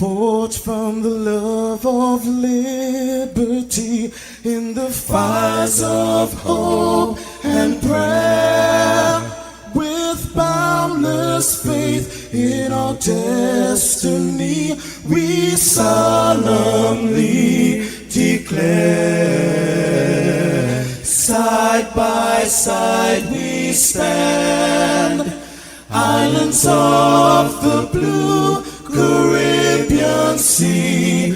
forged from the love of liberty in the fires of hope and prayer. With boundless faith in our destiny, we solemnly declare. Side by side we stand, islands of the blue Caribbean Sea,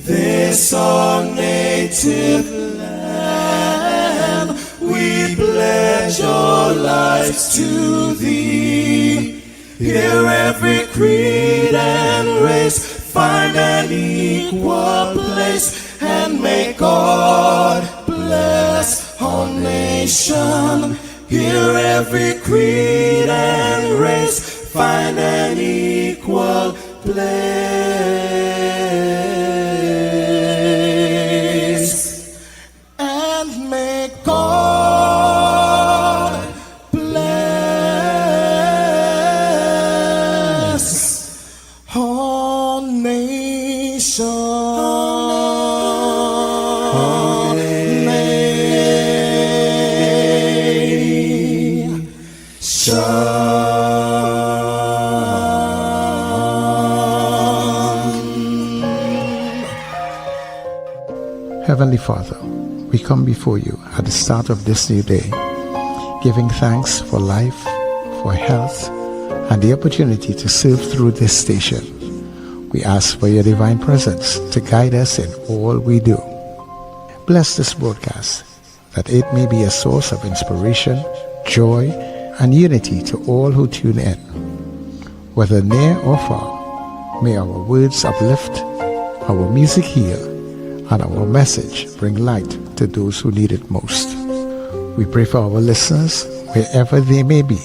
this our native land. We pledge our lives to thee. Here every creed and race find an equal place, and may God bless our nation. Here every creed and race find an equal place, and may God bless our nation. Heavenly Father, we come before you at the start of this new day, giving thanks for life, for health, and the opportunity to serve through this station. We ask for your divine presence to guide us in all we do. Bless this broadcast, that it may be a source of inspiration, joy, and unity to all who tune in. Whether near or far, may our words uplift, our music heal, and our message bring light to those who need it most. We pray for our listeners wherever they may be.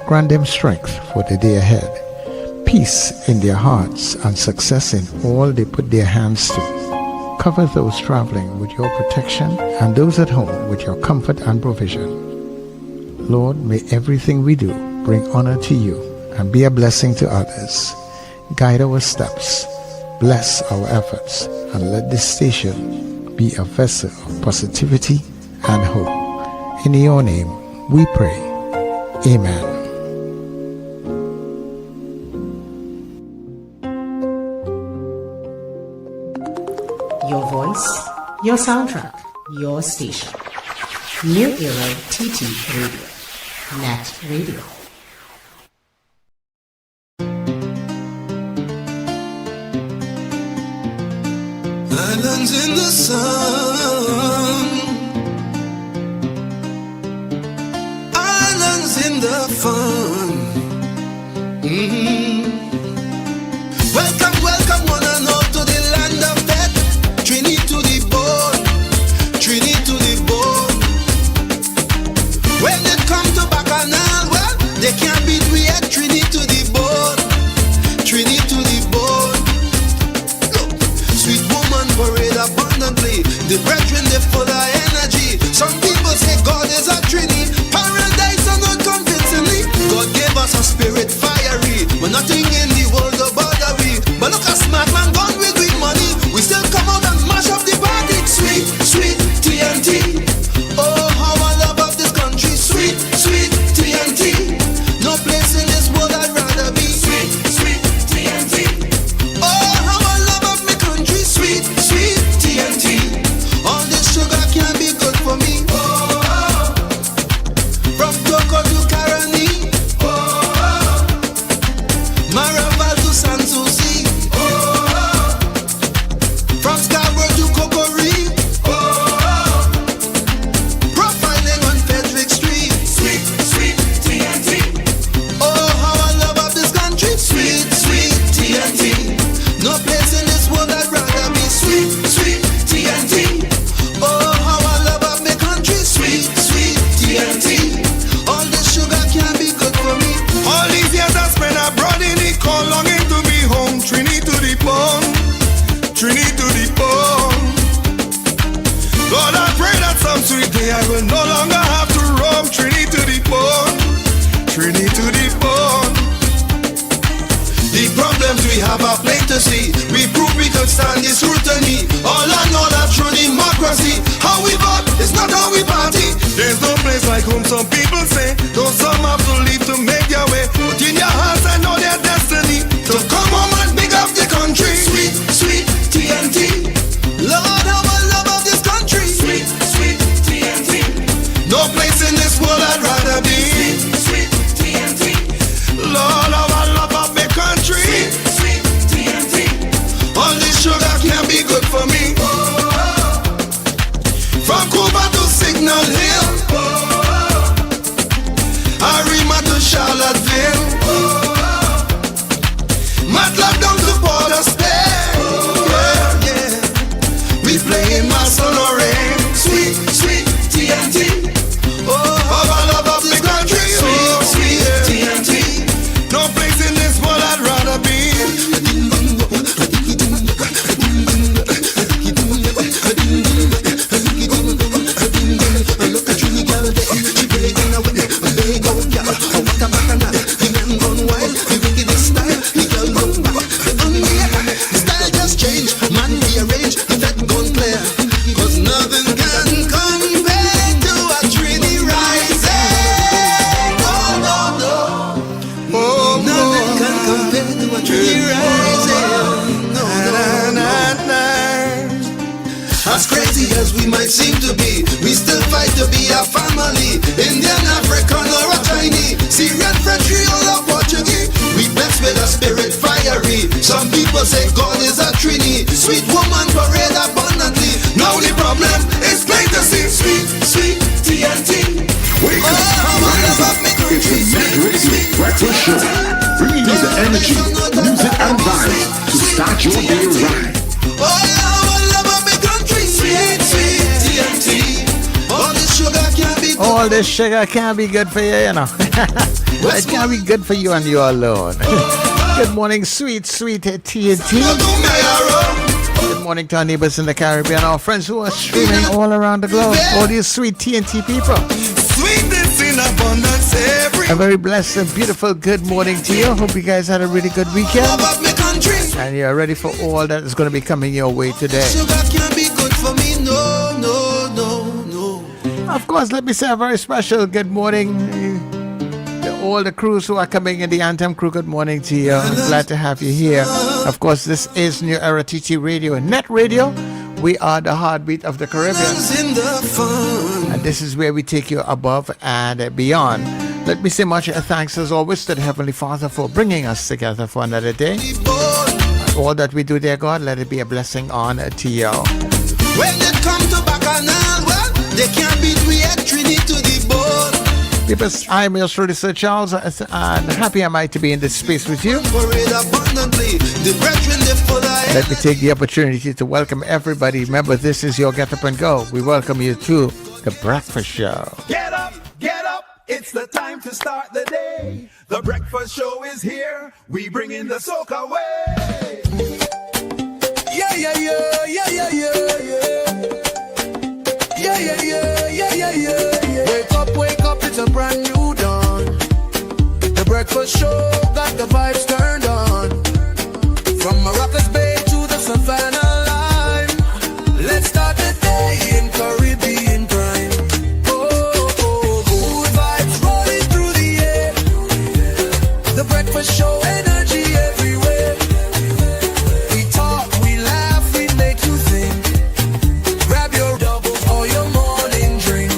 Grant them strength for the day ahead, peace in their hearts, and success in all they put their hands to. Cover those traveling with your protection and those at home with your comfort and provision. Lord, may everything we do bring honor to you and be a blessing to others. Guide our steps, bless our efforts, and let this station be a vessel of positivity and hope. In your name we pray. Amen. Your voice, your soundtrack, your station. New Era TT Radio. NETT Radio. Islands in the sun, islands in the fun. Welcome, welcome one and all to the land of death. Trinity to the bone, Trinity to the bone. When they come to Bacchanal, well, they can't beat we at Trinity to the bone, Trinity to the bone. Sweet woman parade abundantly. The brethren, they full of energy. Some people say God is a Trinity. Paradise are not convincingly. God gave us a spirit fiery, but nothing in the world we have a plane to see. We prove we could stand the scrutiny. All and all that true democracy. How we vote is not how we party. There's no place like home, some people say. Though some have to leave to make their way. But in your hearts I know their destiny. To come home and big up the country. Sweet, sweet TNT. Lord, how I love of this country. Sweet, sweet TNT. No place in this world I'd rather be. Sweet, sweet TNT. Lord, how I love of the country. Sweet, sweet TNT. All this sugar can be good for me. From Cuba to Signal Hill, Arima to Charlottesville, Matlock down to Port of Spain. Yeah, yeah. We play in my sun or rain. Sweet, sweet TNT. Oh, I love of the country. Sweet, sweet TNT. No place in this world I'd rather be. Style just change, man rearrange, that gun clear. Cause nothing can compare to a Trinity rising. Oh no, no. Oh, nothing can compare to a Trinity rising. No, no, no, no. As crazy as we might seem to be, we still fight to be a family. Indian, African or a Chinese, Syrian, French, Creole or Portuguese. We blessed with a spirit fiery. Some people say God is a Trinity. Sweet woman parade abundantly. Now the problem is plain to see. Sweet, sweet TNT. Wake up, it's the NETT Radio Breakfast Show, bringing you the energy, music and vibes to start your day right. Oh, I love my country. Sweet, sweet TNT. All this sugar can be good. All this sugar can't be good for you, you know. It can't be good for you and you alone. Good morning, sweet, sweet TNT. Good morning to our neighbors in the Caribbean, our friends who are streaming all around the globe. All these sweet TNT people. Sweetness in abundance every. A very blessed and beautiful good morning to you. Hope you guys had a really good weekend. Love of my country. And you're ready for all that is going to be coming your way today. Sugar can't be good for me. No, no, no, no. Of course, let me say a very special good morning to all the crews who are coming in, the Anthem crew. Good morning to you. I'm glad to have you here. Of course, this is New Era TT Radio and NETT Radio. We are the heartbeat of the Caribbean. In the fun. And this is where we take you above and beyond. Let me say much thanks as always to the Heavenly Father for bringing us together for another day. All that we do, dear God, let it be a blessing on to you. When they come to Bacchanal, well, they can't beat we at Trinity to the bone. Because I'm your truly Sir Charles, and happy am I to be in this space with you. Let me take the opportunity to welcome everybody. Remember, this is your Get Up and Go. We welcome you to The Breakfast Show. Get up, it's the time to start the day. The breakfast show is here. We bring in the soca way. Yeah, yeah, yeah, yeah, yeah, yeah, yeah. Yeah, yeah, yeah, yeah, yeah, yeah, yeah. Wake up, it's a brand new dawn. The breakfast show got the vibes turned on. From Morocco's Bay to the Savannah line. Let's start the day in Caribbean prime. Good vibes rolling through the air. The breakfast show, energy everywhere. We talk, we laugh, we make you think. Grab your double or your morning drink.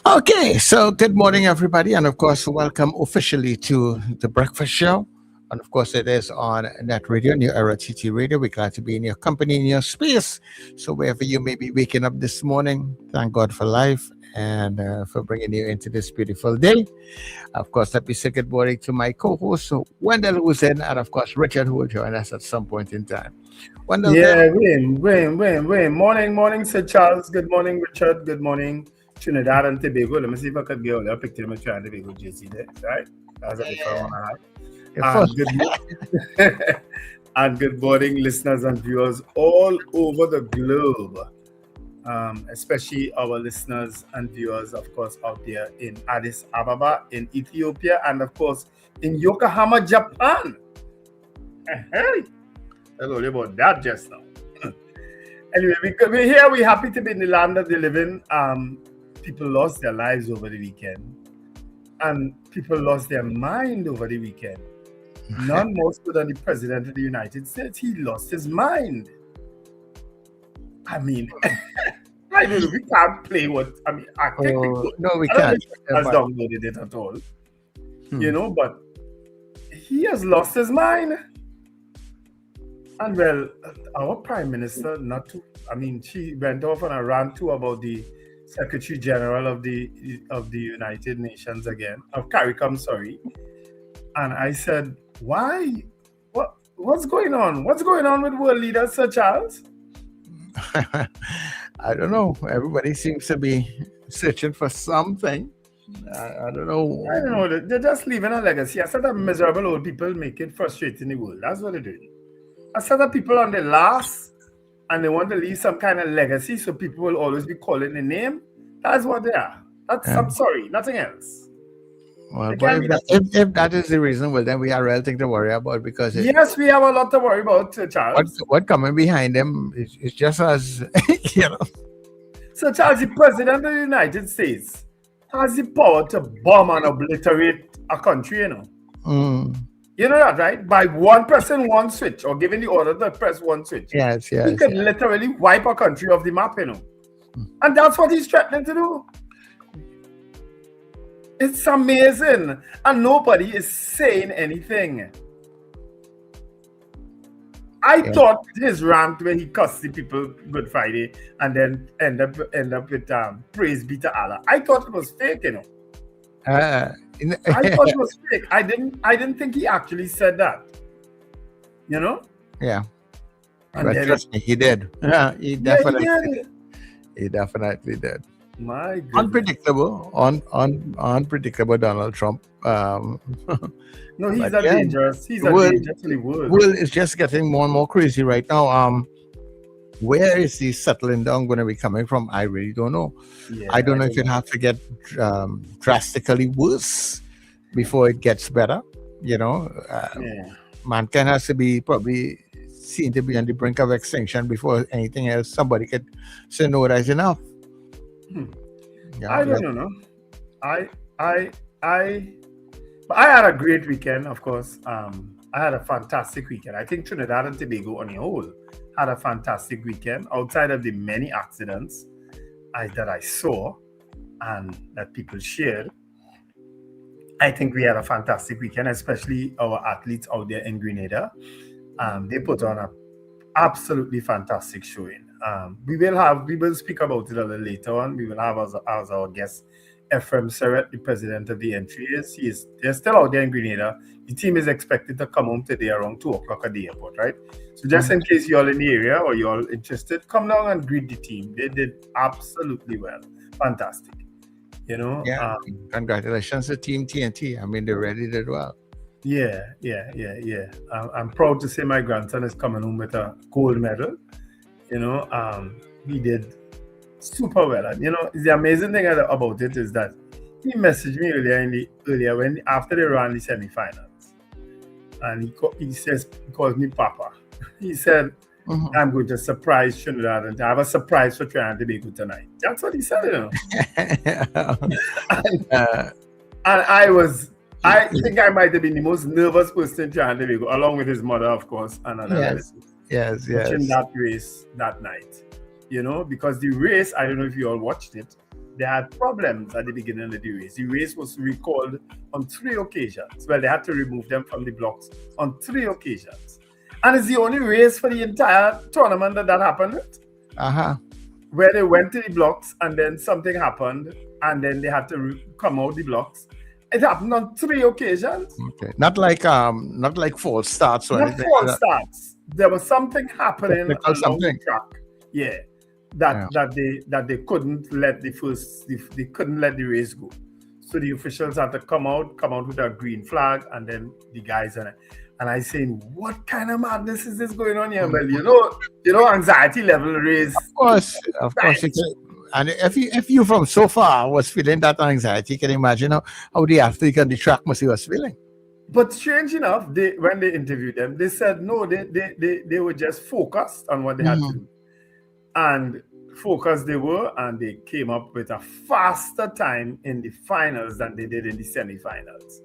Okay, so good morning, everybody, and of course, welcome officially to The Breakfast Show. And of course, it is on NETT Radio, New Era TT Radio. We're glad to be in your company, in your space. So wherever you may be waking up this morning, thank God for life and for bringing you into this beautiful day. Of course, let me say good morning to my co-host, Wendell, who's in, and of course, Richard, who will join us at some point in time. Wendell, Yeah, Wayne. Morning, Sir Charles. Good morning, Richard. Good morning, Trinidad and Tobago. Let me see if I could get all your picture of Trinidad and Tobago JC there, right? That's a before one I had. And good morning, listeners and viewers all over the globe. especially our listeners and viewers, of course, out there in Addis Ababa, in Ethiopia, and of course, in Yokohama, Japan. Hey, hello about that just now. Anyway, we're here. We're happy to be in the land of the living. People lost their lives over the weekend, and people lost their mind over the weekend. None more so than the President of the United States. He lost his mind. I mean, I don't know, we can't play what, I mean, I think we can't. Has downloaded it at all. You know, but he has lost his mind. And well, our Prime Minister, she went off on a rant too about the Secretary General of the United Nations again, of CARICOM, sorry. And I said, why? What's going on? What's going on with world leaders, Sir Charles? I don't know. Everybody seems to be searching for something. I don't know. I don't know. They're just leaving a legacy. A set of miserable old people make it frustrating the world. That's what they're doing. A set of people on the last, and they want to leave some kind of legacy, so people will always be calling the name. That's what they are. I'm sorry, nothing else. Well, but if that is the reason, well, then we have real thing to worry about, because yes, we have a lot to worry about, Charles. What coming behind them is just as you know. So, Charles, the President of the United States has the power to bomb and obliterate a country, you know. You know that, right? By one pressing one switch, or giving the order to press one switch. Yes. He could literally wipe a country off the map, you know. And that's what he's threatening to do. It's amazing. And nobody is saying anything. I thought his rant when he cussed the people Good Friday and then end up with praise be to Allah. I thought it was fake, you know. I thought it was fake. I didn't think he actually said that. You know? Yeah. And but trust me, he did. Yeah, he definitely did. He definitely did. My goodness. Unpredictable Donald Trump. No, he's dangerous. He's a danger to the world. Well, it's just getting more and more crazy right now. Where is the settling down going to be coming from? I really don't know. Yeah, I don't know if it has to get drastically worse before it gets better. You know, mankind has to be probably seen to be on the brink of extinction before anything else. Somebody could say no, that's enough. Yeah, I don't know. I had a great weekend, of course. I had a fantastic weekend. I think Trinidad and Tobago on the whole had a fantastic weekend, outside of the many accidents that I saw and that people shared. I think we had a fantastic weekend, especially our athletes out there in Grenada. They put on an absolutely fantastic showing. We will speak about it a little later on. We will have as our guest Ephraim Serret, the president of the entries. They're still out there in Grenada. The team is expected to come home today around 2 o'clock at the airport, right? So just in case you're in the area or you're interested, come down and greet the team. They did absolutely well. Fantastic. You know? Yeah. Congratulations to Team TNT. I mean, they really did well. Yeah. I'm proud to say my grandson is coming home with a gold medal. You know, he did super well. And, you know, the amazing thing about it is that he messaged me earlier after they ran the semifinals. And he calls me Papa. He said, I'm going to surprise Trinidad and I have a surprise for Trinidad and Tobago tonight. That's what he said, you know. and I think I might have been the most nervous person in Trinidad and Tobago, along with his mother, of course, and others. Yes. Watching that race that night, you know, because the race, I don't know if you all watched it, they had problems at the beginning of the race. The race was recalled on 3 occasions. Well, they had to remove them from the blocks on 3 occasions. And it's the only race for the entire tournament that happened with. Where they went to the blocks and then something happened and then they had to come out the blocks. It happened on 3 occasions. Okay. Not like false starts or anything. Not false starts. There was something happening along the track. Yeah. That they couldn't let they couldn't let the race go. So the officials had to come out with a green flag and then the guys on it. And I saying, what kind of madness is this going on here? Well, you know, anxiety level raised. Of course. And if you from so far was feeling that anxiety, you can imagine how the athlete on the track must was feeling. But strange enough, when they interviewed them, they said no, they were just focused on what they had to do. And focused they were, and they came up with a faster time in the finals than they did in the semifinals.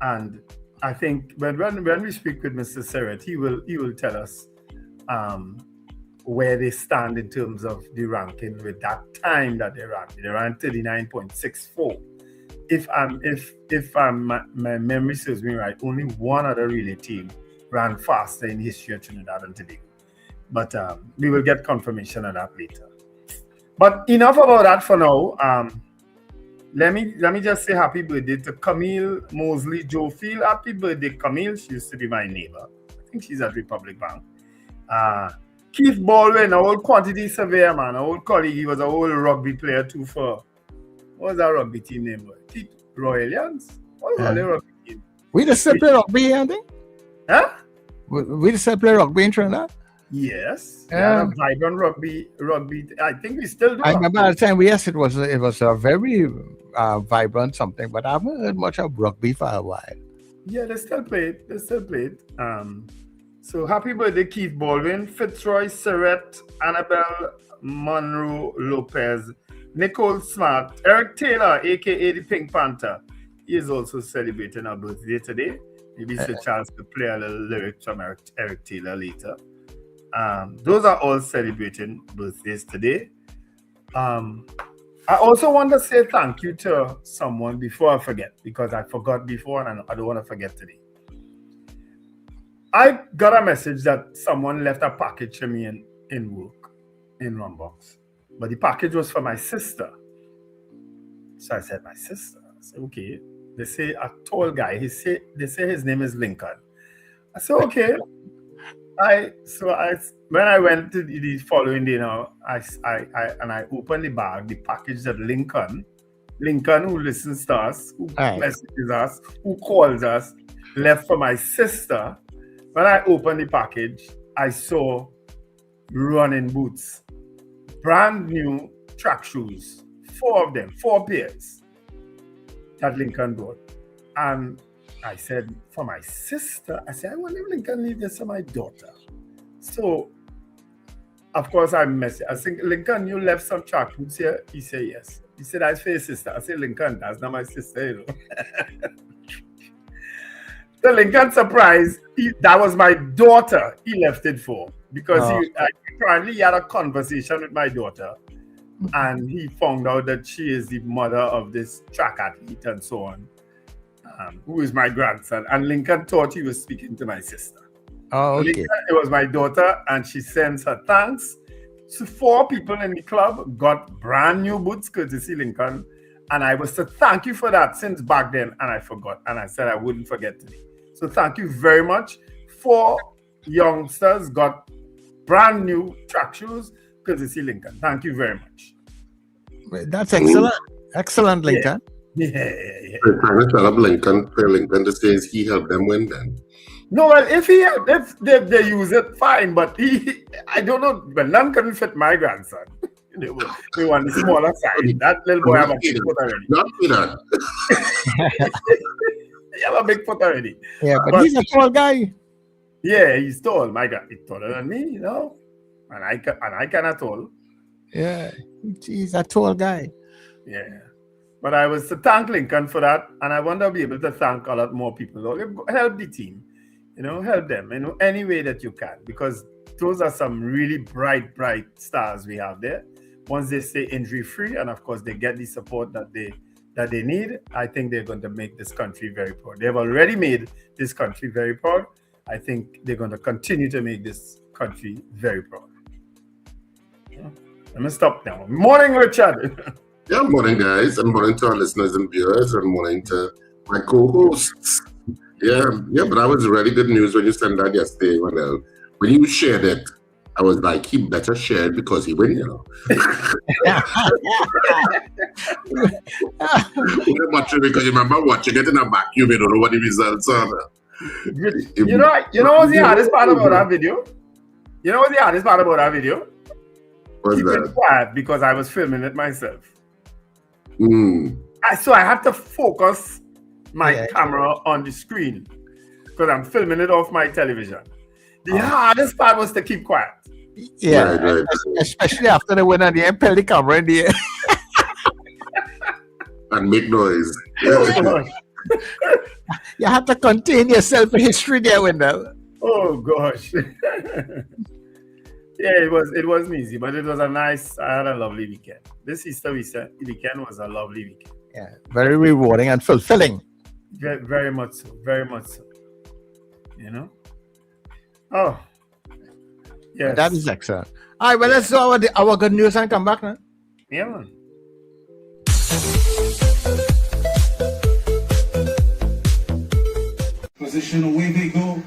And I think when we speak with Mr. Serrette, he will tell us where they stand in terms of the ranking with that time that they ran. They ran 39.64. If my memory serves me right, only one other relay team ran faster in the history of Trinidad and Tobago. But we will get confirmation of that later. But enough about that for now. Let me just say happy birthday to Camille Mosley Jofield. Happy birthday, Camille. She used to be my neighbor. I think she's at Republic Bank. Keith Baldwin, an old quantity surveyor, man, an old colleague. He was an old rugby player too for, what was that rugby team name? Royalians? What was that rugby team? We just still play rugby, I think. Huh? We just still play rugby in Trinidad? Yes. A vibrant rugby. I think we still do. I remember at the time, yes, it was a very vibrant something, but I haven't heard much of rugby for a while. Yeah, they still play it. So happy birthday, Keith Baldwin, Fitzroy Serrette, Annabelle Monroe Lopez, Nicole Smart, Eric Taylor, aka the Pink Panther. He is also celebrating a birthday today. Maybe Sir Charles could play a little lyric from Eric Taylor later. Those are all celebrating birthdays today. I also want to say thank you to someone before I forget, because I forgot before and I don't want to forget today. I got a message that someone left a package for me in work, in Rumbox. But the package was for my sister. So I said, my sister? I said, okay. They say a tall guy. They say his name is Lincoln. I said, okay. When I went to the following day now, I opened the bag, the package that Lincoln who listens to us, who messages us, who calls us, left for my sister. When I opened the package, I saw running boots, brand new track shoes, 4 of them, 4 pairs that Lincoln bought. And I said, for my sister, I said, I wonder if Lincoln leave this for my daughter. So, of course, I messaged. I said, Lincoln, you left some track boots here? He said, yes. He said, that's for your sister. I said, Lincoln, that's not my sister, you know. So Lincoln, surprised, that was my daughter he left it for. Because apparently he had a conversation with my daughter. And he found out that she is the mother of this track athlete and so on. Who is my grandson. And Lincoln thought he was speaking to my sister. Oh, okay. Lincoln, it was my daughter, and she sends her thanks. So 4 people in the club got brand new boots, courtesy Lincoln. And I was to thank you for that since back then, and I forgot. And I said I wouldn't forget today. So thank you very much. 4 youngsters got brand new track shoes, courtesy Lincoln. Thank you very much. That's excellent. Excellent, Lincoln. Yeah. Trying to tell up Lincoln for Lincoln to say he helped them win then. No, well, if they use it, fine. But I don't know. But none couldn't fit my grandson. They want the smaller size. That little boy have a big foot already. Not that. He have a big foot already. Yeah, but he's a tall guy. Yeah, he's tall. My God, he's taller than me, you know. And I cannot tall. Yeah, he's a tall guy. Yeah. But I was to thank Lincoln for that, and I want to be able to thank a lot more people. Help the team, help them in any way that you can, because those are some really bright stars we have there. Once they stay injury-free, and of course they get the support that they need, I think they're going to make this country very proud. They've already made this country very proud. I think they're going to continue to make this country very proud. Let me stop now. Morning, Richard. Yeah, morning, guys. And morning to our listeners and viewers, and morning to my co-hosts. Yeah, but that was really good news when you sent that yesterday. When you shared it, I was like, he better share it because he win, Because you remember watching it in a vacuum, you don't know what the results are. You know what's the hardest part about that video? You know what's the hardest part about that video? What's Keep it that? quiet because I was filming it myself. So I had to focus my camera on the screen because I'm filming it off my television. The hardest part was to keep quiet. Yeah, Right. especially after the win and the impel the camera in the air. And make noise. Oh, gosh. You have to contain yourself in history there, Wendell. Oh gosh. Yeah, it wasn't easy, but it was I had a lovely weekend. This Easter weekend was a lovely weekend. Yeah, very rewarding and fulfilling. Very, very much so. Very much so. You know? Oh. Yes. That is excellent. All right, well, let's do our good news and come back now. Yeah, man. Position, away they go.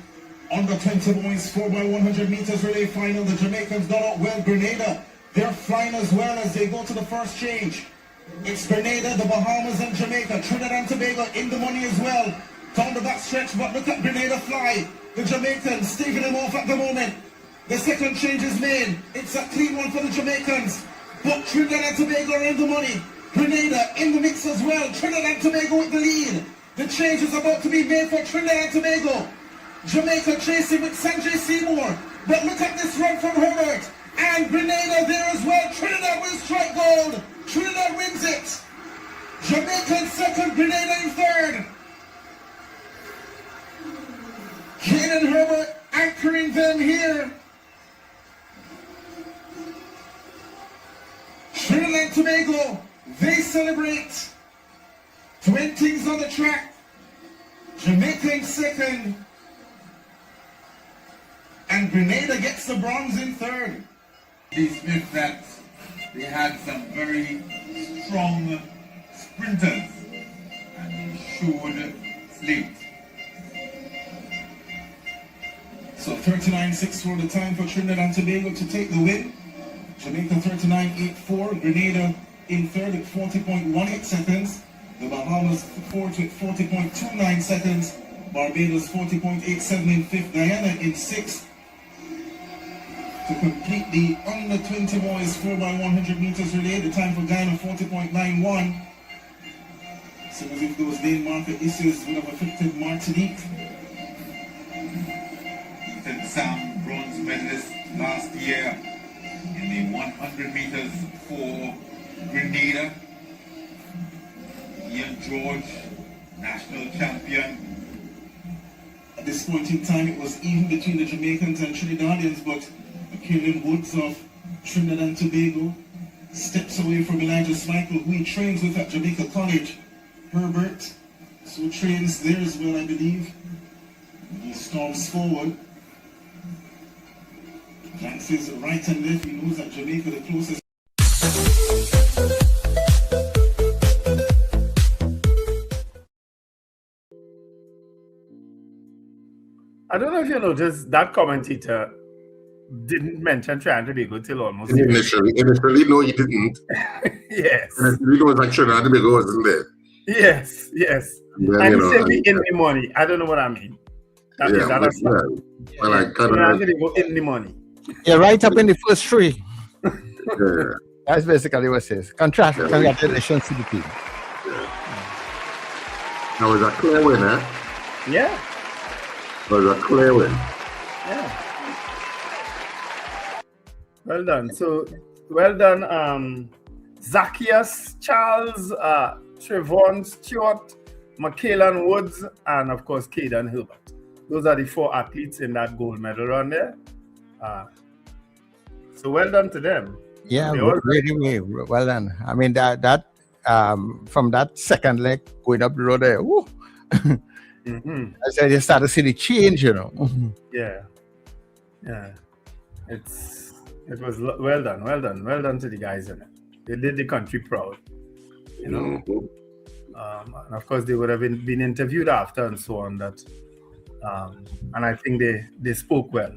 Under 20 boys, 4x100 meters relay final. The Jamaicans done out well. Grenada, they're flying as well as they go to the first change. It's Grenada, the Bahamas and Jamaica. Trinidad and Tobago in the money as well. Down the back stretch, but look at Grenada fly. The Jamaicans staving them off at the moment. The second change is made. It's a clean one for the Jamaicans. But Trinidad and Tobago are in the money. Grenada in the mix as well. Trinidad and Tobago with the lead. The change is about to be made for Trinidad and Tobago. Jamaica chasing with Sanjay Seymour. But look at this run from Herbert. And Grenada there as well. Trinidad will strike gold. Trinidad wins it. Jamaica in second, Grenada in third. Kane and Herbert anchoring them here. Trinidad and Tobago, they celebrate. 20s on the track. Jamaica in second. And Grenada gets the bronze in third. These Smith that they had some very strong sprinters and they showed slate. So 39.6 for the time for Trinidad and Tobago to take the win. Jamaica 39.84, Grenada in third at 40.18 seconds. The Bahamas fourth at 40.29 seconds. Barbados 40.87 in fifth. Guyana in sixth. To complete the under 20 boys 4x100 meters relay, the time for Guyana 40.91. So as if those lane marker issues would have affected Martinique. Ethan Sam, bronze medalist last year in the 100 meters for Grenada. Ian George, national champion. At this point in time, it was even between the Jamaicans and Trinidadians, but Killian Woods of Trinidad and Tobago steps away from Elijah Smichael, who he trains with at Jamaica College. Herbert, so trains there as well, I believe. He storms forward. Glances right and left. He knows that Jamaica the closest. I don't know if you noticed that commentator didn't mention Trinidad and Tobago till almost Initially, no, he didn't. Yes. Initially, it was like Trinidad and Tobago wasn't there. Yes. Then, And he said we in the money. I don't know what I mean. That is that Well, I kind Trinidad and of. Tobago in the money. You're right up in the first three. Yeah. That's basically what it says. Congratulations to the team. That was a clear win, eh? Yeah. It was a clear win. Yeah. Well done. So, well done, Zacchaeus, Charles, Trevon, Stewart, Michaelan Woods, and of course, Caden Hilbert. Those are the 4 athletes in that gold medal run there. So well done to them. Yeah, really well done. I mean, that from that second leg going up the road there, woo. I said you start to see the change, you know. Yeah. It was well done to the guys in it. They did the country proud, you know. And of course they would have been interviewed after and so on. That and I think they spoke well,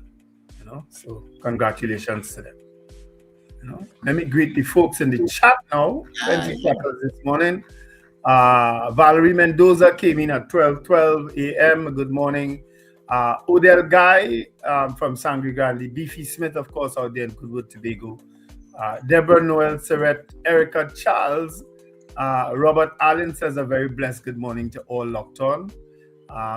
you know. So congratulations to them. You know, let me greet the folks in the chat now. This morning. Valerie Mendoza came in at 12:12 a.m. Good morning. Odell Guy from Sangre Grande, Beefy Smith, of course, out there in Goodwood, Tobago. Deborah Noel Serrette, Erica Charles, Robert Allen says a very blessed good morning to all locked on.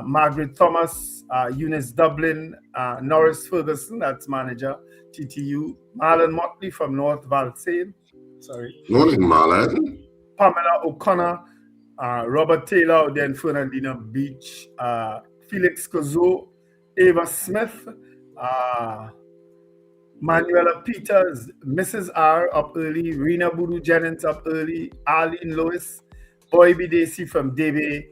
Margaret Thomas, Eunice Dublin, Norris Ferguson, that's manager, TTU. Marlon Motley from North Valsade. Sorry. Morning, Marlon. Pamela O'Connor, Robert Taylor, then Fernandina Beach, Felix Kozo, Ava Smith, Manuela Peters, Mrs. R up early, Rena Buru Jennings up early, Arlene Lewis, Boy B. Dacey from Debe,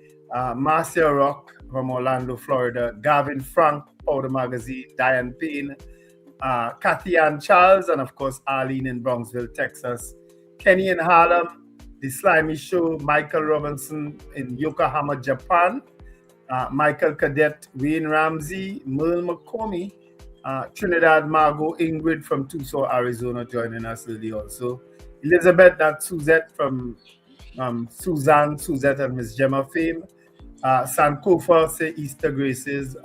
Marcia Rock from Orlando, Florida, Gavin Frank, Powder Magazine, Diane Payne, Kathy Ann Charles, and of course Arlene in Bronxville, Texas, Kenny in Harlem, The Slimy Show, Michael Robinson in Yokohama, Japan, Michael Cadet, Wayne Ramsey, Merle McCormy, Trinidad Margot, Ingrid from Tucson, Arizona, joining us early also. Elizabeth, that's Suzette from Suzanne, Suzette and Miss Gemma fame. Sankofa, say Easter Graces.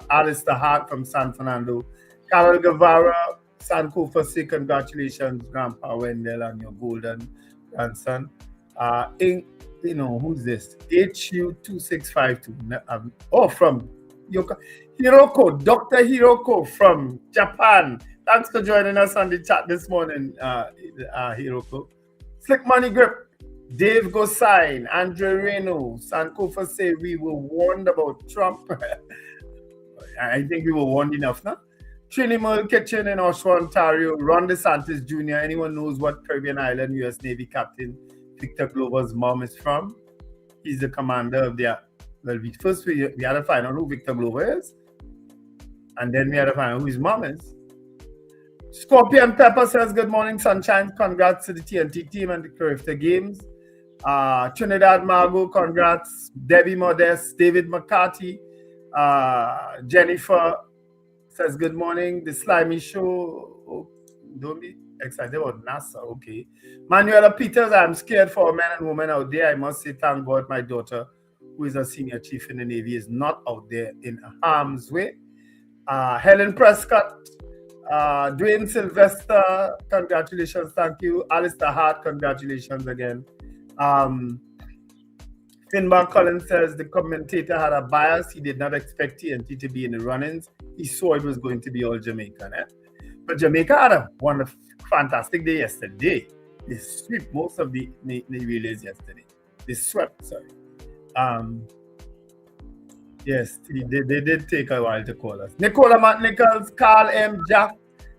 Alistair Hart from San Fernando. Carol Guevara, Sankofa, say congratulations, Grandpa Wendell, on your golden grandson. You know, who's this? HU2652. From Hiroko, Dr. Hiroko from Japan. Thanks for joining us on the chat this morning, Hiroko. Slick Money Grip, Dave Gosine, Andre Reno, Sankofa say we were warned about Trump. I think we were warned enough, no? Trini Merle Kitchen in Oshawa, Ontario. Ron DeSantis Jr. Anyone knows what Caribbean Island U.S. Navy Captain Victor Glover's mom is from? He's the commander of the... Well, we had to find out who Victor Glover is. And then we had to find out who his mom is. Scorpion Pepper says, good morning, sunshine. Congrats to the TNT team and the Carifta Games. Trinidad Margot, congrats. Debbie Modest, David McCarthy. Jennifer says, good morning. The Slimy Show. Oh, don't be excited about NASA. Okay. Manuela Peters, I'm scared for men and women out there. I must say, thank God my daughter, who is a senior chief in the Navy, is not out there in harm's way. Helen Prescott, Dwayne Sylvester, congratulations, thank you. Alistair Hart, congratulations again. Finbar Collins says the commentator had a bias. He did not expect TNT to be in the run-ins. He saw it was going to be all Jamaican. But Jamaica had a wonderful, fantastic day yesterday. They swept most of the relays yesterday. They swept, sorry. Yes, they did take a while to call us. Nicola Matt Nichols, Carl M. Jack,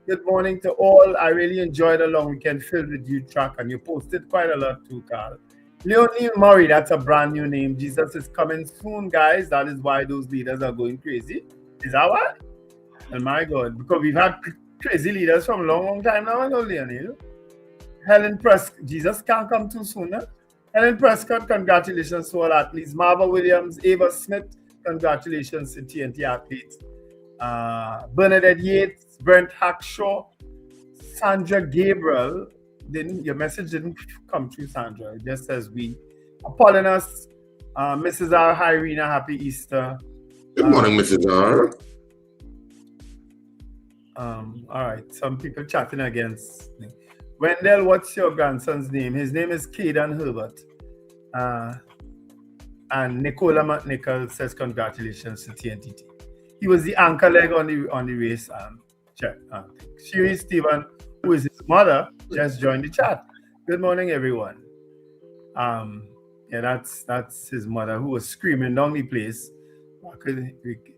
good morning to all. I really enjoyed a long weekend filled with you track, and you posted quite a lot too, Carl. Leonie Murray, that's a brand new name. Jesus is coming soon, guys. That is why those leaders are going crazy. Is that why? Oh my God, because we've had crazy leaders from a long time now, I know, Leonie. Helen Prescott, Jesus can't come too soon, huh? Helen Prescott, congratulations to all athletes. Marva Williams, Ava Smith, congratulations to TNT athletes. Bernadette Yates, Brent Hackshaw, Sandra Gabriel. Your message didn't come through, Sandra. It just says we. Apollonius, Mrs. R. Irina, happy Easter. Good morning, Mrs. R. All right, some people chatting against me. Wendell, what's your grandson's name? His name is Caden Herbert. And Nicola McNichol says congratulations to TNT. He was the anchor leg on the race. Shiri Stephen, who is his mother, just joined the chat. Good morning, everyone. Yeah, that's his mother who was screaming down the place.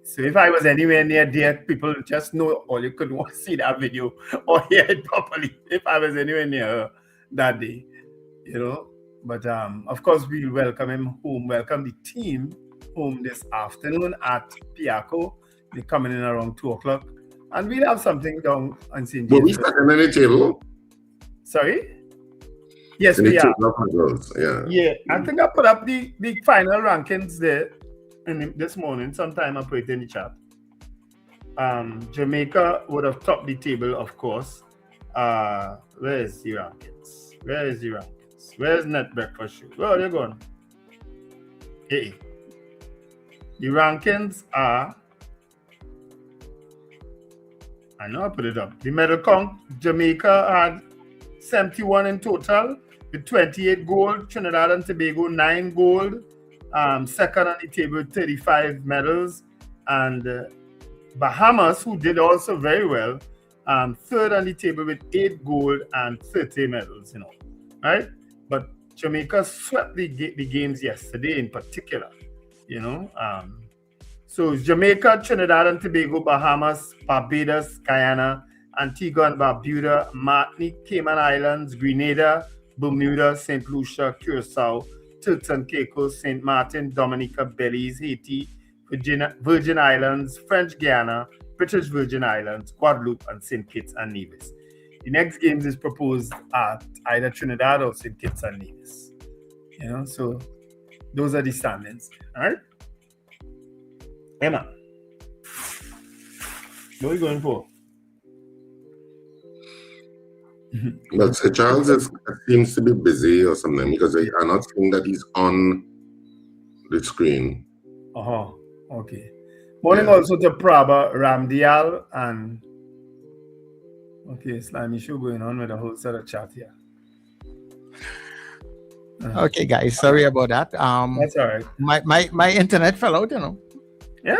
So if I was anywhere near there, people just know, or you couldn't see that video or hear it properly if I was anywhere near her that day, you know. But of course, we'll welcome him home, welcome the team home this afternoon at Piaco. They're coming in around 2 o'clock. And we'll have something down on St. James. Will we start on the table? Sorry? Yes, we are. Yeah. I think I put up the final rankings there this morning. Sometime I put it in the chat. Jamaica would have topped the table, of course. Where is the rankings? Where's Net Breakfast Show? Where are you going? Hey. The rankings are I know I put it up. The medal count, Jamaica had 71 in total with 28 gold. Trinidad and Tobago 9 gold. Second on the table with 35 medals. And Bahamas, who did also very well, third on the table with 8 gold and 30 medals, right? But Jamaica swept the games yesterday in particular, So Jamaica, Trinidad and Tobago, Bahamas, Barbados, Guyana, Antigua and Barbuda, Martinique, Cayman Islands, Grenada, Bermuda, St. Lucia, Curacao, Turks and Caicos, St. Martin, Dominica, Belize, Haiti, Virgin Islands, French Guiana, British Virgin Islands, Guadeloupe, and St. Kitts and Nevis. The next games is proposed at either Trinidad or St. Kitts and Nevis. So those are the standings. All right? Emma, what are you going for? But Sir Charles seems to be busy or something because I am not seeing that he's on the screen. Okay. Morning also to Prabha Ramdial and slimy show going on with a whole set of chat here. Okay, guys, sorry about that. That's all right. My internet fell out, Yeah?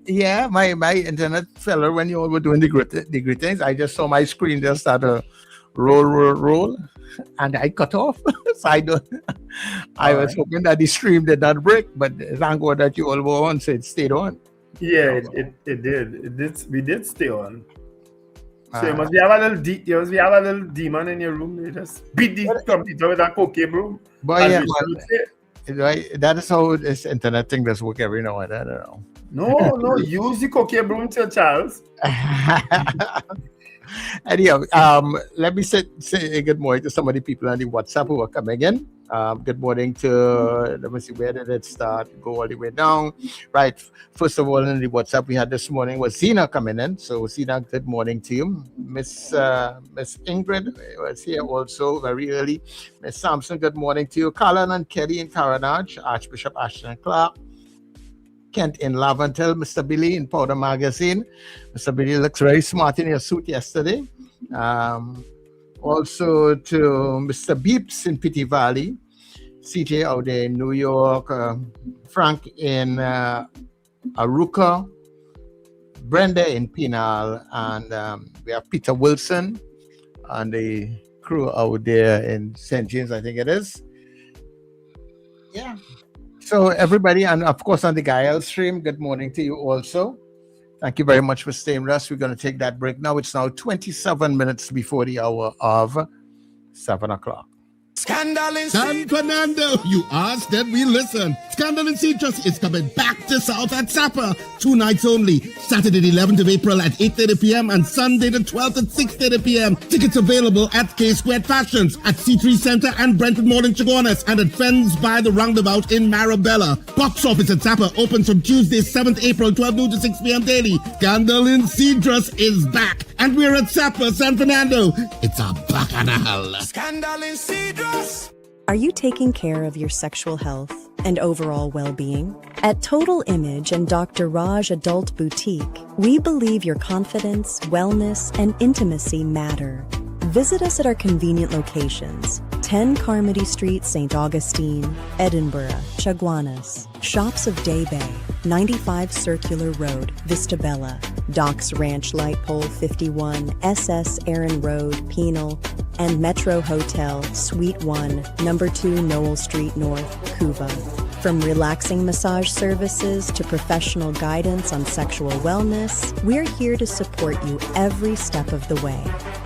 Yeah, my internet fell out when you all were doing the greetings. I just saw my screen just start to roll, and I cut off. So I was hoping that the stream did not break, but thank God that you all were on, so it stayed on. Yeah, it did. We did stay on. So you must have a little demon in your room. You just beat the computer with a cocaine broom. But yeah, that is how this internet thing does work every now and then. I don't know. No, use the cocaine broom to Charles. Anyhow, let me say good morning to some of the people on the WhatsApp who are coming in. Good morning to, let me see, where did it start? Go all the way down. Right. First of all, in the WhatsApp we had this morning was Zena coming in. So Zena, good morning to you. Miss Ingrid was here also very early. Miss Sampson, good morning to you. Colin and Kelly in Caranage, Archbishop Ashton Clark. Kent in Laventel, Mr. Billy in Powder Magazine. Mr. Billy looks very smart in your suit yesterday. Also to Mr. Beeps in Pity Valley, CJ out there in New York, Frank in Aruca, Brenda in Pinal, and we have Peter Wilson and the crew out there in St. James, I think it is. Yeah. So everybody, and of course on the Gael stream, good morning to you also. Thank you very much for staying with us. We're going to take that break now. It's now 27 minutes before the hour of 7 o'clock. Scandal in San Fernando, you asked that we listen. Scandal in Citrus is coming back to South at Sapa. 2 nights only. Saturday the 11th of April at 8:30 p.m. and Sunday the 12th at 6:30 p.m. Tickets available at K Squared Fashions, at C3 Center and Brentwood Mall in Chaguanas, and at Fens by the Roundabout in Marabella. Box office at Sapa opens from Tuesday 7th April, 12 noon to 6 p.m. daily. Scandal in Citrus is back, and we're at Sapa, San Fernando. It's a bacchanal. Scandal in Citrus. Are you taking care of your sexual health and overall well-being? At Total Image and Dr. Raj Adult Boutique, we believe your confidence, wellness, and intimacy matter. Visit us at our convenient locations: 10 Carmody Street, St. Augustine, Edinburgh, Chaguanas, Shops of Day Bay, 95 Circular Road, Vista Bella, Docks Ranch Light Pole 51, SS Aaron Road, Penal, and Metro Hotel, Suite 1, Number 2 Noel Street North, Cuba. From relaxing massage services to professional guidance on sexual wellness, we're here to support you every step of the way.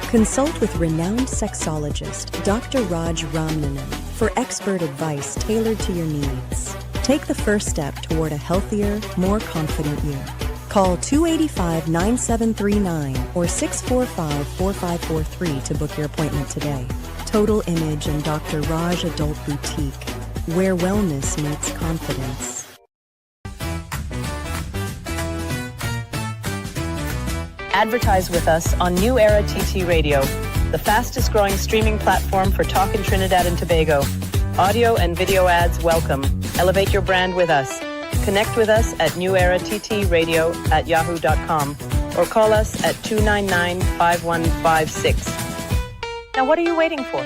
Consult with renowned sexologist Dr. Raj Ramnanan for expert advice tailored to your needs. Take the first step toward a healthier, more confident you. Call 285-9739 or 645-4543 to book your appointment today. Total Image and Dr. Raj Adult Boutique, where wellness meets confidence. Advertise with us on New Era TT Radio, the fastest growing streaming platform for talk in Trinidad and Tobago. Audio and video ads welcome. Elevate your brand with us. Connect with us at newerattradio@yahoo.com or call us at 299-5156. Now, what are you waiting for?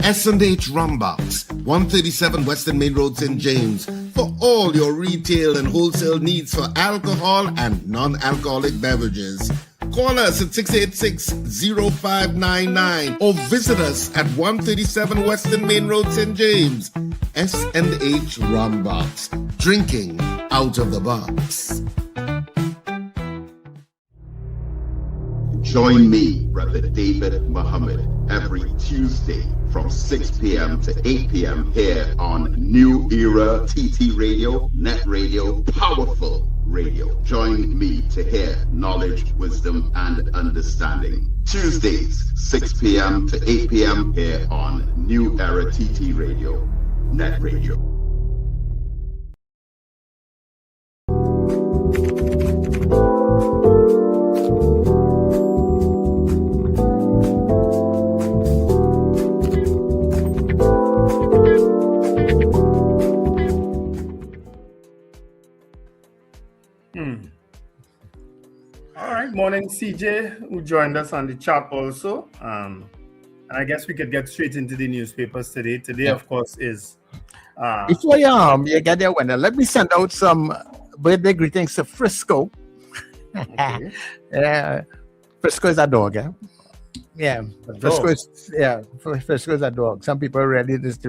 S&H Rumbox, 137 Western Main Road, St. James, for all your retail and wholesale needs for alcohol and non-alcoholic beverages. Call us at 686-0599 or visit us at 137 Western Main Road, St. James. S&H Rumbox, drinking out of the box. Join me, Brother David Muhammad, every Tuesday from 6 p.m. to 8 p.m. here on New Era TT Radio, NETT Radio, Powerful Radio. Join me to hear knowledge, wisdom, and understanding. Tuesdays, 6 p.m. to 8 p.m. here on New Era TT Radio, NETT Radio. Morning, CJ, who joined us on the chat also. And I guess we could get straight into the newspapers today. Today, of course, is... Before you get there, Wendell, let me send out some birthday greetings to Frisco. Okay. Frisco is a dog, eh? Yeah. Frisco is a dog. Some people really take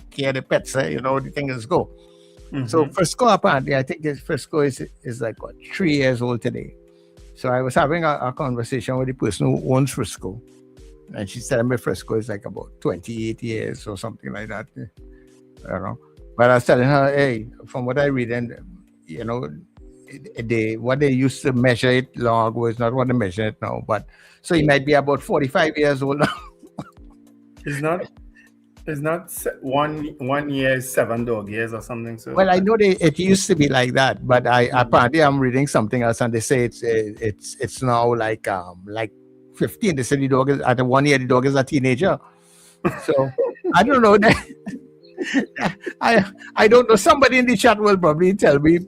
care of the pets, you know, the thing is go. Mm-hmm. So Frisco, apparently, I think Frisco is like, 3 years old today. So I was having a conversation with the person who owns Frisco, and she said Frisco is like about 28 years or something like that. I don't know. But I was telling her, hey, from what I read, and you know, what they used to measure it long ago is not what they measure it now. But so he might be about 45 years old now. It's not 1 year, 7 dog years or something. So well, I know it used to be like that, but apparently I'm reading something else, and they say it's now like 15. They say the dog is at 1 year, the dog is a teenager. So I don't know. I don't know. Somebody in the chat will probably tell me,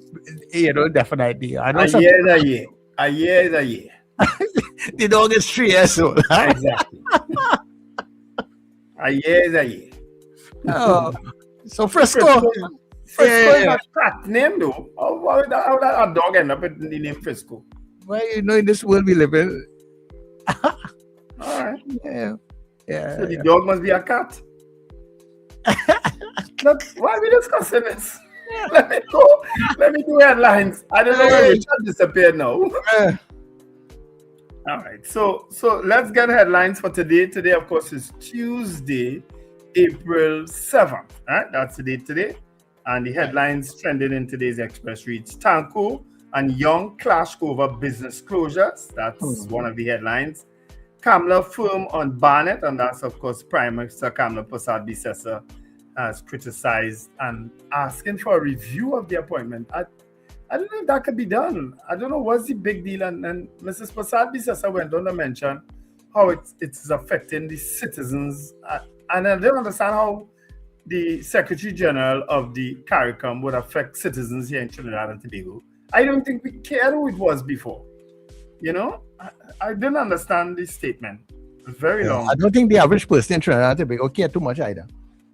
you know, definitely. I know a year is a year. The dog is 3 years old. Exactly. A year is a year. Oh, so Frisco is a cat name, though. How would a dog end up with the name Frisco? Well, you know, in this world we live in. All right. Yeah. So the dog must be a cat. Look, why are we discussing this? Let me go. Let me do headlines. I don't know where Richard disappeared now. All right, so let's get headlines for today. Today, of course, is Tuesday, April 7th. Right? That's the date today. And the headlines trending in today's Express reads, Tanko and Young clash over business closures. That's one of the headlines. Kamala firm on Barnett, and that's, of course, Prime Minister Kamala Persad-Bissessar has criticized and asking for a review of the appointment. I don't know if that could be done. I don't know what's the big deal. And Mrs. Persad-Bissessar went on to mention how it's affecting the citizens. And I don't understand how the Secretary General of the CARICOM would affect citizens here in Trinidad and Tobago. I don't think we cared who it was before. You know, I didn't understand this statement. It's very long. I don't think the average person in Trinidad and Tobago care too much either.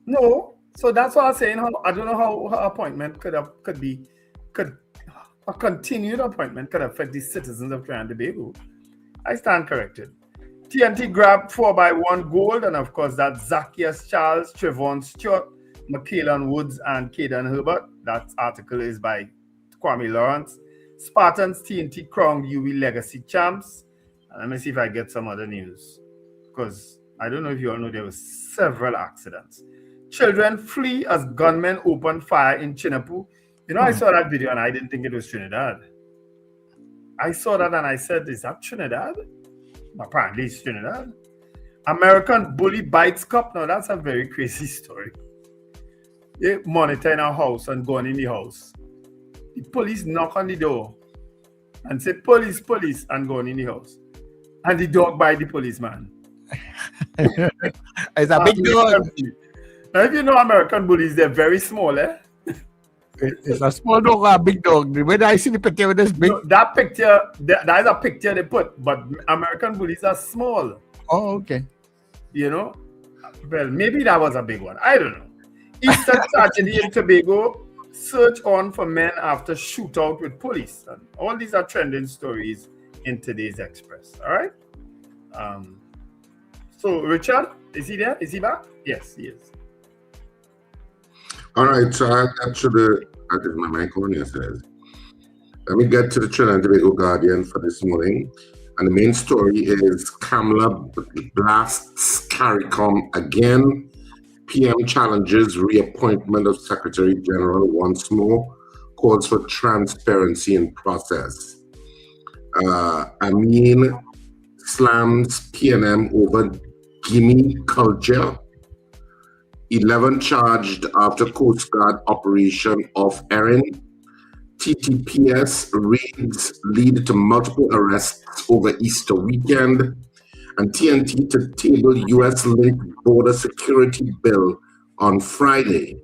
No. So that's what I'm saying. I don't know how her appointment could a continued appointment could affect the citizens of Trinidad and Tobago. I stand corrected. TNT grabbed 4x1 gold, and of course that's Zacchaeus Charles, Trevon Stewart, Michaelan Woods, and Caden Herbert. That article is by Kwame Lawrence. Spartans TNT crowned UV Legacy champs. And let me see if I get some other news, because I don't know if you all know there were several accidents. Children flee as gunmen open fire in Chinapu. You know, I saw that video and I didn't think it was Trinidad. I saw that and I said, is that Trinidad? Apparently it's Trinidad. American bully bites cop. Now that's a very crazy story. They monitor in our house and go in the house. The police knock on the door. and say, police, police, and go in the house. And the dog bite the policeman. It's a big dog. Now, if you know American bullies, they're very small, eh? It's a small dog or a big dog. When I see the picture with this big... No, that picture, that is a picture they put, but American bullies are small. Oh, okay. You know? Well, maybe that was a big one. I don't know. Eastern tragedy in Tobago, search on for men after shootout with police. And all these are trending stories in today's Express. All right? So, Richard, is he there? Is he back? Yes, he is. All right, so I got to I did my mic on yesterday. Let me get to the Trinidad and Tobago Guardian for this morning. And the main story is Kamala blasts CARICOM again. PM challenges reappointment of Secretary General once more. Calls for transparency in process. Amin slams PNM over gimme culture. 11 charged after Coast Guard operation off Erin. TTPS raids lead to multiple arrests over Easter weekend. And TNT to table US-linked border security bill on Friday.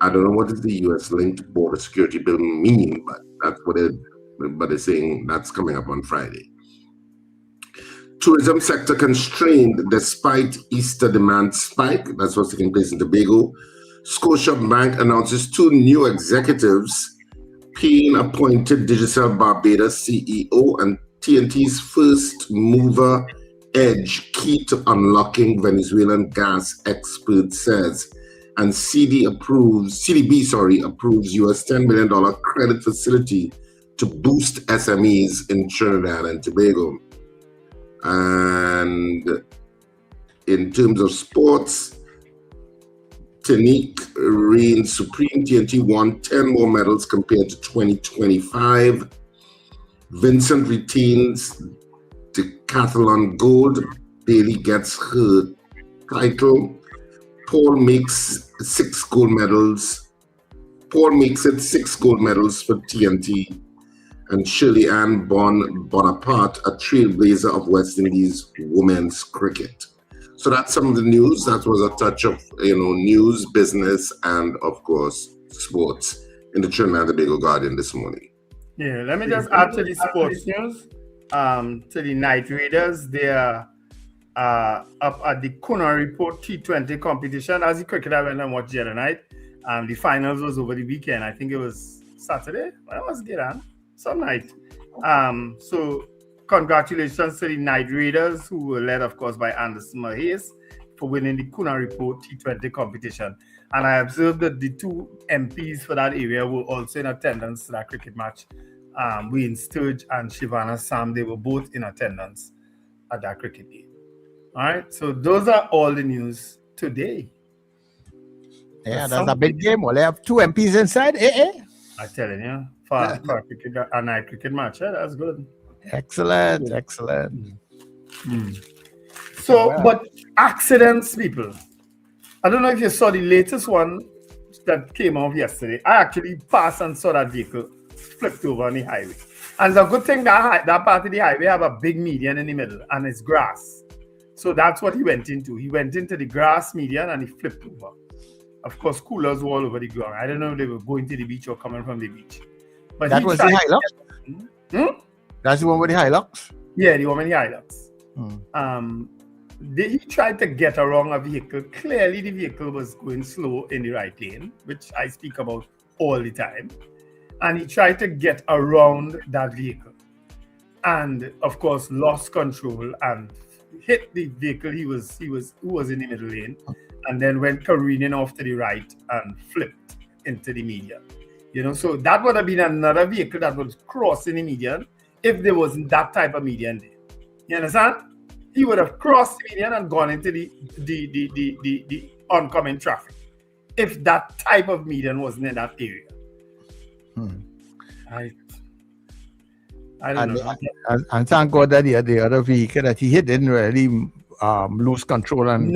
I don't know what does the US-linked border security bill mean, but that's what they're saying that's coming up on Friday. Tourism sector constrained despite Easter demand spike. That's what's taking place in Tobago. Scotiabank announces 2 new executives. Payne appointed Digicel Barbados CEO, and TNT's first mover edge key to unlocking Venezuelan gas, expert says. And CDB approves US $10 million credit facility to boost SMEs in Trinidad and Tobago. And in terms of sports, Tanique reigns supreme. TNT won 10 more medals compared to 2025. Vincent retains decathlon gold. Bailey gets her title. Paul makes 6 gold medals. Paul makes it 6 gold medals for TNT. And Shirley Ann Bonaparte, a trailblazer of West Indies women's cricket. So that's some of the news. That was a touch of news, business, and of course sports in the Trinidad and Tobago Guardian this morning. Yeah, let me just add to the sports news. To the Night Raiders, they are up at the Kuna Report T20 competition. As the cricket I went and watched the other night, the finals was over the weekend. I think it was Saturday. When I was getting some night. So congratulations to the Night Raiders, who were led, of course, by Anderson Mahez for winning the Kuna Report T20 competition. And I observed that the 2 MPs for that area were also in attendance to that cricket match. Wayne Sturge and Shivana Sam, they were both in attendance at that cricket game. All right, so those are all the news today. Yeah, that's a big game. Well, they have 2 MPs inside. I'm telling you, for a night cricket match, that's good. Excellent. So, but accidents, people. I don't know if you saw the latest one that came out yesterday. I actually passed and saw that vehicle flipped over on the highway. And the good thing that part of the highway have a big median in the middle and it's grass. So that's what he went into. He went into the grass median and he flipped over. Of course, coolers were all over the ground. I don't know if they were going to the beach or coming from the beach. But that was the Hilux? That's the one with the Hilux? Yeah, the one with the Hilux. He tried to get around a vehicle. Clearly, the vehicle was going slow in the right lane, which I speak about all the time. And he tried to get around that vehicle. And, of course, lost control and hit the vehicle who was in the middle lane, and then went careening off to the right and flipped into the median. So that would have been another vehicle that was crossing the median if there wasn't that type of median there. You understand? He would have crossed the median and gone into the oncoming traffic if that type of median wasn't in that area. I don't know. And thank God that the other vehicle that he hit didn't really lose control and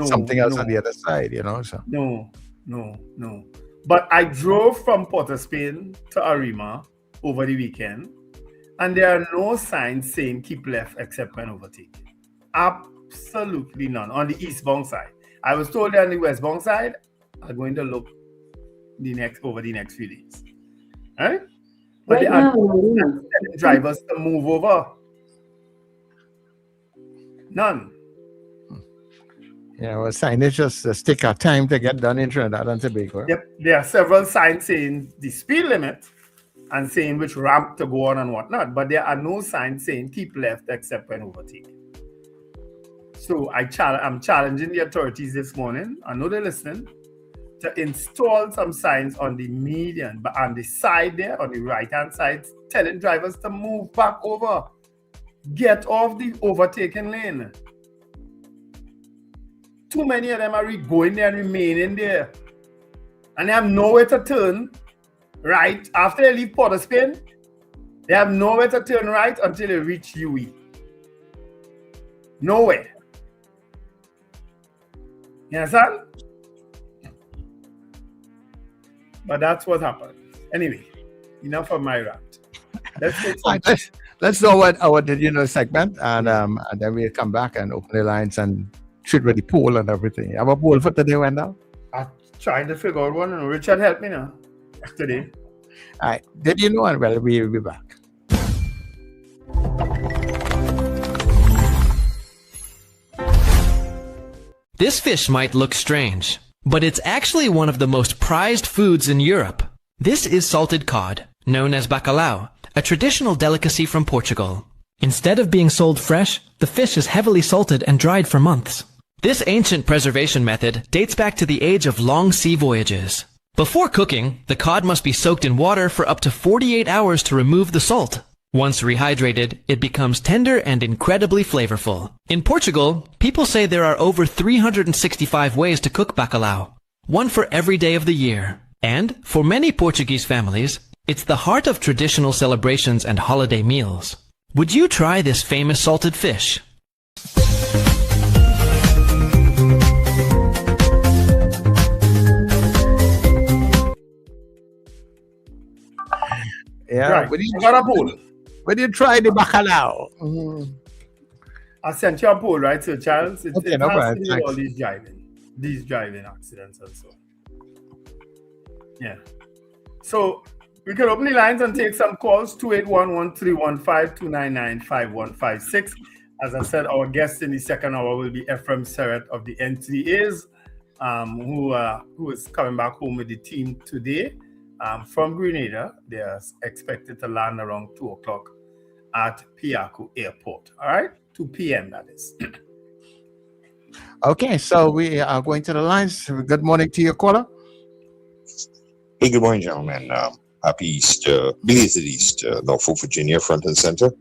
something else on the other side, So. No. But I drove from Port of Spain to Arima over the weekend, And there are no signs saying keep left except when overtaken. Absolutely none on the eastbound side. I was told that on the westbound side are going to look over the next few days. Right? But they are telling drivers to move over. None. Yeah, well, signage just take our time to get done in Trinidad and Tobago. Yep, there are several signs saying the speed limit and saying which ramp to go on and whatnot, but there are no signs saying keep left except when overtaken. So I'm challenging the authorities this morning, I know they're listening, to install some signs on the median, but on the side there, on the right-hand side, telling drivers to move back over. Get off the overtaken lane. Too many of them are going there and remaining there. And they have nowhere to turn right. After they leave Port of Spain, they have nowhere to turn right until they reach UE. Nowhere. You understand? But that's what happened. Anyway, enough of my rant. Let's know what our Did You Know segment, and then we'll come back and open the lines and shoot with the poll and everything. You have a poll for today, Wendell? I'm trying to figure out one, and Richard help me now today. All right. Did you know? And well, we'll be back. This fish might look strange, but it's actually one of the most prized foods in Europe. This is salted cod, known as bacalhau, a traditional delicacy from Portugal. Instead of being sold fresh, the fish is heavily salted and dried for months. This ancient preservation method dates back to the age of long sea voyages. Before cooking, the cod must be soaked in water for up to 48 hours to remove the salt. Once rehydrated, it becomes tender and incredibly flavorful. In Portugal, people say there are over 365 ways to cook bacalhau, one for every day of the year. And, for many Portuguese families, it's the heart of traditional celebrations and holiday meals. Would you try this famous salted fish? Yeah, right. I got a poll. When you try the bacalhau? Mm-hmm. I sent you a poll, right, Sir Charles? It has to do with all these driving accidents and so on. Yeah. So we can open the lines and take some calls. 281-1315-299-5156. As I said, our guest in the second hour will be Ephraim Serret of the NTAs, who is coming back home with the team today from Grenada. They are expected to land around 2 o'clock at Piaco Airport. All right? 2 p.m. that is. Okay, so we are going to the lines. Good morning to your caller. Hey, good morning, gentlemen. Happy Easter, belated Easter, Norfolk, Virginia, front and center.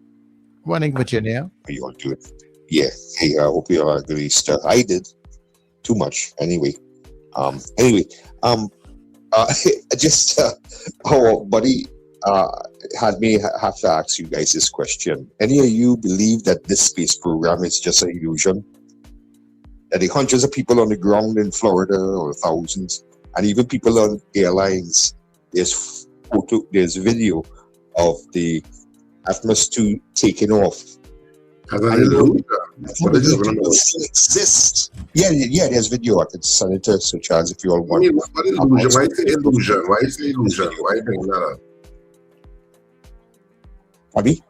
Morning, Virginia. Are you all doing? Yeah. Hey, I hope you all had a good Easter. I did. Too much. Anyway. Just our buddy had me have to ask you guys this question. Any of you believe that this space program is just an illusion? That the hundreds of people on the ground in Florida, or thousands, and even people on airlines, there's video of the Atmos 2 taking off. As an illusion. Exist. Yeah, there's video. I can send it to Sir Charles if you all want. What is illusion? Why is it illusion? Why is it illusion? Why bring that up? Abby?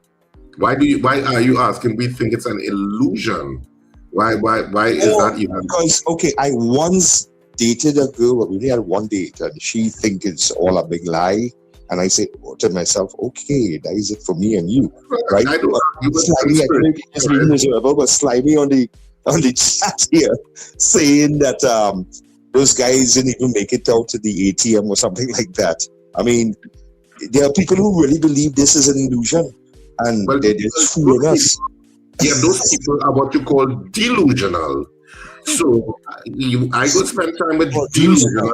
Why are you asking? We think it's an illusion. Why is that even? Because I once dated a girl, but we only had one date, and she thinks it's all a big lie. And I say to myself, okay, that is it for me and you, right? I don't slide me on the chat here saying that those guys didn't even make it out to the ATM or something like that. I mean, there are people who really believe this is an illusion, and they're just fooling us. Yeah, those people are what you call delusional. So I go spend time with delusional.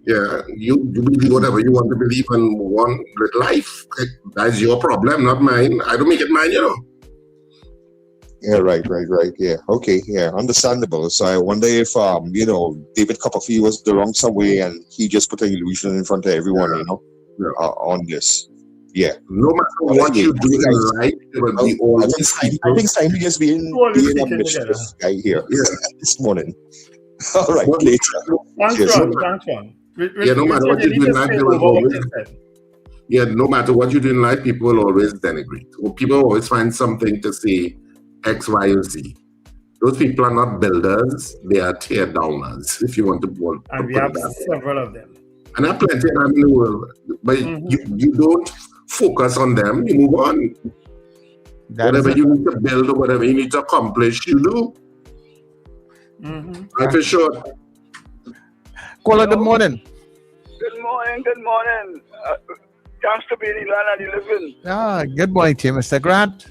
Yeah, you believe whatever you want to believe and want with life. That's your problem, not mine. I don't make it mine, Yeah, right. Yeah, okay, yeah, understandable. So I wonder if David Copperfield was the wrong some way, and he just put an illusion in front of everyone, on this. Yeah. No matter what you do in life, there will be always I think Simon just being a mischievous guy here this morning. All right, later. Thanks, Ron. Yeah, no matter what you do in life, there will always. Yeah, no matter what you do in life, people will always denigrate. Well, people always find something to say X, Y, or Z. Those people are not builders; they are tear downers. If you want to put and we have several of them. And there are plenty of them in the world, but you don't focus on them. You move on. Whatever you need to build or whatever you need to accomplish, you do. Right, for sure. Caller, good morning. Good morning. Thanks to be in the land and the living. Good morning to you, Mr. Grant.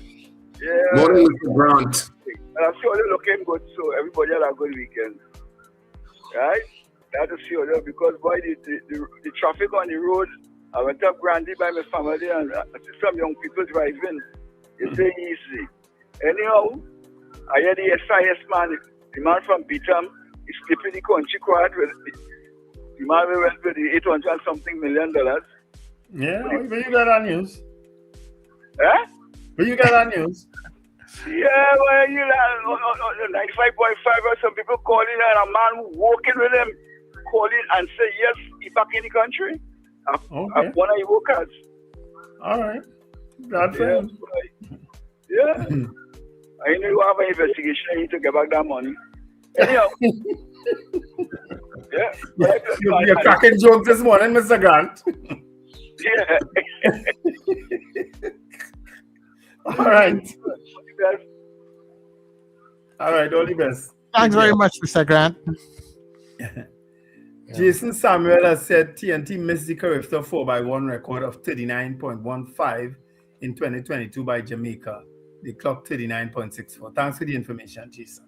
Yeah. Morning, Mr. Grant. I'm sure you're looking good, so everybody had a good weekend. Right? That is sure, because boy, the traffic on the road, I went up Grandy by my family and I see some young people driving. It's very easy. Anyhow, I hear the SIS man, the man from Beetham, is slipping the country quiet with the man we went with the $800 and something million. Yeah, where you got that news? Eh? Where you got that news? Yeah, well, you know, 95.5 or some people calling and a man walking with them calling and say, yes, he's back in the country. Okay. One of your workers. All right. Glad for him. Yeah. I know you have an investigation. You need to get back that money. Anyhow. You're cracking jokes this morning, Mr. Grant. Yeah. All right. All right, all the best. Thanks very much, Mr. Grant. Jason Samuel has said TNT missed the Carifta 4x1 record of 39.15 in 2022 by Jamaica. They clocked 39.64. Thanks for the information, Jason.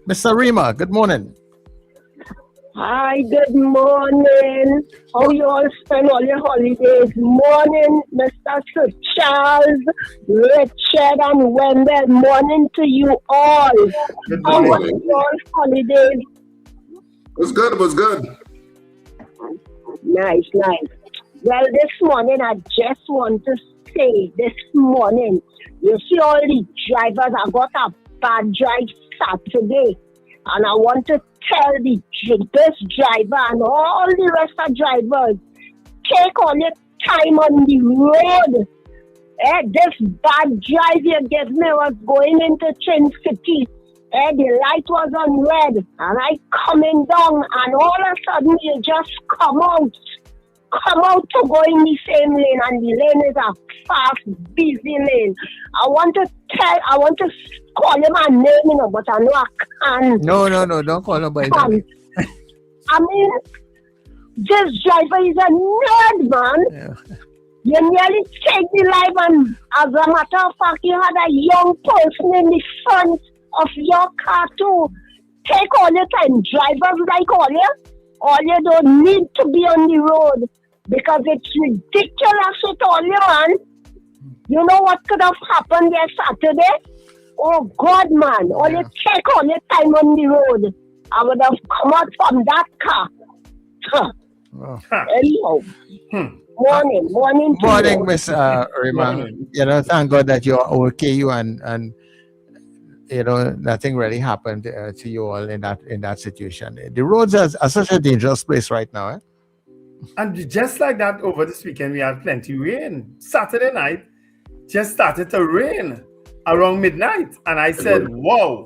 Mr. Rima, good morning. Hi, good morning. How you all spend all your holidays? Morning, Mr. Sir Charles, Richard, and Wendell. Morning to you all. Good How was morning. your holidays? It was good. Nice. Well, this morning, I just want to say, you see all the drivers, I got a bad drive Saturday, and I want to tell this driver and all the rest of drivers, take all your time on the road. This bad drive you gave me was going into Trin City. The light was on red, and I coming down, and all of a sudden you just come out to go in the same lane, and the lane is a fast, busy lane. I want to call him a name, but I know I can't. No, don't call him by that. I mean, this driver is a nerd, man. Yeah. You nearly take the life, and as a matter of fact, you had a young person in the front of your car too. Take all your time. Drivers like all you don't need to be on the road because it's ridiculous with all you, man. You know what could have happened there Saturday? Oh God, man. All you take all your time on the road. I would have come out from that car. Anyhow. Morning, Miss Rima. Thank God that you're okay, and nothing really happened to you all in that situation. The roads are such a dangerous place right now. Eh? And just like that, over this weekend we had plenty rain. Saturday night just started to rain around midnight, and I said, "Wow!"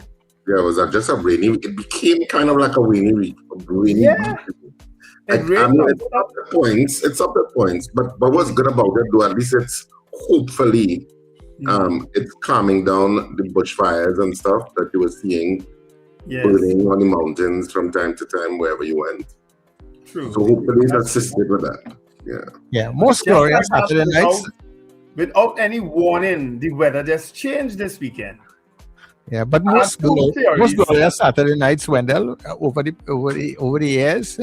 Yeah, it was just a rainy week. It became kind of like a rainy week. Yeah. It's up to points. But what's good about it, though, at least it's hopefully it's calming down the bushfires and stuff that you were seeing burning on the mountains from time to time wherever you went. True. So hopefully it's assisted with that. Yeah, most glorious Saturday nights. Without any warning, the weather just changed this weekend. Yeah, but most glorious Saturday nights, Wendell, over the years,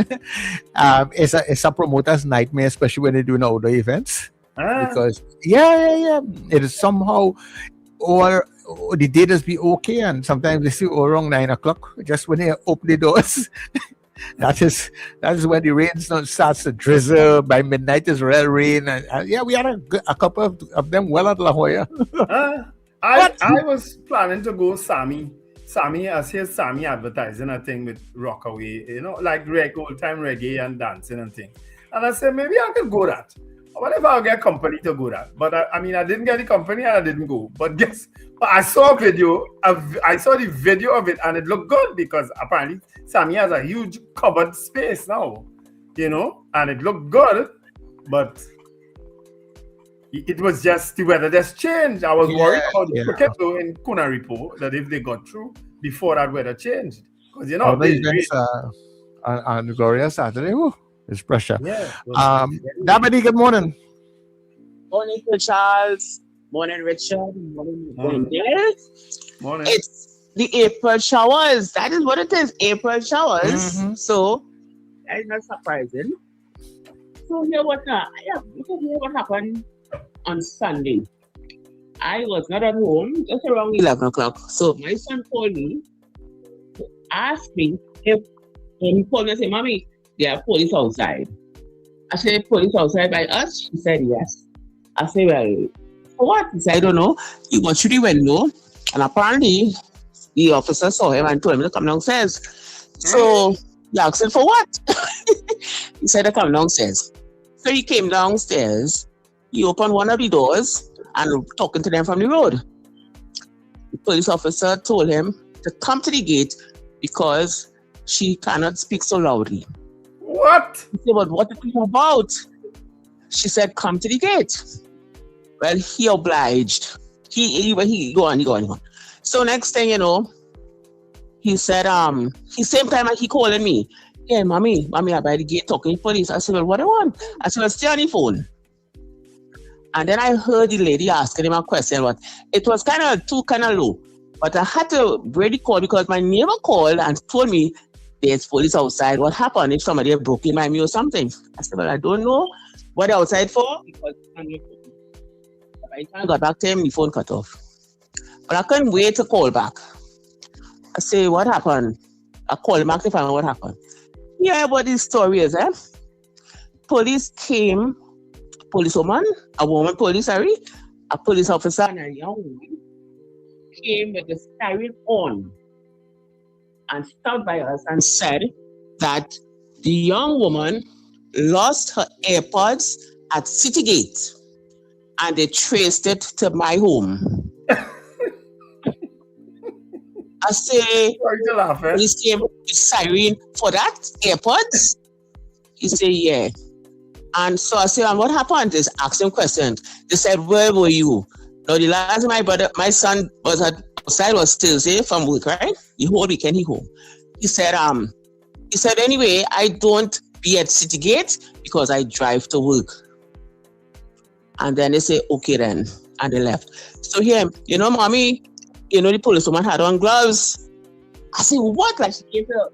it's a promoter's nightmare, especially when they're doing outdoor events. Because it is somehow or the day does be okay, and sometimes they see around 9 o'clock just when they open the doors. That is when the rain starts to drizzle. By midnight is real rain. And yeah, we had a couple of them well at La Jolla. I was planning to go Sammy, I see Sammy advertising a thing with Rockaway, like old time reggae and dancing and things. And I said, maybe I could go that. What if I'll get company to go that? But I didn't get the company and I didn't go. But I saw a video. I saw the video of it and it looked good because apparently Sammy has a huge covered space now, and it looked good. But it was just the weather just changed. I was worried about the cricket though in Kunaripo that if they got through before that weather changed. Because on Gloria Saturday, it's pressure. Yeah. Dabadi, good morning. Morning to Charles. Morning, Richard. Morning, Dave. Morning. It's the April showers. That is what it is. April showers. Mm-hmm. So that is not surprising. So hear what happened on Sunday. I was not at home just around 11 o'clock. So my son called me to ask me if he called me and said, Mommy, there are police outside. I said, police outside by us? She said, yes. I said, well, for what? He said, I don't know. He went through the window, and apparently the officer saw him and told him to come downstairs. So he asked him, for what? He said to come downstairs. So he came downstairs. He opened one of the doors and talking to them from the road. The police officer told him to come to the gate because she cannot speak so loudly. What? He said, but what is it about? She said, come to the gate. Well, he obliged. He go on. So next thing you know, he said, same time he calling me. Yeah, mommy, I'm by the gate talking to police. I said, well, what do you want? I said, well, stay on the phone. And then I heard the lady asking him a question, but it was kind of low. But I had to break the call because my neighbor called and told me there's police outside. What happened if somebody broke in by me or something? I said, well, I don't know what they're outside for because by the time I got back to him, the phone cut off. But I couldn't wait to call back. I say, what happened? I called him back to find out what happened. Yeah, but the story is, police came, policewoman, a woman police, a police officer and a young woman came with the siren on and stopped by us and said that the young woman lost her AirPods at City Gate and they traced it to my home. I say, police came with the siren for that AirPods? He said, yeah. And so I said, and what happened? They asked him questions. They said, where were you? Now, the last time my son was outside was Thursday from work, right? The whole weekend he home. He said, anyway, I don't be at City Gate because I drive to work. And then they say, okay then. And they left. So here, mommy, the policewoman had on gloves. I said, what? Like she came to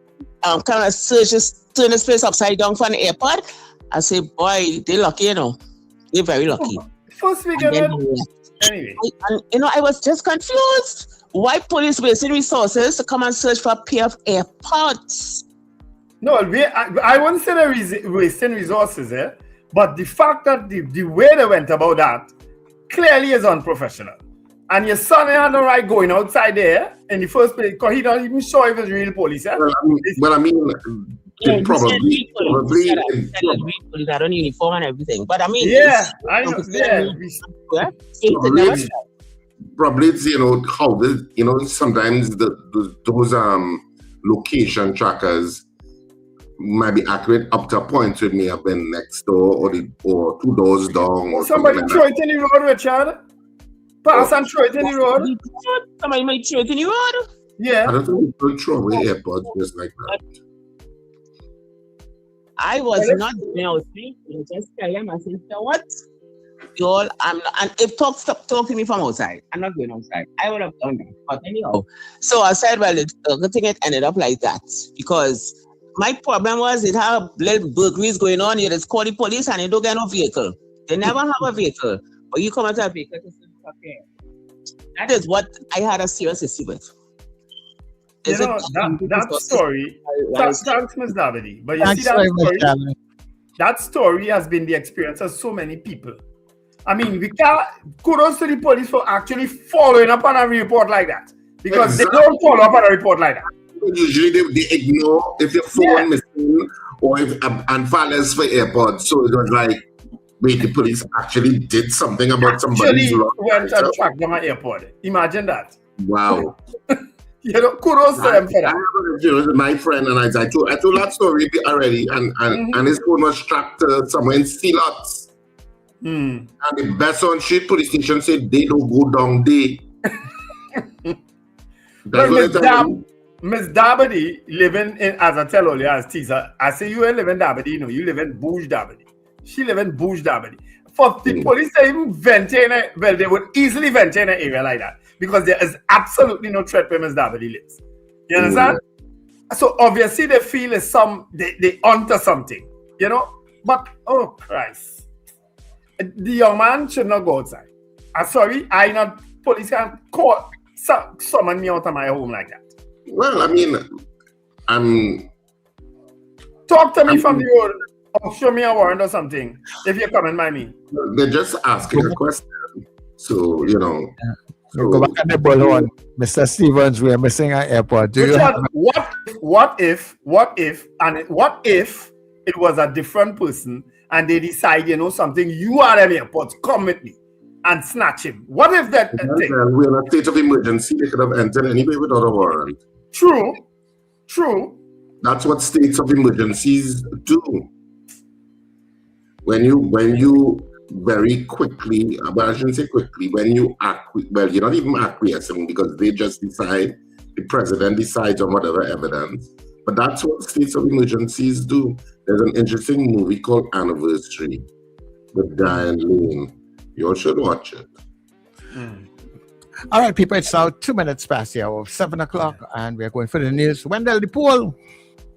kind of search, just turn his face upside down for an AirPod. I say, boy, they're lucky, They're very lucky. First we get anyway. I was just confused. Why police wasting resources to come and search for a pair of AirPods? No, I wouldn't say they're wasting resources, but the fact that the way they went about that clearly is unprofessional. And your son had no right going outside there in the first place because he's not even sure if it's real police. Probably that on uniform and everything. But I mean, probably it's how sometimes those location trackers might be accurate up to a point. So it may have been next door or 2 doors down. Or somebody throw it in the road, Richard. Pass and throw it in the road. Somebody might throw it in the road. Yeah. I don't think people throw away AirPods just like that. I was not doing outside. I just tell them, I said, what? Y'all, I'm not, and if talk to me from outside, I'm not going outside. I would have done that. But anyhow, so I said, well, the good thing it ended up like that because my problem was it had little burglaries going on. You just call the police and you don't get no vehicle. They never have a vehicle, but you come out of a vehicle to okay. That is what I had a serious issue with. You know, that story, thanks, Ms. Davide. But you see that story has been the experience of so many people. I mean, we can't kudos to the police for actually following up on a report like that. Because they don't follow up on a report like that. Usually they ignore if your phone missing or if and files for AirPods. So it was like, wait, the police actually did something about somebody's lost. Went and tracked down an AirPod. Imagine that. Wow. You know, kudos to them for that. I remember my friend and I told that story already, and his phone was tracked somewhere in Sealots. And the best on street police station said they don't go down there. Miss Davide living in, as I tell earlier, as teaser, I say you ain't live in Davide, you know, you live in Bouge Davide. She live in Bouge Davide. For the police to even vent in it, well, they would easily vent in an area like that because there is absolutely no threat where Miss Davide lives. You understand? So obviously they feel is they onto something, you know? But, oh Christ. The young man should not go outside. I'm sorry, police can't call, summon me out of my home like that. Well, I mean, talk to me from the road or show me a warrant or something if you're coming by me. They're just asking a question. So, you know. So, go back on the bullhorn. Mr. Stevens, we are missing our airport. What if it was a different person and they decide, you know, something, you are at the airport, come with me and snatch him? What if that thing? We're in a state of emergency. They could have entered anyway without a warrant. True. That's what states of emergencies do. When you very quickly, well, I shouldn't say quickly, when you well, you're not even acquiescing because they just decide, the president decides on whatever evidence. But that's what states of emergencies do. There's an interesting movie called Anniversary with Diane Lane. You all should watch it. All right, people, it's now 2 minutes past the hour of 7 o'clock, and we're going for the news. Wendell, the poll.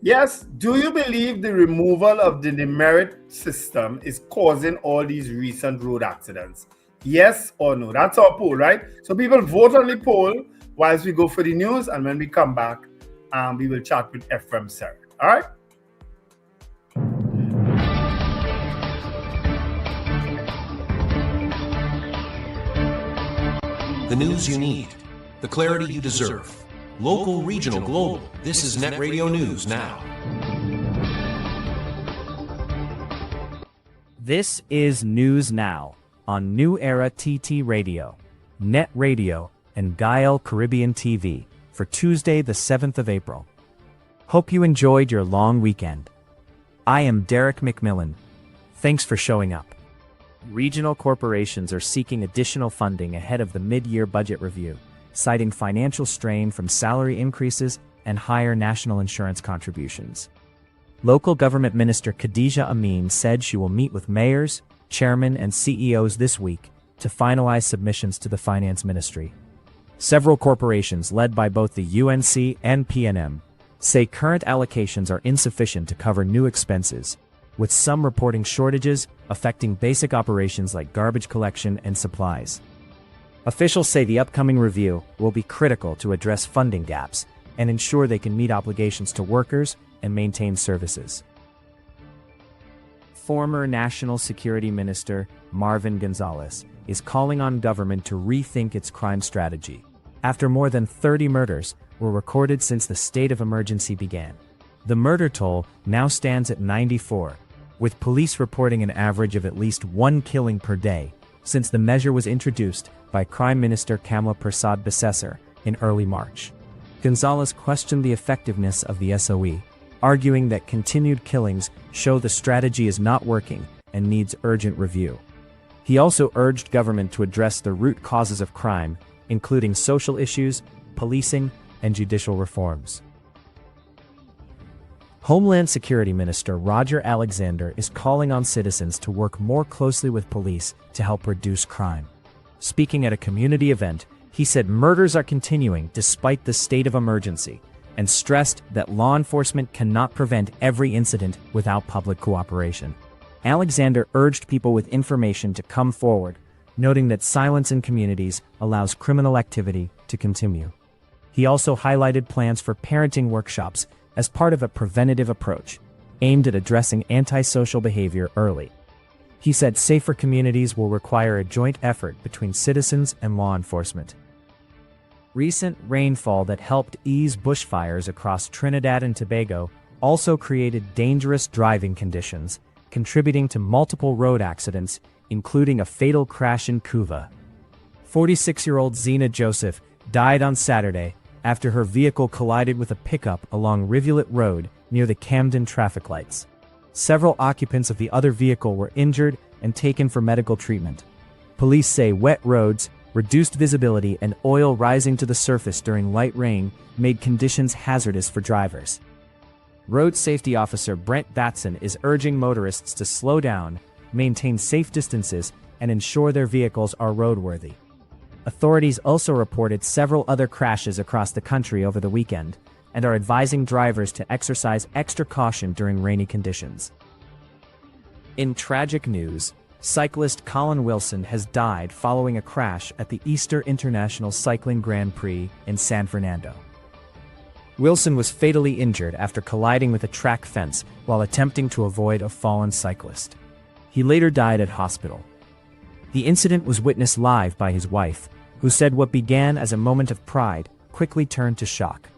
Yes. Do you believe the removal of the demerit system is causing all these recent road accidents? Yes or no? That's our poll, right? So people vote on the poll whilst we go for the news, and when we come back, we will chat with Ephraim Serret. All right? The news you need, the clarity you deserve. Local, regional, global. This is NETT Radio News Now. This is News Now on New Era TT Radio, NETT Radio, and Gael Caribbean TV for Tuesday, the 7th of April. Hope you enjoyed your long weekend. I am Derek McMillan. Thanks for showing up. Regional corporations are seeking additional funding ahead of the mid-year budget review, citing financial strain from salary increases and higher national insurance contributions. Local government minister Khadija Amin said she will meet with mayors, chairmen, and CEOs this week to finalize submissions to the finance ministry. Several corporations led by both the UNC and PNM say current allocations are insufficient to cover new expenses, with some reporting shortages affecting basic operations like garbage collection and supplies. Officials say the upcoming review will be critical to address funding gaps and ensure they can meet obligations to workers and maintain services. Former National Security Minister Marvin Gonzalez is calling on government to rethink its crime strategy, after more than 30 murders were recorded since the state of emergency began. The murder toll now stands at 94, with police reporting an average of at least one killing per day since the measure was introduced by Crime Minister Kamla Persad-Bissessar in early March. Gonzalez questioned the effectiveness of the SOE, arguing that continued killings show the strategy is not working and needs urgent review. He also urged government to address the root causes of crime, including social issues, policing, and judicial reforms. Homeland Security Minister Roger Alexander is calling on citizens to work more closely with police to help reduce crime. Speaking at a community event, he said murders are continuing despite the state of emergency, and stressed that law enforcement cannot prevent every incident without public cooperation. Alexander urged people with information to come forward, noting that silence in communities allows criminal activity to continue. He also highlighted plans for parenting workshops as part of a preventative approach aimed at addressing antisocial behavior early. He said safer communities will require a joint effort between citizens and law enforcement. Recent rainfall that helped ease bushfires across Trinidad and Tobago also created dangerous driving conditions, contributing to multiple road accidents, including a fatal crash in Cuva. 46-year-old Zena Joseph died on Saturday after her vehicle collided with a pickup along Rivulet Road near the Camden traffic lights. Several occupants of the other vehicle were injured and taken for medical treatment. Police say wet roads, reduced visibility, and oil rising to the surface during light rain made conditions hazardous for drivers. Road Safety Officer Brent Batson is urging motorists to slow down, maintain safe distances, and ensure their vehicles are roadworthy. Authorities also reported several other crashes across the country over the weekend and are advising drivers to exercise extra caution during rainy conditions. In tragic news, cyclist Colin Wilson has died following a crash at the Easter International Cycling Grand Prix in San Fernando. Wilson was fatally injured after colliding with a track fence while attempting to avoid a fallen cyclist. He later died at hospital. The incident was witnessed live by his wife, who said what began as a moment of pride quickly turned to shock.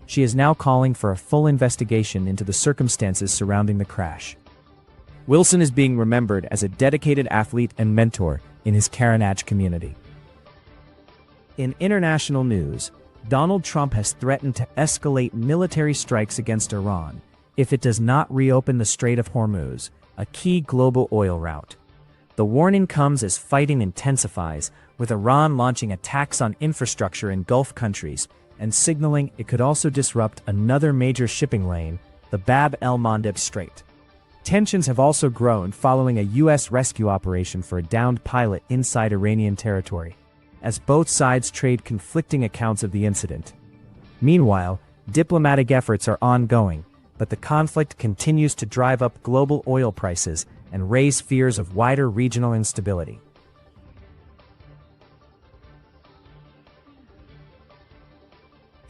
She is now calling for a full investigation into the circumstances surrounding the crash. Wilson is being remembered as a dedicated athlete and mentor in his Carenage community. In international news, Donald Trump has threatened to escalate military strikes against Iran if it does not reopen the Strait of Hormuz, a key global oil route. The warning comes as fighting intensifies, with Iran launching attacks on infrastructure in Gulf countries and signaling it could also disrupt another major shipping lane, the Bab el-Mandeb Strait. Tensions have also grown following a U.S. rescue operation for a downed pilot inside Iranian territory, as both sides trade conflicting accounts of the incident. Meanwhile, diplomatic efforts are ongoing, but the conflict continues to drive up global oil prices and raise fears of wider regional instability.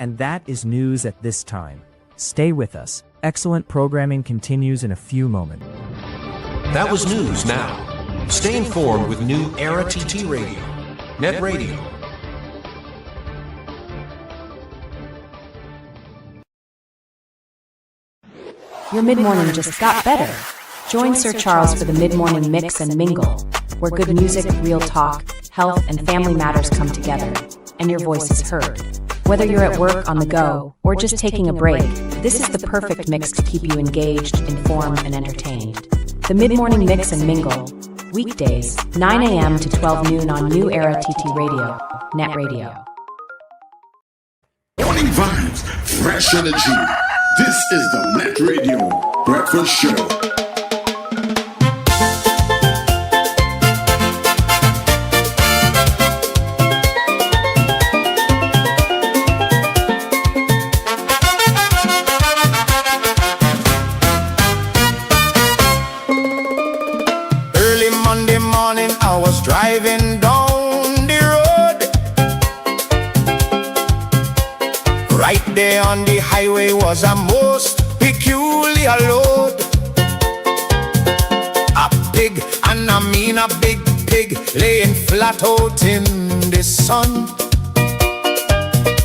And that is news at this time. Stay with us. Excellent programming continues in a few moments. That was news now. Stay informed with New Era TT Radio, NETT Radio. Your mid-morning just got better. Join Sir Charles for the mid-morning mix and mingle, where good music, real talk, health, and family matters come together, and your voice is heard. Whether you're at work, on the go, or just taking a break, this is the perfect mix to keep you engaged, informed, and entertained. The mid-morning mix and mingle, weekdays, 9 a.m. to 12 noon on New Era TT Radio, NETT Radio. Morning vibes, fresh energy. This is the NETT Radio Breakfast Show. Driving down the road, right there on the highway was a most peculiar load. A pig, and I mean a big pig, laying flat out in the sun.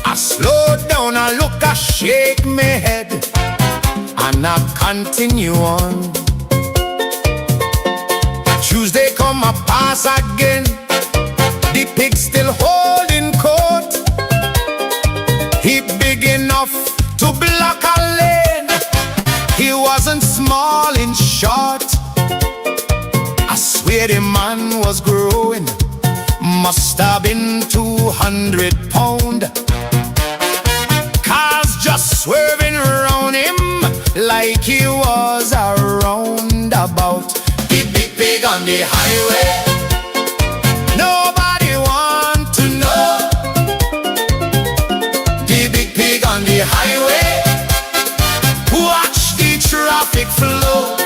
I slowed down, I look, I shake my head, and I continue on. Tuesday come a pass again, the pig still holding court. He big enough to block a lane, he wasn't small in short. I swear the man was growing, must have been 200 pound. Cars just swerving around him like he was a roundabout. Pig on the highway, nobody want to know. The big pig on the highway, watch the traffic flow.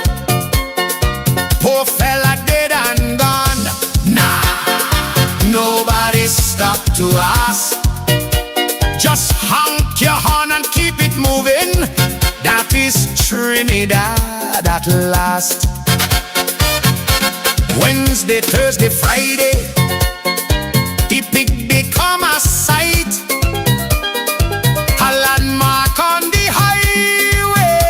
Poor fella dead and gone. Nah, nobody stopped to ask, just hung is Trinidad at last. Wednesday, Thursday, Friday, the pig become a sight, a landmark on the highway,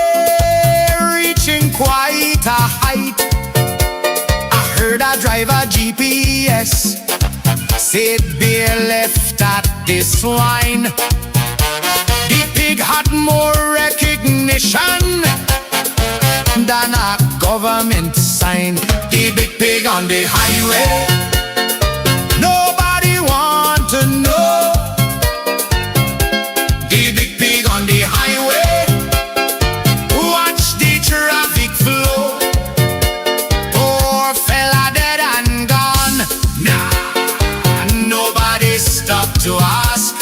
reaching quite a height. I heard a driver GPS said beer left at this line. The pig had more recognition than a government sign. The big pig on the highway, nobody want to know. The big pig on the highway, watch the traffic flow. Poor fella dead and gone. Nah, nobody stop to ask.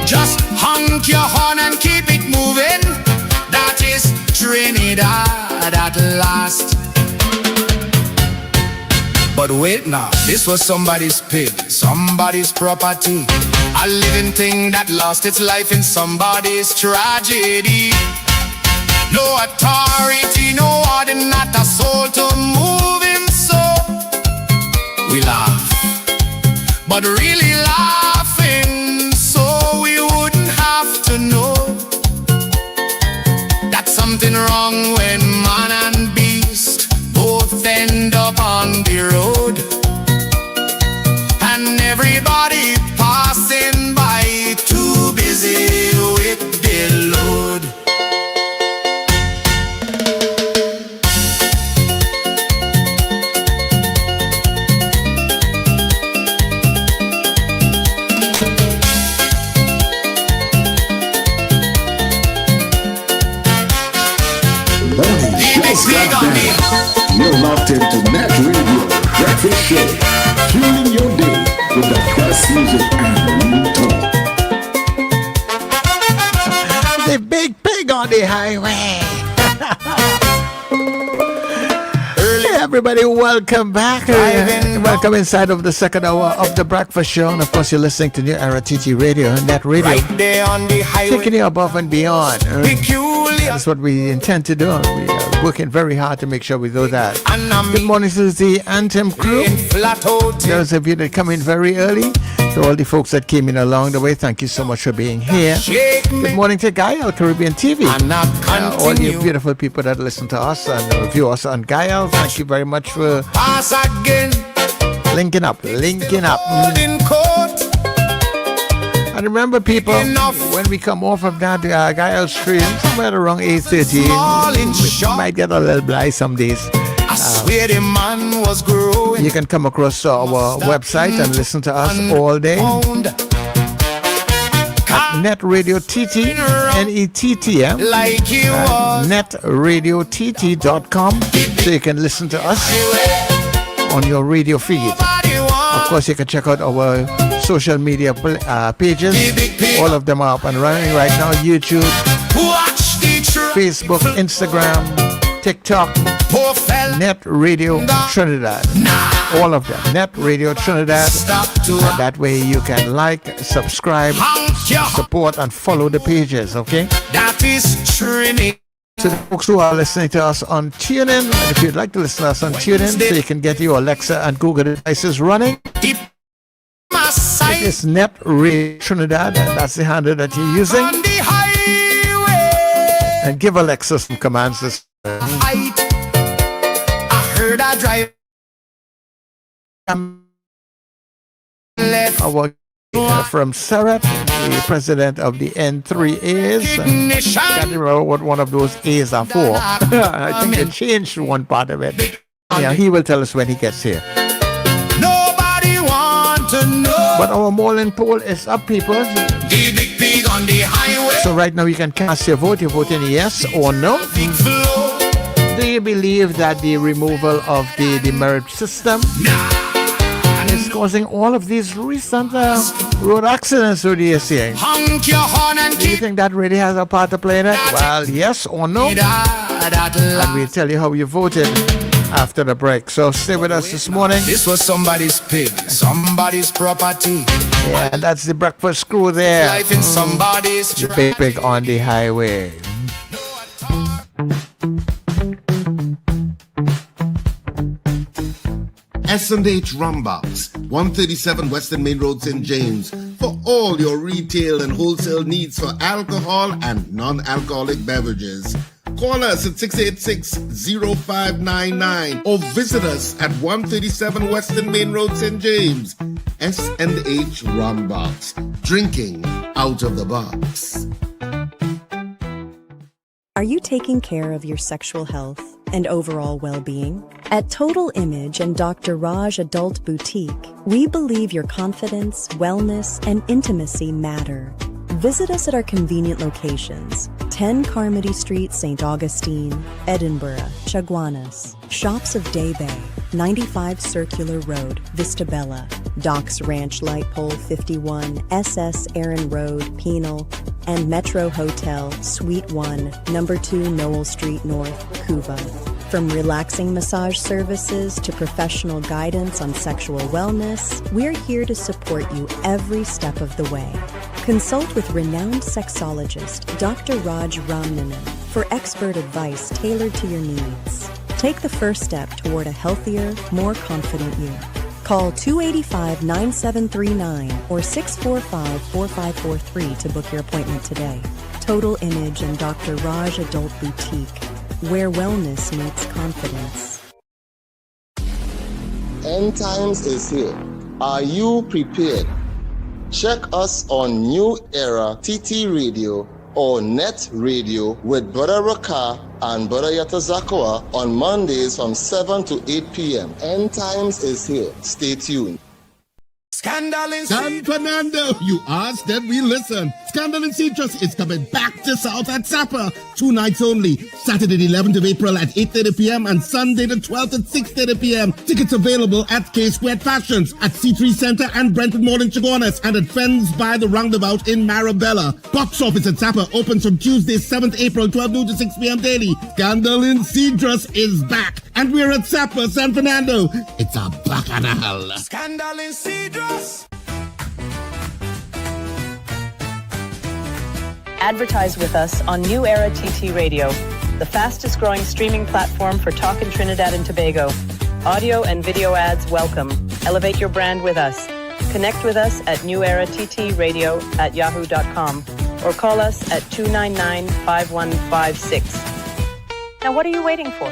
Just honk your horn and keep it moving. That is Trinidad at last. But wait now, this was somebody's pig, somebody's property, a living thing that lost its life in somebody's tragedy. No authority, no order, not a soul to move him, so we laugh, but really laughing, so we wouldn't have to know that's something wrong when man and beast both end up on the road, and everybody passing by too busy with their load. You're locked into NETT Radio Breakfast Show, fueling your day with the best music and real talk. The big pig on the highway. Hey everybody, welcome back. Welcome inside of the second hour of the Breakfast Show. And of course, you're listening to New Era TT Radio, NETT Radio. Right there on the highway, taking you above and beyond. That's what we intend to do. We are working very hard to make sure we do that. Good morning to the Anthem crew. Those of you that come in very early, to all the folks that came in along the way, thank you so much for being here. Good morning to Gael Caribbean TV. All you beautiful people that listen to us and view us on Gael, thank you very much for linking up. And remember, people, when we come off of that Gael stream, somewhere around 8:30, we might get a little blind some days. You can come across our website and listen to us all day. NETT Radio TT, NETT, netradiott.com, so you can listen to us on your radio feed. Of course, you can check out our social media pages. All of them are up and running right now. YouTube, Facebook, Instagram, TikTok, NETT Radio Trinidad. All of them. NETT Radio Trinidad. And that way you can like, subscribe, support, and follow the pages, okay? That is Trinidad. To the folks who are listening to us on TuneIn, and if you'd like to listen to us on TuneIn, so you can get your Alexa and Google devices running, it is NETT Radio Trinidad, and that's the handle that you're using. And give Alexa some commands this I heard I drive our Ephraim Serret, the president of the N3As. I can't remember what one of those A's are for. I think they changed one part of it. Yeah, he will tell us when he gets here. Nobody want to know. But our Morning poll is up, people. The big pig on the highway. So right now you can cast your vote. You're voting yes or no. Do you believe that the removal of the demerit system is causing all of these recent road accidents? What are you saying? Do you think that really has a part to play in it? Well, yes or no. And we'll tell you how you voted after the break. So stay with us this morning. This was somebody's pig, somebody's property. Yeah, and that's the breakfast crew there. Life in somebody's the big pig on the highway. S&H Rumbox, 137 Western Main Road, St. James, for all your retail and wholesale needs for alcohol and non-alcoholic beverages. Call us at 686-0599 or visit us at 137 Western Main Road, St. James. S&H Rumbox, drinking out of the box. Are you taking care of your sexual health and overall well-being? At Total Image and Dr. Raj Adult Boutique, we believe your confidence, wellness, and intimacy matter. Visit us at our convenient locations: 10 Carmody Street, St. Augustine, Edinburgh, Chaguanas, Shops of Day Bay, 95 Circular Road, Vista Bella, Docks Ranch Light Pole 51, SS Aaron Road, Penal, and Metro Hotel, Suite 1, Number 2 Noel Street North, Cuba. From relaxing massage services to professional guidance on sexual wellness, we're here to support you every step of the way. Consult with renowned sexologist Dr. Raj Ramnanan for expert advice tailored to your needs. Take the first step toward a healthier, more confident you. Call 285-9739 or 645-4543 to book your appointment today. Total Image and Dr. Raj Adult Boutique, where wellness meets confidence. End times is here. Are you prepared? Check us on New Era TT Radio or NETT Radio with Brother Raka and Brother Yatazakawa on Mondays from 7 to 8 p.m. End times is here. Stay tuned. Scandal in San Fernando, you asked, then we listen. Scandal in Citrus is coming back to South at Zappa. 2 nights only. Saturday the 11th of April at 8:30 p.m. and Sunday the 12th at 6:30 p.m. Tickets available at K-Squared Fashions, at C3 Center and Brentwood Mall in Chaguanas, and at Fens by the Roundabout in Marabella. Box office at Zappa opens from Tuesday 7th April, 12 noon to 6 p.m. daily. Scandal in Citrus is back, and we're at Zappa, San Fernando. It's a bacchanal. Scandal in Cedros. Advertise with us on New Era TT Radio, the fastest growing streaming platform for talk in Trinidad and Tobago. Audio and video ads welcome. Elevate your brand with us. Connect with us at newerattradio@yahoo.com or call us at 299-5156. Now what are you waiting for?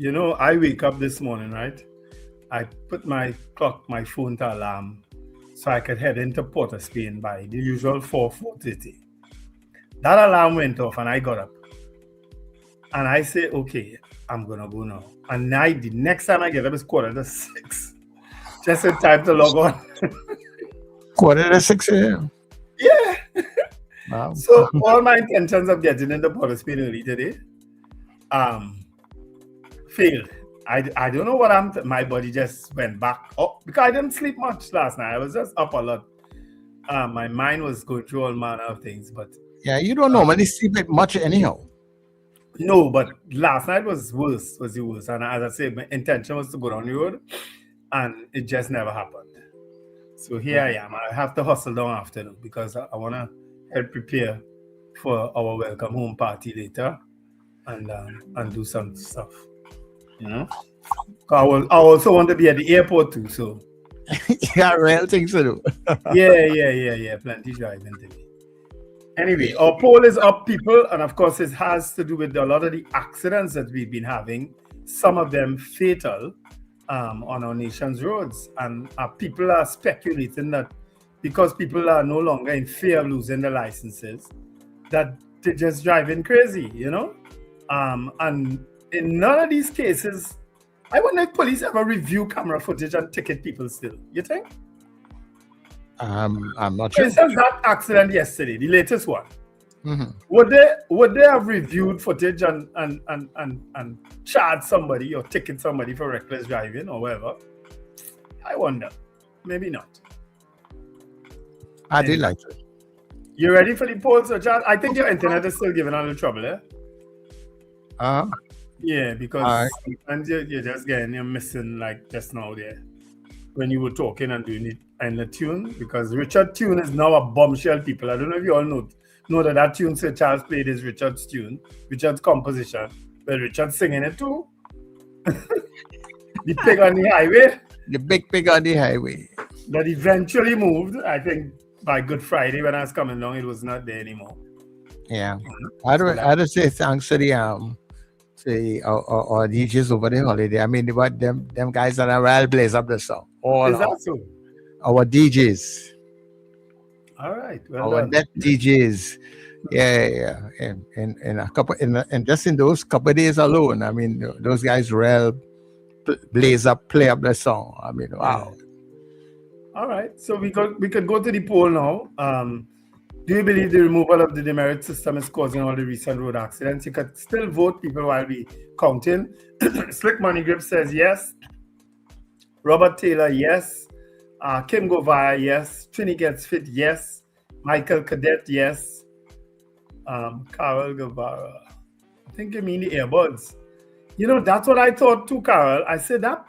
You know, I wake up this morning, right? I put my phone to alarm so I could head into Port of Spain by the usual 4:30. That alarm went off and I got up. And I say, okay, I'm going to go now. And the next time I get up is 5:45. Just in time to log on. 5:45 a.m. Yeah. Wow. So all my intentions of getting into Port of Spain early today, failed. I don't know what happened. My body just went back up because I didn't sleep much last night. I was just up a lot. My mind was going through all manner of things, but Yeah, you don't normally sleep it much anyhow. no, but last night was the worst. And as I said, my intention was to go down the road, and it just never happened. So here I am. I have to hustle down afternoon because I want to help prepare for our welcome home party later, and do some stuff. You know, I also want to be at the airport too. So yeah, real things to do. yeah. Plenty driving today. Anyway, our poll is up, people, and of course it has to do with a lot of the accidents that we've been having. Some of them fatal on our nation's roads, and people are speculating that because people are no longer in fear of losing their licenses, that they're just driving crazy, you know. And in none of these cases, I wonder if police ever review camera footage and ticket people still. You think? I'm not For sure. instance, that accident yesterday, the latest one. Mhm. Would they have reviewed footage and charged somebody or ticket somebody for reckless driving or whatever? I wonder. Maybe not. I do like it. You ready for the poll, Sir Charles? I think your internet is still giving a little trouble, eh? Yeah, because and you're just you're missing like just now there when you were talking and doing it and the tune, because Richard tune is now a bombshell, people. I don't know if you all know that tune Sir Charles played is Richard's tune, Richard's composition, but Richard's singing it too. The pig on the highway. The big pig on the highway. That eventually moved, I think, by Good Friday when I was coming along, it was not there anymore. Yeah. I would say thanks to the our DJs over the holiday. I mean, them guys that are well blaze up the song. Is that so? Our DJs. All right. Our NETT DJs. Yeah. And a couple and just in those couple of days alone, I mean, those guys well blaze up, play up the song. I mean, wow. All right. So we could go to the poll now. Do you believe the removal of the demerit system is causing all the recent road accidents? You could still vote, people, while we counting. Slick Money Grip says yes. Robert Taylor, yes. Kim Govaya, yes. Trini Gets Fit, yes. Michael Cadet, yes. Carol Guevara. I think you mean the earbuds. You know, that's what I thought too, Carol. I said that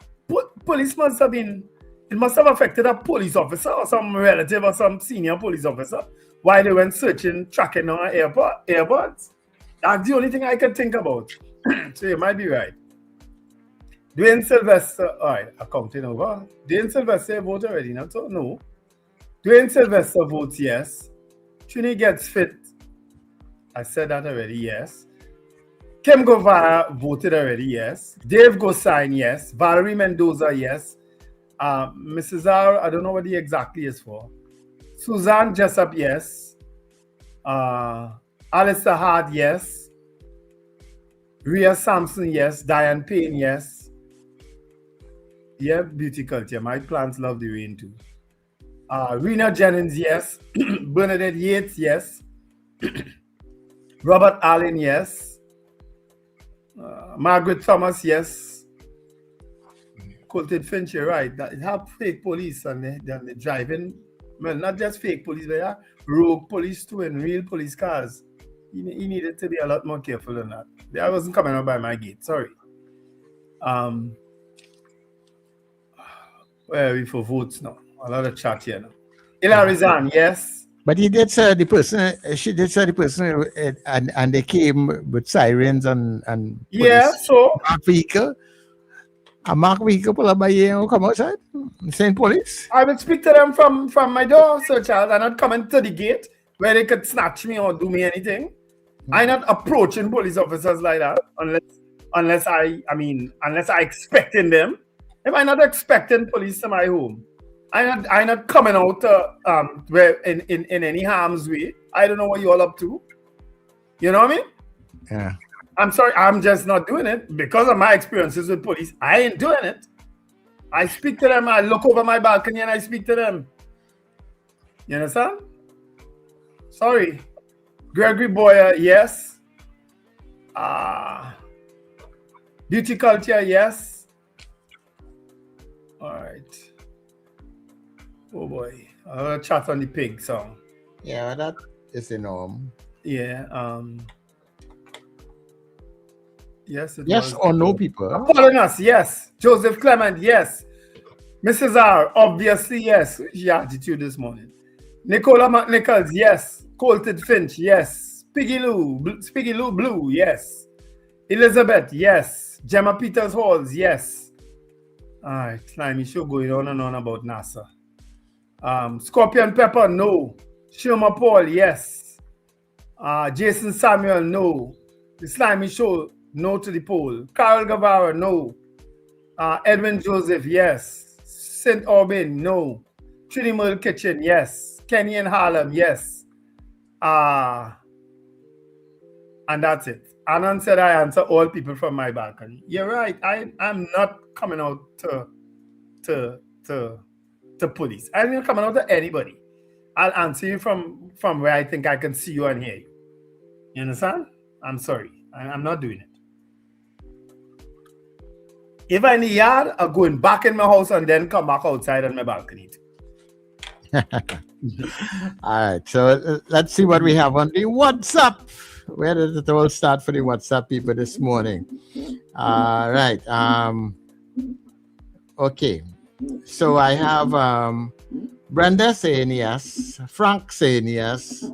police must have been, it must have affected a police officer or some relative or some senior police officer while they went searching, tracking on earbuds. That's the only thing I can think about. So you might be right. Dwayne Sylvester, all right, I'm counting over. Dwayne Sylvester vote already, not so? No. Dwayne Sylvester votes yes. Trini Gets Fit, I said that already, yes. Kim Govaya voted already, yes. Dave Gosign, yes. Valerie Mendoza, yes. Mrs. R, I don't know what he exactly is for. Suzanne Jessup, yes. Alistair Hart, yes. Rhea Sampson, yes. Diane Payne, yes. Yeah, beauty culture. My plants love the rain too. Rena Jennings, yes. Bernadette Yates, yes. Robert Allen, yes. Margaret Thomas, yes. Colton Finch, you're right. That it have fake police and they're driving. Well, not just fake police, but yeah, rogue police too, and real police cars. He needed to be a lot more careful than that. I wasn't coming up by my gate. Sorry. Where are we for votes now? A lot of chat here now. Hilary Zahn, yes. But he did say the person, she did say the person, and they came with sirens and yeah, so Mark vehicle. A Mark vehicle pull up by here and come outside. Same police. I will speak to them from my door, Sir Charles. I'm not coming to the gate where they could snatch me or do me anything. I'm not approaching police officers like that unless I expecting them. If I'm not expecting police to my home, I'm not coming out where in any harm's way. I don't know what you're all up to. You know what I mean? Yeah. I'm sorry, I'm just not doing it because of my experiences with police. I ain't doing it. I speak to them. I look over my balcony and I speak to them. You understand? Sorry. Gregory Boyer, yes. Beauty culture, yes. All right. Oh boy. I'll chat on the pig song. Yeah, that is the norm. Yeah. Yes. Yes or no, people. Calling us, yes. Joseph Clement, yes. Mrs. R, obviously, yes. She attitude this morning. Nicola McNichols, yes. Colton Finch, yes. Piggy Lou Blue, yes. Elizabeth, yes. Gemma Peters Halls, yes. All right, slimy show going on and on about NASA. Scorpion Pepper, no. Shoma Paul, yes. Jason Samuel, no. The slimy show, no to the poll. Carol Guevara, no. Edwin Joseph, yes. St. Aubin, no. Trinity Mill Kitchen, yes. Kenny and Harlem, yes. And that's it. Anand said I answer all people from my balcony. You're right. I'm not coming out to police. I'm not coming out to anybody. I'll answer you from where I think I can see you and hear you. You understand? I'm sorry. I'm not doing it. If I'm in the yard, I'm going back in my house and then come back outside on my balcony. All right, so let's see what we have on the WhatsApp. Where did it all start for the WhatsApp people this morning? All right. Okay. So I have Brenda saying yes, Frank saying yes,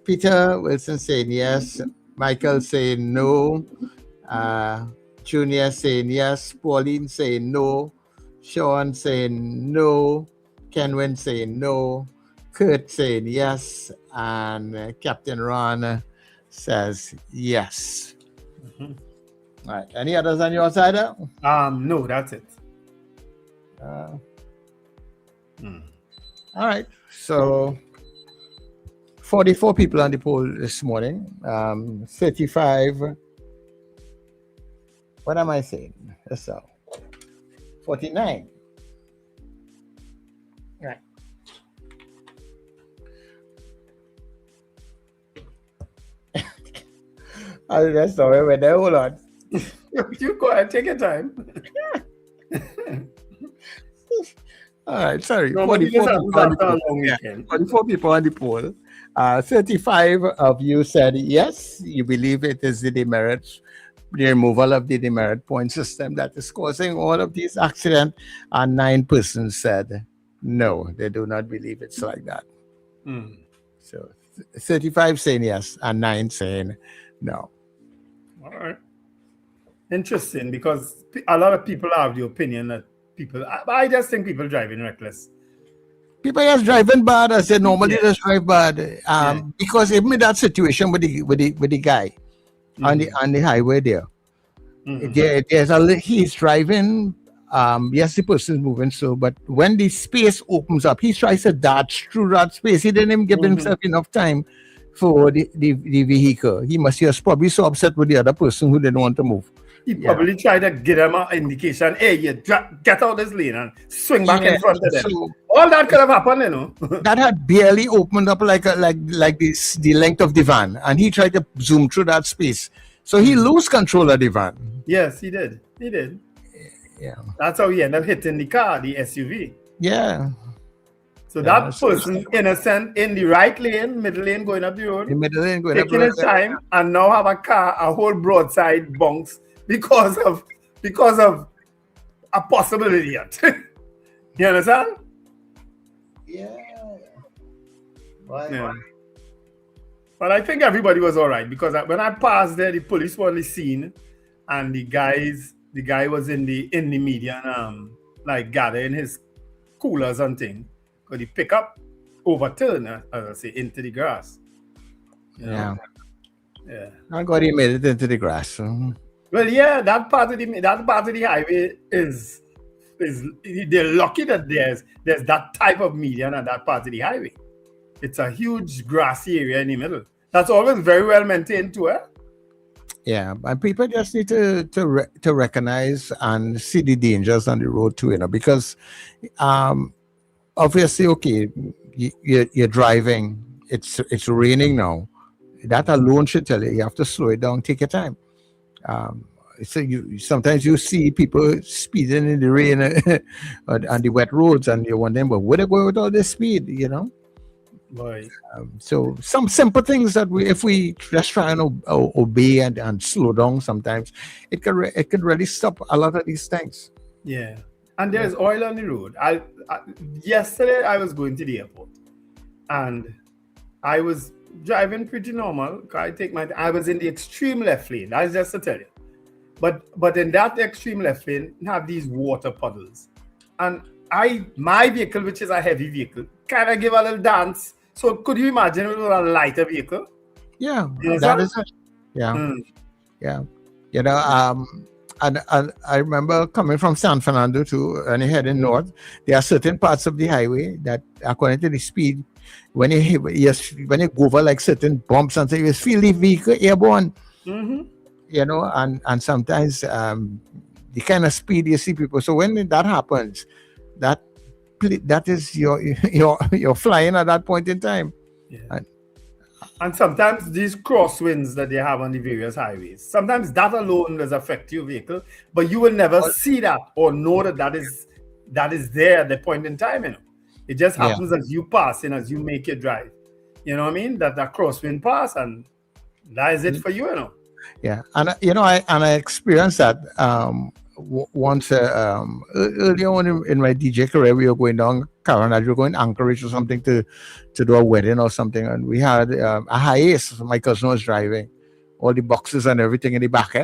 Peter Wilson saying yes, Michael saying no, Junior saying yes, Pauline saying no, Sean saying no, Kenwin saying no, Kurt saying yes, and Captain Ron says yes. All right. Any others on your side? No, that's it. All right. So 44 people on the poll this morning. 35. What am I saying? So 49. Right. That's the way we're there. Hold on. You go ahead, take your time. All right, sorry. No, 44 people on the poll. 35 of you said yes, you believe it is the removal of the demerit point system that is causing all of these accidents, and 9 persons said no, they do not believe it's like that. So 35 saying yes and 9 saying no. All right. Interesting, because a lot of people have the opinion that I just think people driving reckless. People just driving bad. I said normally just drive bad. Because even in that situation with the guy on the highway there, he's driving. Yes, the person's moving slow, but when the space opens up, he tries to dodge through that space. He didn't even give himself enough time for the vehicle. He must have probably so upset with the other person who didn't want to move. He probably tried to give them an indication, hey, you get out this lane and swing back in front of them. So, all that could have happened, you know. That had barely opened up like the length of the van, and he tried to zoom through that space. So he lost control of the van. Yes, he did. Yeah. That's how he ended up hitting the car, the SUV. Yeah. So that person, innocent, in the right lane, middle lane, going up the road, taking his time, and now have a whole broadside bounce because of a possible idiot. You understand? Yeah. Yeah. But I think everybody was all right, because when I passed there, the police were on the scene, and the guy was in the media and like gathering his coolers and thing. Because the pickup overturned, as I say, into the grass. Yeah. Thank God he made it into the grass. Well, yeah, that part of the highway is they're lucky that there's that type of median at that part of the highway. It's a huge grassy area in the middle. That's always very well maintained too, eh? Yeah, and people just need to recognize and see the dangers on the road too, because obviously, okay, you're driving, it's raining now. That alone should tell you have to slow it down, take your time. So sometimes you see people speeding in the rain on the wet roads, and you're wondering, but where they go with all this speed, Right. So some simple things that if we just try and obey and slow down, sometimes it could really stop a lot of these things. Yeah, and there's oil on the road. Yesterday I was going to the airport, and I was driving pretty normal. I was in the extreme left lane. That's just to tell you. But in that extreme left lane, you have these water puddles, and my vehicle, which is a heavy vehicle, kind of give a little dance. So could you imagine it was a lighter vehicle? Yeah, that is it. Yeah, yeah. And I remember coming from San Fernando and heading north. There are certain parts of the highway that, according to the speed, when you go over like certain bumps and things, you feel the vehicle airborne. And sometimes the kind of speed you see people. So when that happens, that is you're flying at that point in time. Yeah. And sometimes these crosswinds that they have on the various highways, sometimes that alone does affect your vehicle, but you will never see that or know that is there at the point in time. It just happens as you pass and as you make your drive. You know what I mean? That crosswind pass, and that is it for you, you know. Yeah, and I experienced that once earlier on in my DJ career. We were going down Trinidad, we were going to Anchorage or something to do a wedding or something, and we had a Hiace. My cousin was driving, all the boxes and everything in the back,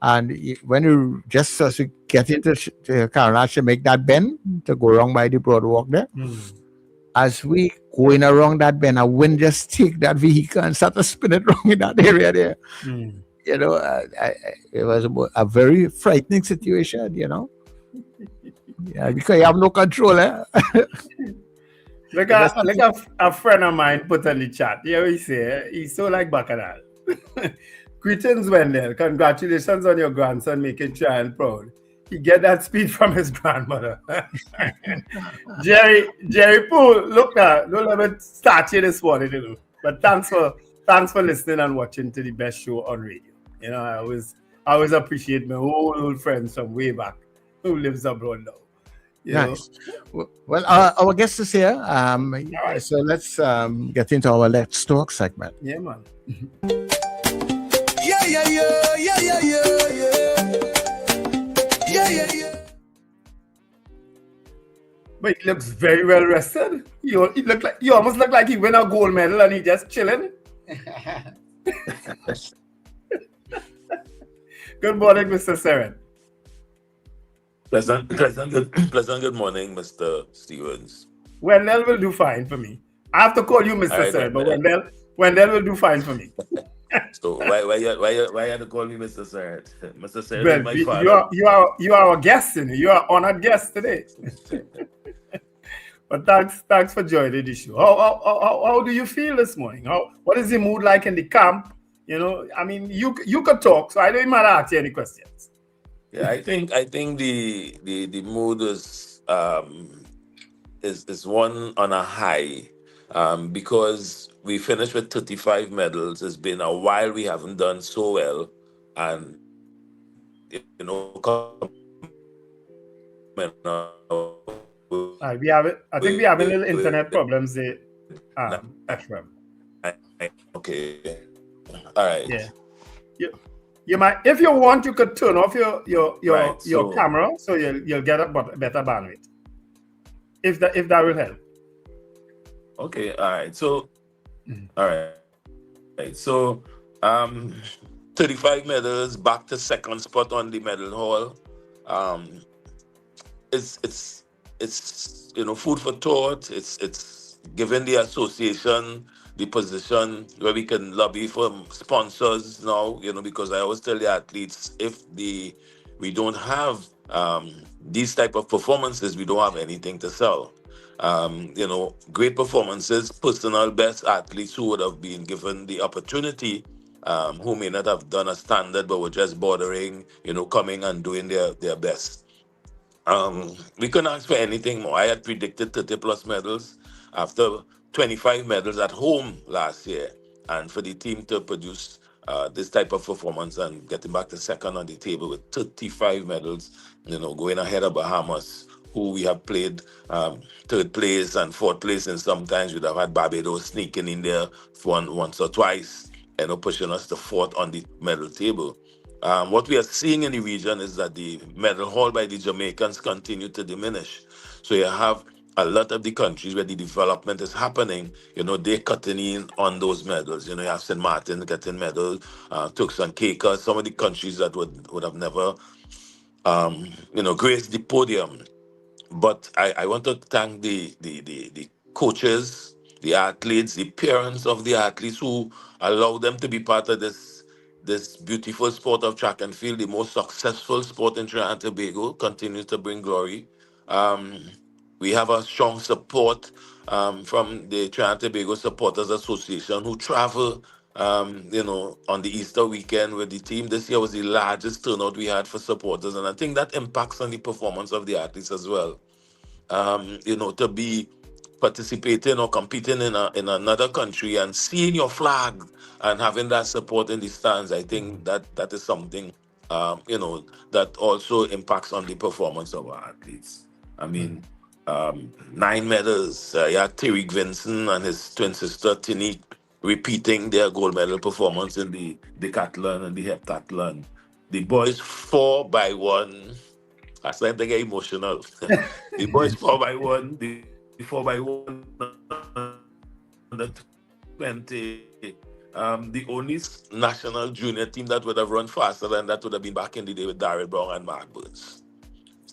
and when you just as you get into Trinidad to make that bend to go wrong by the boardwalk there. As we going around that bend, a wind just take that vehicle and start to spin it wrong in that area there. You know, it was a very frightening situation, you know. Yeah, because you have no control, Like a friend of mine put on the chat. Here we say, he's so like Bacchanal. Greetings, Wendell. Congratulations on your grandson making child proud. He get that speed from his grandmother. Jerry Poole, look now, don't let me start you this morning, you know. But thanks for listening and watching to the best show on radio. You know, I always appreciate my old friends from way back who lives abroad now. Nice. Well, our guest is here. So let's get into our Let's Talk segment. Yeah, man. Yeah. But he looks very well rested. You almost look like he win a gold medal and he just chilling. Good morning, Mr. Serrette. Pleasant good morning, Mr. Stevens. Wendell will do fine for me. I have to call you Mr. Serrette, but Wendell will do fine for me. So why you have to call me Mr. Serrette? Mr. Serrette is my father. You are our guest, you know. You are honored guest today. But thanks for joining the show. How do you feel this morning? What is the mood like in the camp? You know, I mean, you could talk, so I don't even matter ask you any questions. Yeah, I think the mood is one on a high, because we finished with 35 medals. It's been a while we haven't done so well, and you know, we have it. I think we have a little internet problems there. Ephraim. Okay. All right. Yeah. You might, if you want, you could turn off your camera so you'll get a better bandwidth. If that will help. Okay. All right. So, all right. So, 35 medals, back to second spot on the medal hall. It's you know, food for thought. It's giving the association the position where we can lobby for sponsors now, you know, because I always tell the athletes, if we don't have these type of performances, we don't have anything to sell. You know, great performances, personal best athletes who would have been given the opportunity, who may not have done a standard but were just bordering, you know, coming and doing their best. We couldn't ask for anything more. I had predicted 30 plus medals after 25 medals at home last year, and for the team to produce this type of performance and getting back to second on the table with 35 medals, you know, going ahead of Bahamas, who we have played third place and fourth place, and sometimes we'd have had Barbados sneaking in there for once or twice, you know, pushing us to fourth on the medal table. What we are seeing in the region is that the medal haul by the Jamaicans continue to diminish. So you have a lot of the countries where the development is happening, you know, they're cutting in on those medals. You know, you have St. Martin getting medals, Turks and Caicos, some of the countries that would have never, you know, graced the podium. But I want to thank the coaches, the athletes, the parents of the athletes who allow them to be part of this beautiful sport of track and field, the most successful sport in Trinidad and Tobago, continues to bring glory. We have a strong support from the Trinidad and Tobago Supporters Association, who travel, you know, on the Easter weekend with the team. This year was the largest turnout we had for supporters, and I think that impacts on the performance of the athletes as well. You know, to be participating or competing in another country and seeing your flag and having that support in the stands, I think that is something, you know, that also impacts on the performance of our athletes. I mean, 9 medals. You had Tariq Vincent and his twin sister Tini repeating their gold medal performance in the decathlon and the heptathlon. The boys 4x1. I started to get emotional. The boys 4x1. The 4x1 under 20. The only national junior team that would have run faster than that would have been back in the day with Darrell Brown and Mark Burns.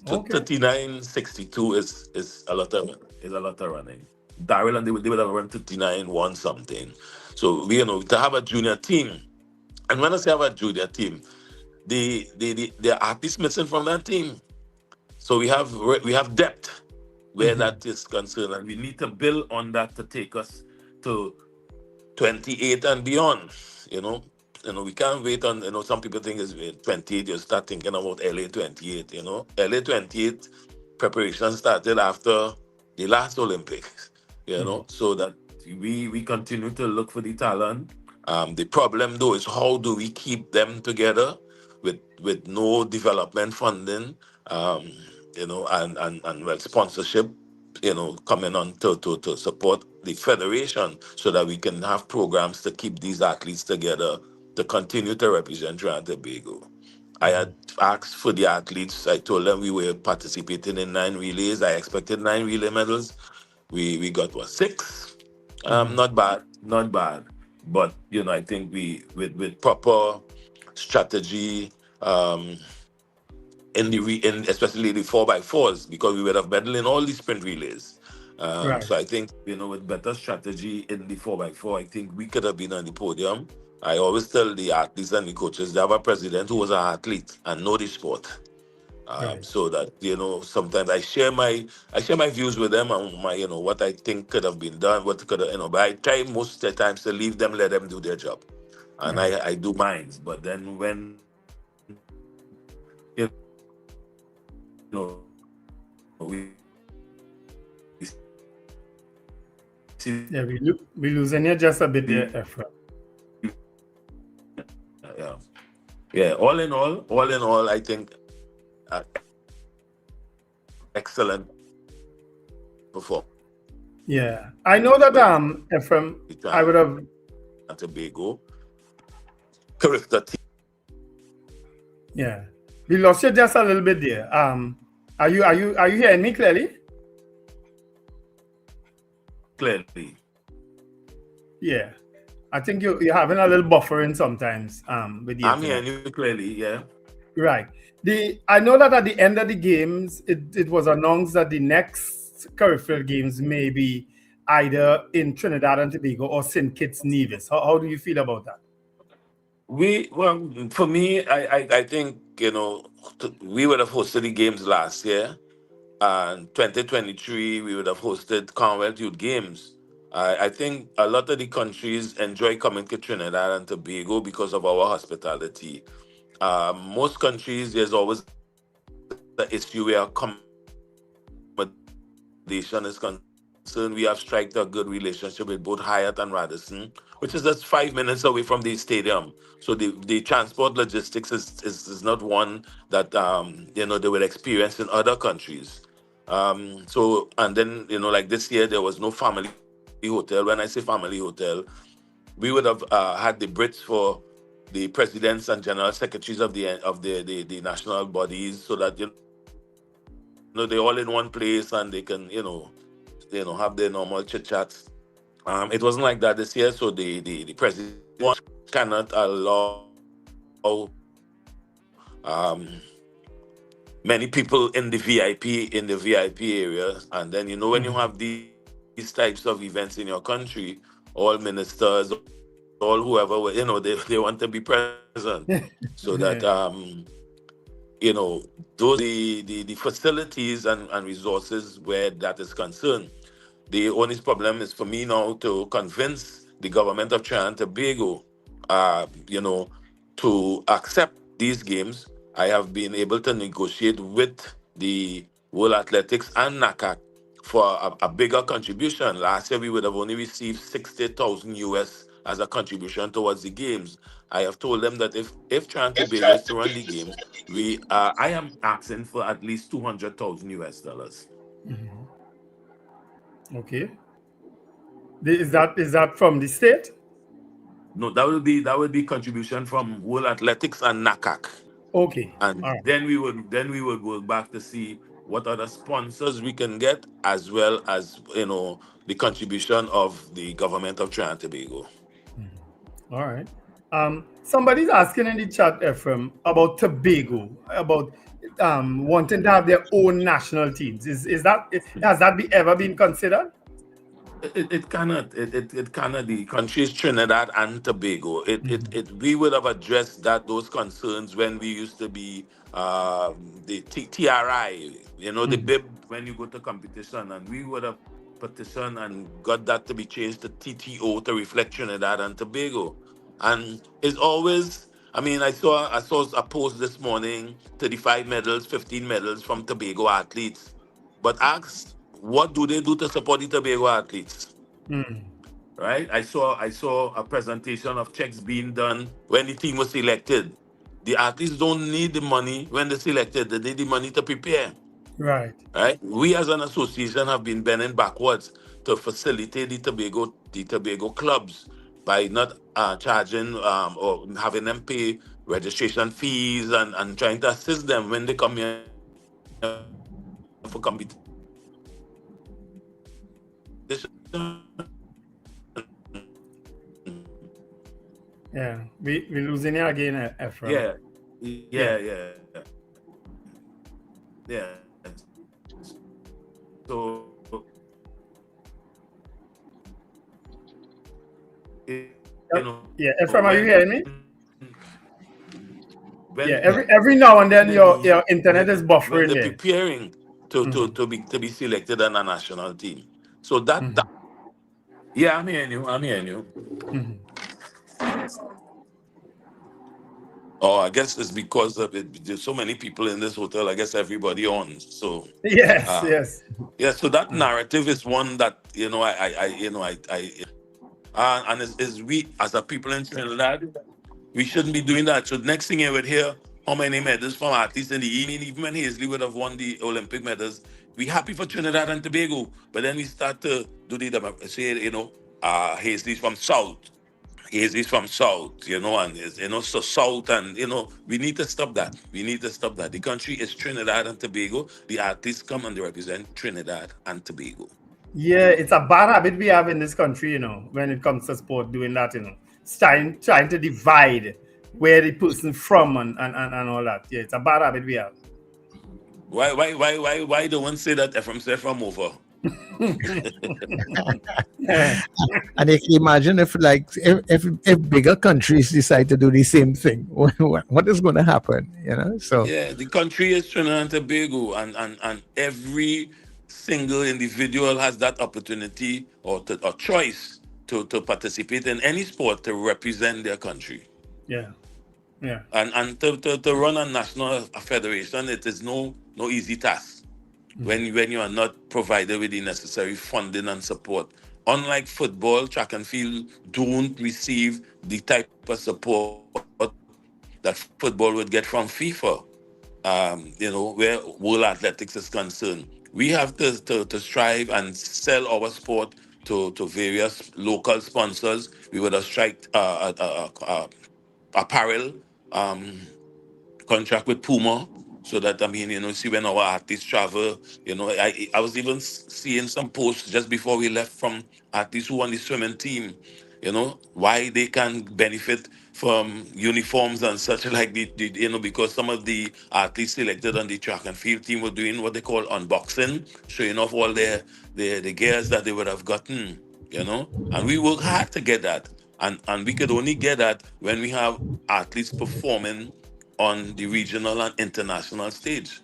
39.62 is a lot of running. Darrell and they would have run 39.1 something. So to have a junior team, and when I say have a junior team, the athletes missing from that team. So we have depth where that is concerned, and we need to build on that to take us to 28 and beyond. We can't wait on, some people think it's 28, you start thinking about LA 28, LA 28 preparation started after the last Olympics, so that we continue to look for the talent. The problem though is how do we keep them together with no development funding, and sponsorship, coming on to support the federation so that we can have programs to keep these athletes together to continue to represent Trinidad and Tobago. I had asked for the athletes. I told them we were participating in 9 relays. I expected 9 relay medals. We got 6. Not bad. But I think we with proper strategy, in especially the 4x4s, because we would have medaled in all the sprint relays. Right. So I think with better strategy in the 4x4, I think we could have been on the podium. I always tell the athletes and the coaches, they have a president who was an athlete and know the sport. So that sometimes I share my views with them and my what I think could have been done, what could have but I try most of the times to leave them, let them do their job, and I do mine. But then when we see, we losing you just a bit there, Ephraim. All in all, I think excellent performance. Yeah, I know that Ephraim, I would have Tobago, Carifta team. Yeah, we lost you just a little bit there. Are you hearing me clearly? Clearly. Yeah. I think you're having a little buffering sometimes with the I'm hearing you clearly, yeah. Right. I know that at the end of the games, it was announced that the next Carifta Games may be either in Trinidad and Tobago or St. Kitts Nevis. How do you feel about that? For me, I think, we would have hosted the games last year, and 2023 we would have hosted Commonwealth Youth Games. I think a lot of the countries enjoy coming to Trinidad and Tobago because of our hospitality. Most countries, there's always the issue where accommodation is concerned. We have struck a good relationship with both Hyatt and Radisson, which is just 5 minutes away from the stadium. So the transport logistics is not one that they will experience in other countries. And then like this year there was no family hotel. When I say family hotel, we would have had the Brits for the presidents and general secretaries of the national bodies, so that they're all in one place and they can have their normal chit chats. It wasn't like that this year, so the president cannot allow many people in the VIP area. And then when you have these types of events in your country, all ministers, all whoever, they want to be present. So that those the facilities and resources where that is concerned. The only problem is for me now to convince the government of Trinidad and Tobago, to accept these games. I have been able to negotiate with the World Athletics and NAAA for a bigger contribution. Last year we would have only received $60,000 US as a contribution towards the games. I have told them that if Trinidad and Tobago is to run the games, I am asking for at least $200,000 US. Okay. Is that from the state? No, that would be contribution from World Athletics and NAAA. Okay. And All right. then we would work back to see what other sponsors we can get, as well as the contribution of the government of Trinidad and Tobago. All right. Somebody's asking in the chat, Ephraim, about Tobago, about wanting to have their own national teams. Has that ever been considered? It cannot. It cannot. The country is Trinidad and Tobago. We would have addressed those concerns when we used to be the TRI. The bib when you go to competition, and we would have petitioned and got that to be changed to TTO to reflect Trinidad and Tobago. And it's always. I mean, I saw a post this morning: 35 medals, 15 medals from Tobago athletes, but asked, what do they do to support the Tobago athletes? Right? I saw a presentation of checks being done when the team was selected. The athletes don't need the money when they're selected. They need the money to prepare. Right. Right? We as an association have been bending backwards to facilitate the Tobago clubs by not charging or having them pay registration fees and trying to assist them when they come here for competition. Yeah, we're losing it again, Ephraim. Yeah. So, Ephraim, are you hearing me? Every now and then your internet is buffering. When they're preparing to be selected on a national team. So that yeah, I'm hearing you. Oh, I guess it's because of it. There's so many people in this hotel. I guess everybody on. So yes. So that narrative is one that and is we as a people in Trinidad, we shouldn't be doing that. So next thing you would hear how many medals from athletes in the evening, even when Hazley would have won the Olympic medals. We happy for Trinidad and Tobago, but then we start to do Hazley's from South. Hazley's from South, and so South, and we need to stop that. The country is Trinidad and Tobago. The athletes come and they represent Trinidad and Tobago. Yeah, it's a bad habit we have in this country, when it comes to sport, doing that, trying to divide where the person from and all that. Yeah, it's a bad habit we have. Why don't one say that Ephraim Serret from over? And you can imagine if bigger countries decide to do the same thing, what is going to happen? So yeah, the country is Trinidad and Tobago, and every single individual has that opportunity or choice to participate in any sport to represent their country. Yeah. And to run a national federation, it is no easy task. When you are not provided with the necessary funding and support. Unlike football, track and field don't receive the type of support that football would get from FIFA, where World Athletics is concerned. We have to strive and sell our sport to various local sponsors. We would have striked apparel contract with Puma, so that see when our athletes travel, I was even seeing some posts just before we left from athletes who on the swimming team, why they can benefit from uniforms and such like because some of the athletes selected on the track and field team were doing what they call unboxing, showing off all their gears that they would have gotten, and we work hard to get that, and we could only get that when we have athletes performing on the regional and international stage,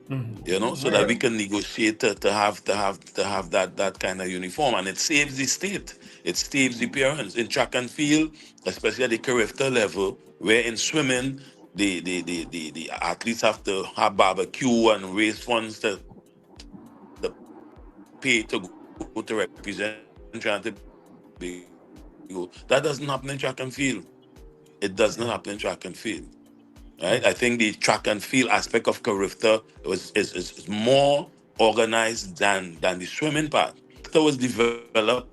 so that we can negotiate to have that kind of uniform, and it saves the state, it saves the parents in track and field, especially at the Carifta level, where in swimming the athletes have to have barbecue and raise funds to pay to go to represent Trinidad. That doesn't happen in track and field. It does not happen in track and field. Right? I think the track and field aspect of Carifta is more organized than the swimming part. was developed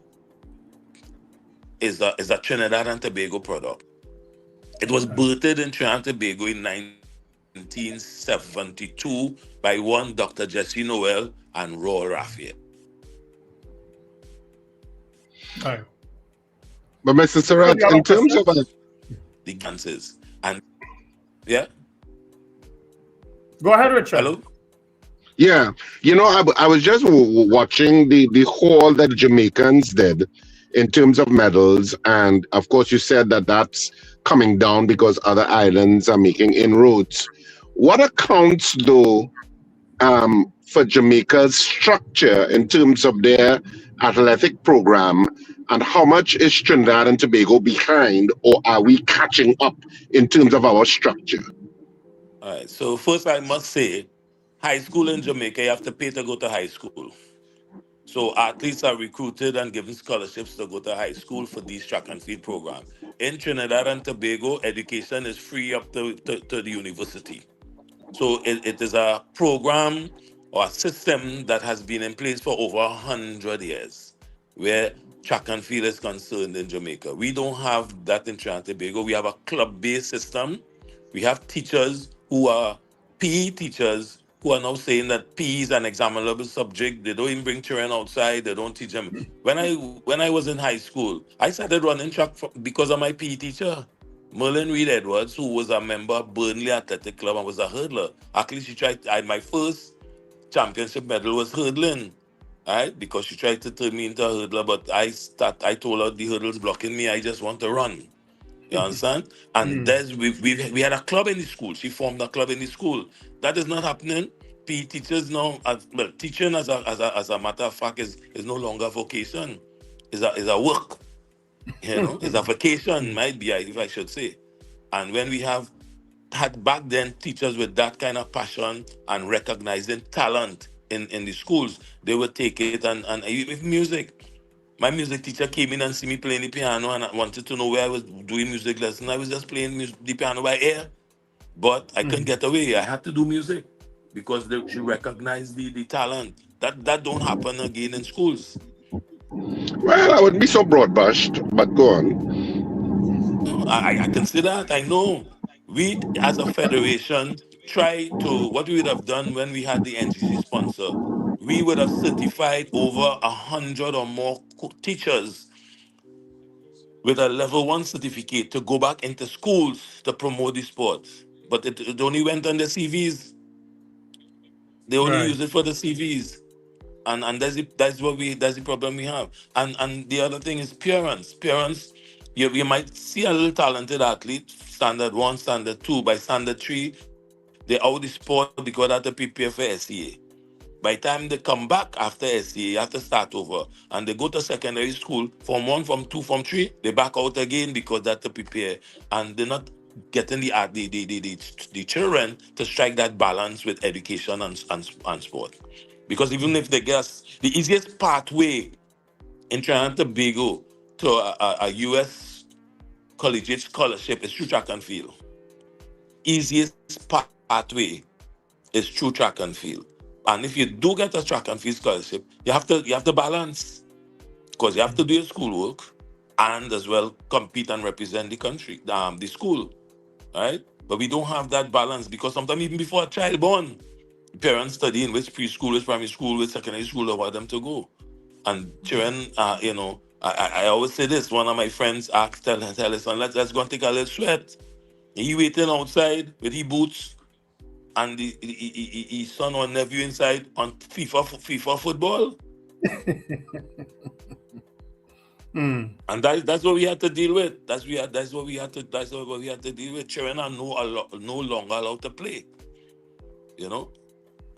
is a Trinidad and Tobago product. It was birthed in Trinidad and Tobago in 1972 by one Dr. Jesse Noel and Raul Raphael. Right. But Mr. Serrette, in terms of the dances and yeah. Go ahead, Richard. Hello. Yeah, I was just watching the haul that Jamaicans did in terms of medals, and of course you said that that's coming down because other islands are making inroads. What accounts though for Jamaica's structure in terms of their athletic program, and how much is Trinidad and Tobago behind, or are we catching up in terms of our structure? All right, so first I must say, high school in Jamaica, you have to pay to go to high school. So athletes are recruited and given scholarships to go to high school for these track and field programs. In Trinidad and Tobago, education is free up to the university. So it is a program or a system that has been in place for over 100 years, where track and field is concerned in Jamaica. We don't have that in Trinidad and Tobago. We have a club-based system. We have teachers who are PE teachers who are now saying that PE is an examinable subject. They don't even bring children outside. They don't teach them. When I was in high school, I started running track because of my PE teacher, Merlin Reed Edwards, who was a member of Burnley Athletic Club and was a hurdler. Actually, my first championship medal was hurdling, right? Because she tried to turn me into a hurdler, but I told her the hurdles blocking me. I just want to run. You understand? And we had a club in the school. She formed a club in the school. That is not happening. PE teachers now, teaching as a matter of fact is no longer a vocation. Is a work. It's a vocation, might be, if I should say. And when we had back then teachers with that kind of passion and recognizing talent in the schools, they would take it and with music. My music teacher came in and see me playing the piano and I wanted to know where I was doing music lessons. I was just playing the piano by ear, but I couldn't get away. I had to do music because she recognized the talent. That don't happen again in schools. Well, I wouldn't be so broad-brushed, but go on. I can see that. I know. We, as a federation, try to, what we would have done when we had the NGC sponsor, we would have certified over 100 or more teachers with a level 1 certificate to go back into schools to promote the sport. But it only went on the CVs. They only use it for the CVs. And that's the problem we have. And the other thing is parents. Parents, you might see a little talented athlete, standard 1, standard 2. By standard 3, they're out of the sport because they have to prepare for SCA. By the time they come back after SCA, you have to start over. And they go to secondary school, Form 1, Form 2, Form 3, they back out again because they have to prepare. And they're not getting the children to strike that balance with education and sport. Because even if they guess, the easiest pathway in Trinidad and Tobago to a U.S. collegiate scholarship is through track and field. Easiest pathway is through track and field. And if you do get a track and field scholarship, you have to balance, because you have to do your schoolwork and as well compete and represent the country, the school, right? But we don't have that balance because sometimes even before a child born, parents study in which preschool, which primary school, which secondary school they want them to go. And children, I always say this. One of my friends asked, tell his son, let's go and take a little sweat. He waiting outside with his boots, and his son or nephew inside on FIFA football. And that's what we had to deal with. That's what we had to deal with. Children are no longer allowed to play.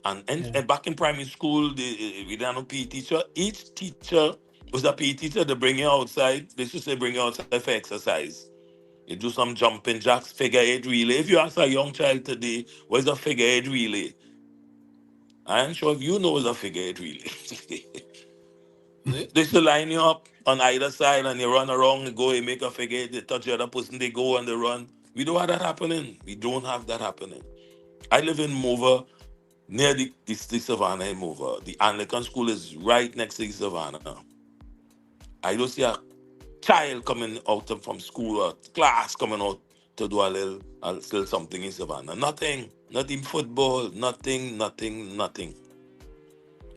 And back in primary school, we didn't have a PE teacher. Each teacher was a PE teacher. They bring you outside. They should say bring you outside for exercise. You do some jumping jacks, figure 8 relay. If you ask a young child today, what is a figure 8 relay? I am sure if you know what a figure 8 relay. They should line you up on either side and you run around and go and make a figure 8. They touch the other person, they go and they run. We don't have that happening. We don't have that happening. I live in Mova. near the Savannah in Mover. The Anglican school is right next to the Savannah. I don't see a child coming out from school or class coming out to do a little something in Savannah. Nothing. Not in football. Nothing.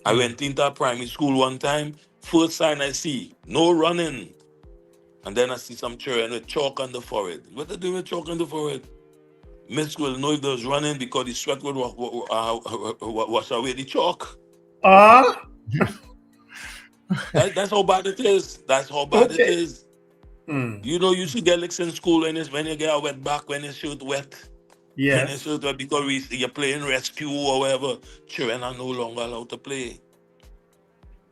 I went into a primary school one time. First sign I see, no running. And then I see some children with chalk on the forehead. What they do with chalk on the forehead? Miss will know if they was running because the sweat would wash away the chalk. That's how bad it is. That's how bad it is. You know, you should get licks in school when you get a wet back, when your shirt wet. Yes. When your shirt wet because you're playing rescue or whatever. Children are no longer allowed to play.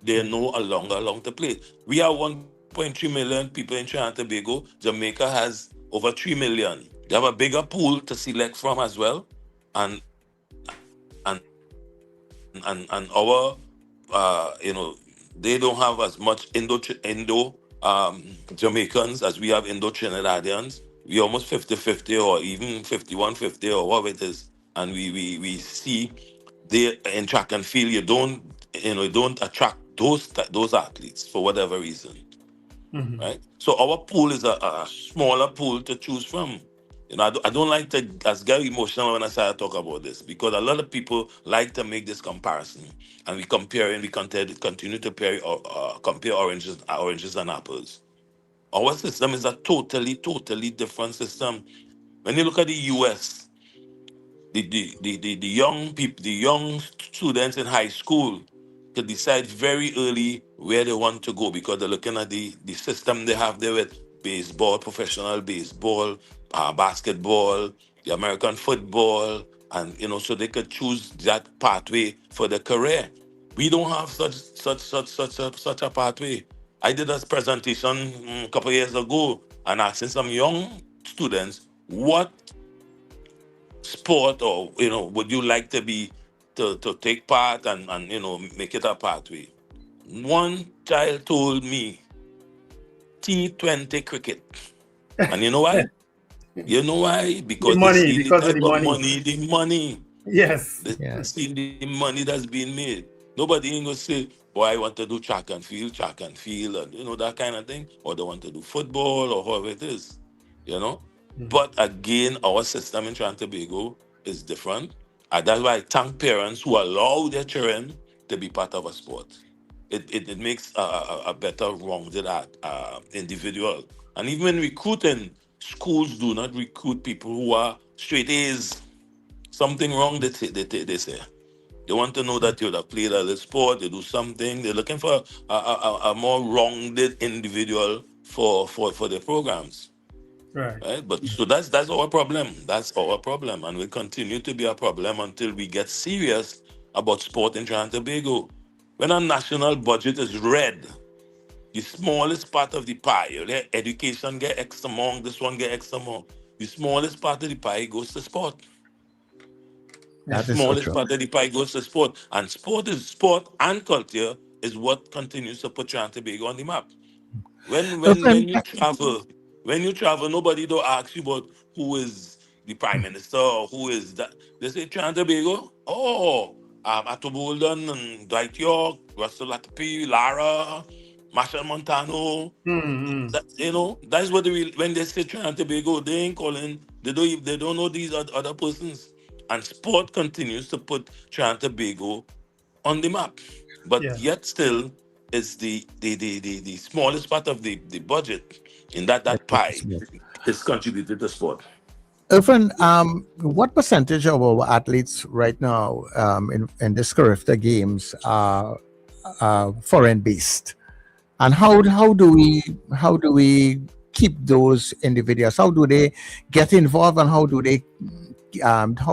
They're no longer allowed to play. We have 1.3 million people in Trinidad and Tobago. Jamaica has over 3 million. They have a bigger pool to select from as well. And our, they don't have as much Indo Jamaicans as we have Indo Trinidadians. We almost 50-50 or even 51-50 or whatever it is. And we see they in track and field, you don't attract those athletes for whatever reason. Right? So our pool is a smaller pool to choose from. You know, I don't like to get emotional when I talk about this because a lot of people like to make this comparison, and we continue to compare oranges and apples. Our system is a totally different system. When you look at the US, the young people, the young students in high school can decide very early where they want to go because they're looking at the system they have there with baseball, professional baseball, basketball, the American football, and so they could choose that pathway for their career. We don't have such a pathway. I did a presentation a couple of years ago and asking some young students what sport or would you like to take part and make it a pathway. One child told me T20 cricket. And you know why? You know why? Because the money. Yes. They see the money that's being made. Nobody ain't gonna say, I want to do track and field, and that kind of thing. Or they want to do football or whatever it is. But again, our system in Trinidad and Tobago is different. And that's why I thank parents who allow their children to be part of a sport. It makes a better rounded individual. And even recruiting, schools do not recruit people who are straight A's. Something wrong, they say. They want to know that you have played a little sport, they do something. They're looking for a more rounded individual for their programs. Right? But so that's our problem. That's our problem. And will continue to be a problem until we get serious about sport in Trinidad and Tobago. When our national budget is red, the smallest part of the pie, education get X amount, this one get X amount. The smallest part of the pie goes to sport. The smallest part of the pie goes to sport. And sport and culture is what continues to put Trinidad and Tobago on the map. When you travel, nobody don't ask you about who is the prime minister or who is that. They say Trinidad and Tobago. Atto Bolden and Dwight York, Russell Latapi, Lara, Marshall Montano. That's what when they say Trinidad and Tobago, they ain't calling. They don't know these other persons. And sport continues to put Trinidad and Tobago on the map, but yet still it's the smallest part of the budget in that pie is contributed to sport. Erphrim, what percentage of our athletes right now in this Carifta Games are foreign based, and how do we keep those individuals? How do they get involved, and how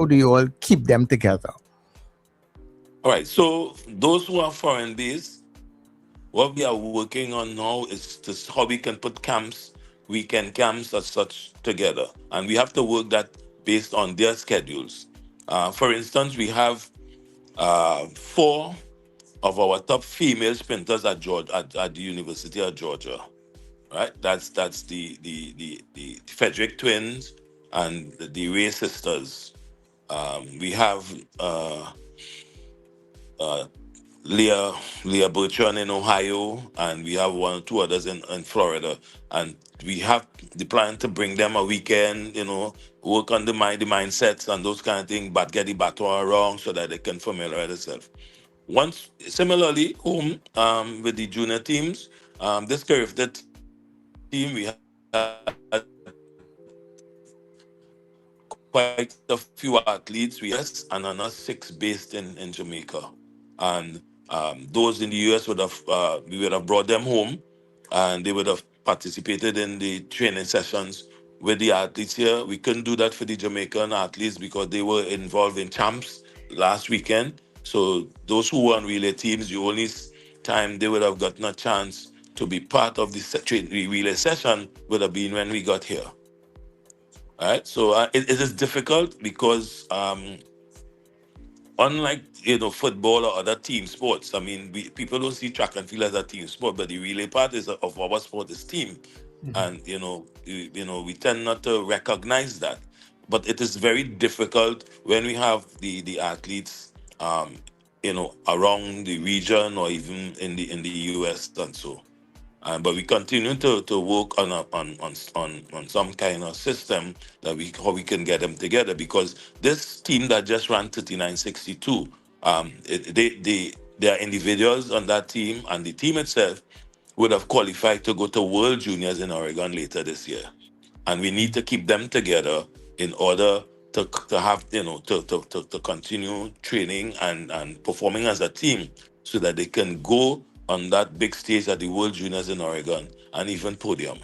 do you all keep them together? All right. So those who are foreign based, what we are working on now is how we can put weekend camps as such together. And we have to work that based on their schedules. For instance, we have 4 of our top female sprinters at the University of Georgia. Right? That's the Frederick twins and the Ray sisters. We have Leah Bertrand in Ohio, and we have one or two others in Florida. And we have the plan to bring them a weekend, work on the mindsets and those kind of things, but get the baton around so that they can familiarize themselves. Once, similarly, home with the junior teams, this Carifta team, we had quite a few athletes, and another 6 based in Jamaica. And those in the US we would have brought them home, and they would have participated in the training sessions with the athletes here. We couldn't do that for the Jamaican athletes because they were involved in champs last weekend. So those who were on relay teams, the only time they would have gotten a chance to be part of the relay session would have been when we got here. All right, so it is difficult because unlike football or other team sports, I mean, people don't see track and field as a team sport, but the relay part of our sport is team, and we tend not to recognize that. But it is very difficult when we have the athletes, around the region or even in the US and so. But we continue to work on some kind of system that how we can get them together, because this team that just ran 3962, there are individuals on that team, and the team itself would have qualified to go to World Juniors in Oregon later this year, and we need to keep them together in order to have to continue training and performing as a team, so that they can go on that big stage at the World Juniors in Oregon and even podium.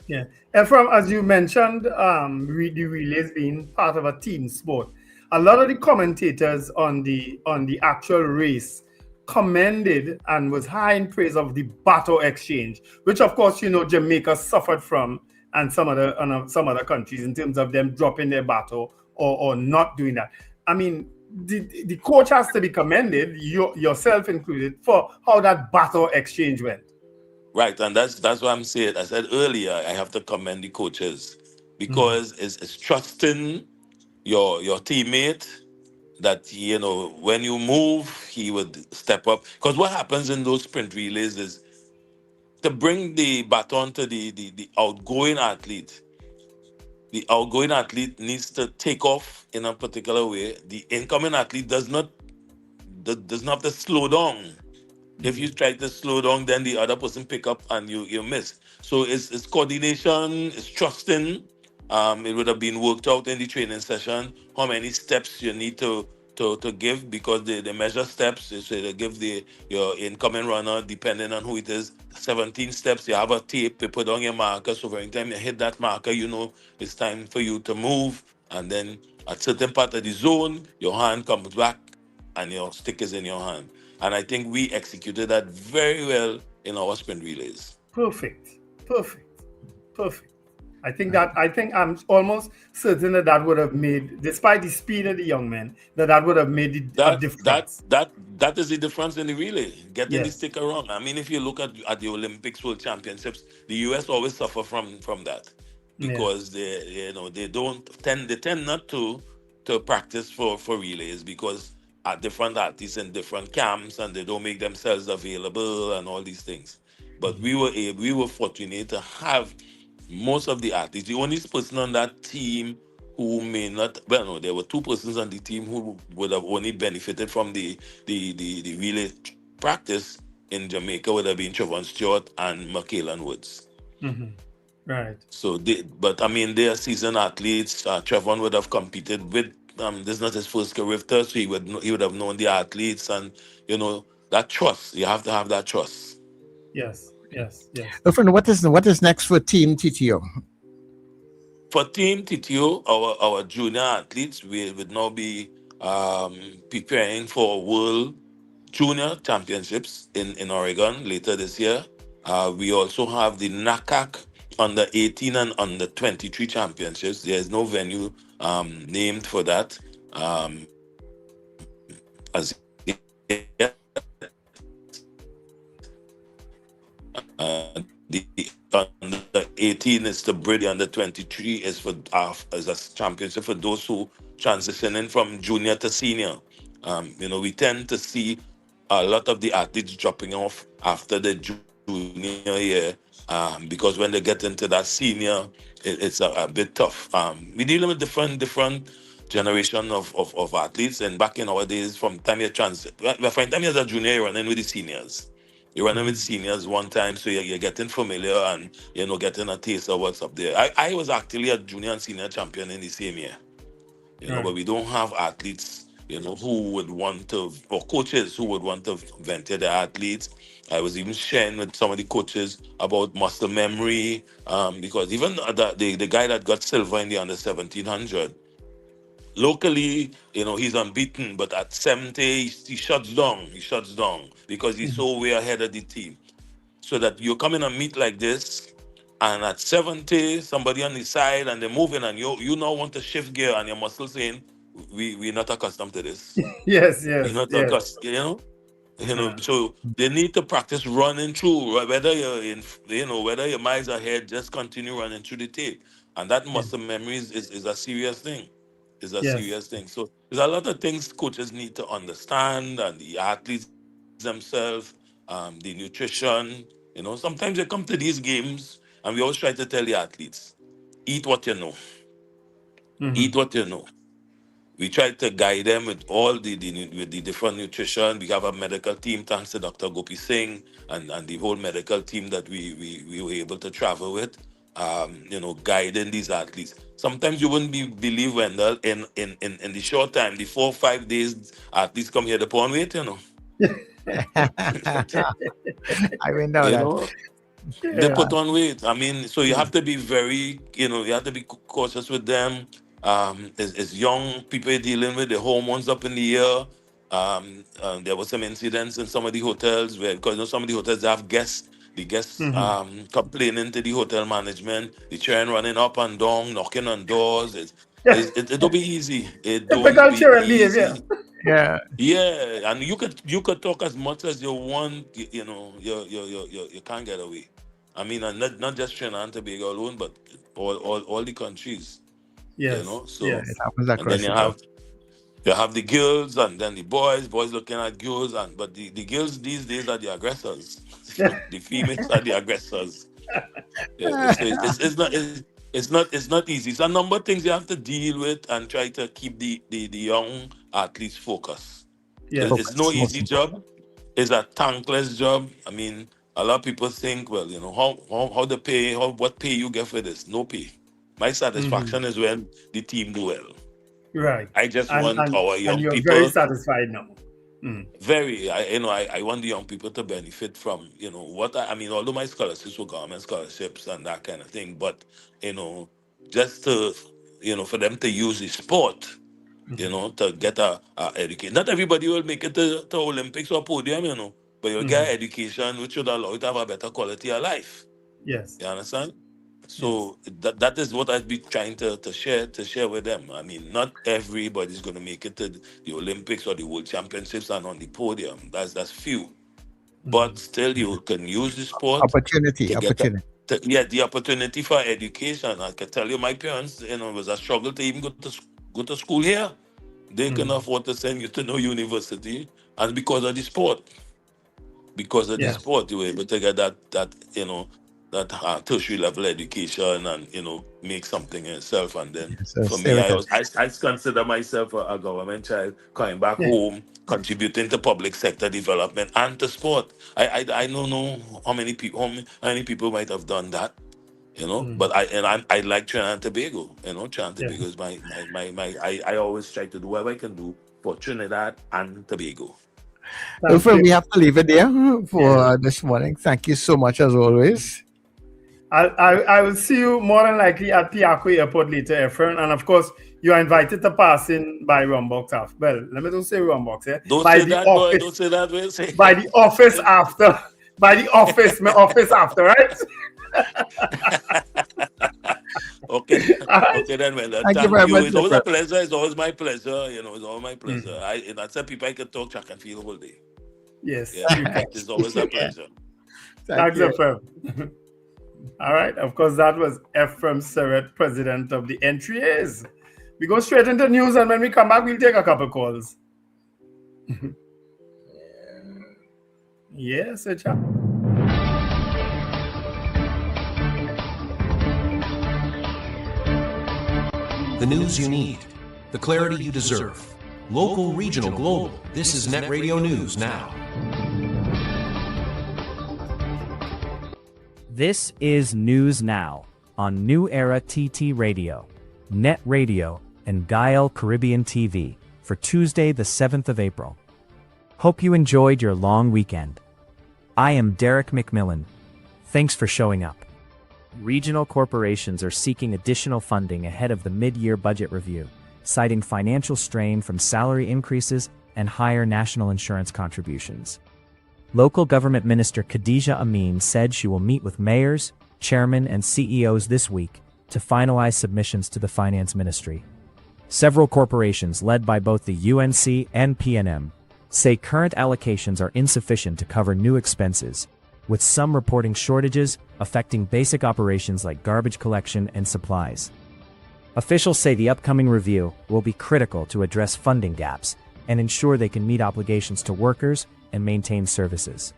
Yeah. Ephraim, as you mentioned, the relays being part of a team sport, a lot of the commentators on the actual race commended and was high in praise of the baton exchange, which of course, Jamaica suffered from, and some other countries, in terms of them dropping their baton or not doing that. I mean, the coach has to be commended, yourself included, for how that baton exchange went. Right, and that's what I'm saying. I said earlier, I have to commend the coaches, because it's trusting your teammate that when you move, he would step up. Because what happens in those sprint relays is to bring the baton to the outgoing athlete. The outgoing athlete needs to take off in a particular way. The incoming athlete does not have to slow down. If you try to slow down, then the other person pick up and you miss. So it's coordination, it's trusting. It would have been worked out in the training session how many steps you need to give, because they measure steps. So they give your incoming runner, depending on who it is, 17 steps. You have a tape, you put on your marker, so every time you hit that marker, it's time for you to move. And then at certain part of the zone, your hand comes back and your stick is in your hand. And I think we executed that very well in our sprint relays. Perfect. I think I'm almost certain that would have made, despite the speed of the young men, that would have made a difference. That is the difference in the relay, getting the stick around. I mean, if you look at the Olympics, World Championships, the US always suffer from that, because they tend not to practice for relays, because different artists in different camps, and they don't make themselves available and all these things. But we were fortunate to have most of the athletes. The only person on that team who may not, there were 2 persons on the team who would have only benefited from the relay practice in Jamaica would have been Trevon Stewart and McKaylan Woods. Right. So they are seasoned athletes. Trevon would have competed with. This is not his first Carifta, so he would have known the athletes, and that trust. You have to have that trust. Yes. Friend, what is next for Team TTO? For Team TTO, our junior athletes would now be preparing for World Junior Championships in Oregon later this year. We also have the NAAA under 18 and under 23 championships. There is no venue named for that. As the under 18 is to bring, the under 23 is for as a championship for those who transitioning from junior to senior. We tend to see a lot of the athletes dropping off after the junior year because when they get into that senior, it's a bit tough. We're dealing with different generation of athletes, and back in our days, from time you're time you're a junior, you're running with the seniors. You're running with seniors one time, so you're getting familiar and, getting a taste of what's up there. I was actually a junior and senior champion in the same year, but we don't have athletes, who would want to, or coaches who would want to venture their athletes. I was even sharing with some of the coaches about muscle memory, because even the guy that got silver in the under 1700, locally, he's unbeaten, but at 70, he shuts down. He shuts down because he's so way ahead of the team. So that you come in a meet like this, and at 70, somebody on the side, and they're moving, and you now want to shift gear, and your muscles saying, we're not accustomed to this. Yes. We're not accustomed, so they need to practice running through, whether you're in, whether your miles ahead, just continue running through the tape. And that muscle memory is a serious thing. Serious thing. So there's a lot of things coaches need to understand, and the athletes themselves, the nutrition. Sometimes they come to these games, and we always try to tell the athletes, eat what you know. Eat what you know. We try to guide them with all the different nutrition. We have a medical team, thanks to Dr. Gopi Singh and the whole medical team that we were able to travel with, guiding these athletes. Sometimes you wouldn't believe, Wendell, in the short time, the 4 or 5 days athletes come here to put on weight, I mean, They put on weight. I mean, so you have to be very, you have to be cautious with them. As young people dealing with the hormones up in the air. There were some incidents in some of the hotels where, because some of the hotels have guests, the guests complaining to the hotel management, the train running up and down, knocking on doors. It don't be easy. It don't be easy. Yeah, and you could talk as much as you want. You can't get away. I mean, and not just Trinidad and Tobago alone, but all the countries. Yes. So it happens and across then you have the girls, and then the boys looking at girls, but the girls these days are the aggressors. The females are the aggressors. So it's not easy. It's a number of things you have to deal with and try to keep the young athletes focused. It's no easy job. It's a thankless job. I mean, a lot of people think, well, how the pay, what pay you get for this? No pay. My satisfaction is when the team do well. Right. I just want our young and you're people. very satisfied now. Very. I want the young people to benefit from, although my scholarships were government scholarships and that kind of thing, but, just to, for them to use the sport, to get a education. Not everybody will make it to Olympics or podium, but you'll get education which should allow you to have a better quality of life. Yes. You understand? So that is what I'd be trying to share with them. I mean, not everybody's going to make it to the Olympics or the World Championships and on the podium. That's few. But still, you can use the sport. Opportunity. The opportunity for education. I can tell you, my parents, it was a struggle to even go to school here. They can afford to send you to no university, and because of the sport. Because of the sport, you were able to get that tertiary level education and make something in itself. And then for me, I consider myself a government child coming back home, contributing to public sector development and to sport. I don't know how many people might have done that, but I like Trinidad and Tobago. Trinidad and Tobago is my I always try to do whatever I can do for Trinidad and Tobago. Ephraim, we have to leave it there for this morning. Thank you so much as always. I will see you more than likely at Piaco Airport later, Ephraim. And of course, you are invited to pass in by Rumbox after. Well, let me don't say Rumbox, Don't by say the that, office, boy. Don't say that, boy. Say. By the office after. By the office, my office after, right? Okay. Okay, then, well, thank you very much. It's always a pleasure. It's always my pleasure. It's always my pleasure. I said people I can talk, I can feel the whole day. Yes. It's always a pleasure. Thanks, Ephraim. All right. Of course, that was Ephraim Serret, president of the NAAA. We go straight into news, and when we come back, we'll take a couple calls. Yes, Sir Charles. The news you need, the clarity you deserve. Local, regional, global. This is NETT Radio News Now. This is News Now on New Era TT Radio, NETT Radio, and Gael Caribbean TV for Tuesday, the 7th of April. Hope you enjoyed your long weekend. I am Derek McMillan. Thanks for showing up. Regional corporations are seeking additional funding ahead of the mid-year budget review, citing financial strain from salary increases and higher national insurance contributions. Local government minister Khadija Amin said she will meet with mayors, chairmen, and CEOs this week to finalize submissions to the finance ministry. Several corporations led by both the UNC and PNM say current allocations are insufficient to cover new expenses, with some reporting shortages affecting basic operations like garbage collection and supplies. Officials say the upcoming review will be critical to address funding gaps and ensure they can meet obligations to workers and maintain services.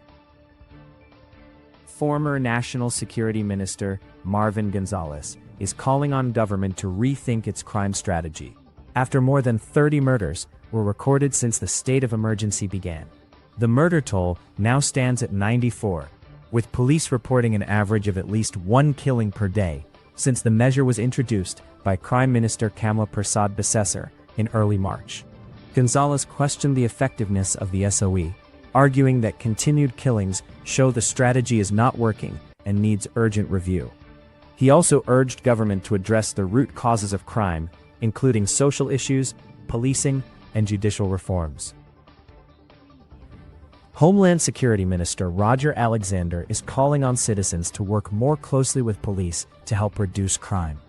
Former National Security Minister Marvin Gonzalez is calling on government to rethink its crime strategy, after more than 30 murders were recorded since the state of emergency began. The murder toll now stands at 94, with police reporting an average of at least one killing per day since the measure was introduced by Crime Minister Kamla Persad Bissessar in early March. Gonzalez questioned the effectiveness of the SOE, arguing that continued killings show the strategy is not working and needs urgent review. He also urged government to address the root causes of crime, including social issues, policing, and judicial reforms. Homeland Security Minister Roger Alexander is calling on citizens to work more closely with police to help reduce crime.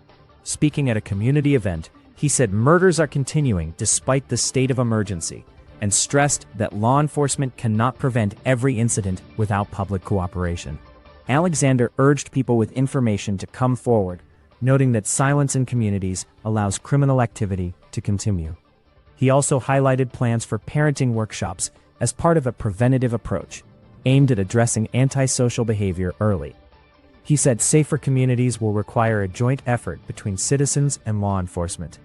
Speaking at a community event, he said murders are continuing despite the state of emergency, and stressed that law enforcement cannot prevent every incident without public cooperation. Alexander urged people with information to come forward, noting that silence in communities allows criminal activity to continue. He also highlighted plans for parenting workshops as part of a preventative approach aimed at addressing antisocial behavior early. He said safer communities will require a joint effort between citizens and law enforcement.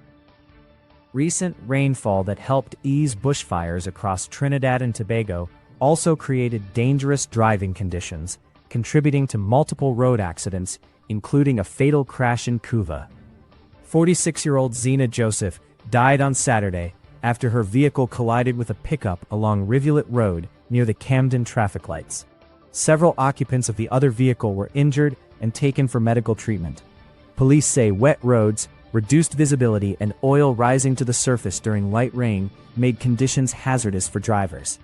Recent rainfall that helped ease bushfires across Trinidad and Tobago also created dangerous driving conditions, contributing to multiple road accidents, including a fatal crash in Cuva. 46-year-old Zena Joseph died on Saturday after her vehicle collided with a pickup along Rivulet Road near the Camden traffic lights. Several occupants of the other vehicle were injured and taken for medical treatment. Police say wet roads, reduced visibility, and oil rising to the surface during light rain made conditions hazardous for drivers.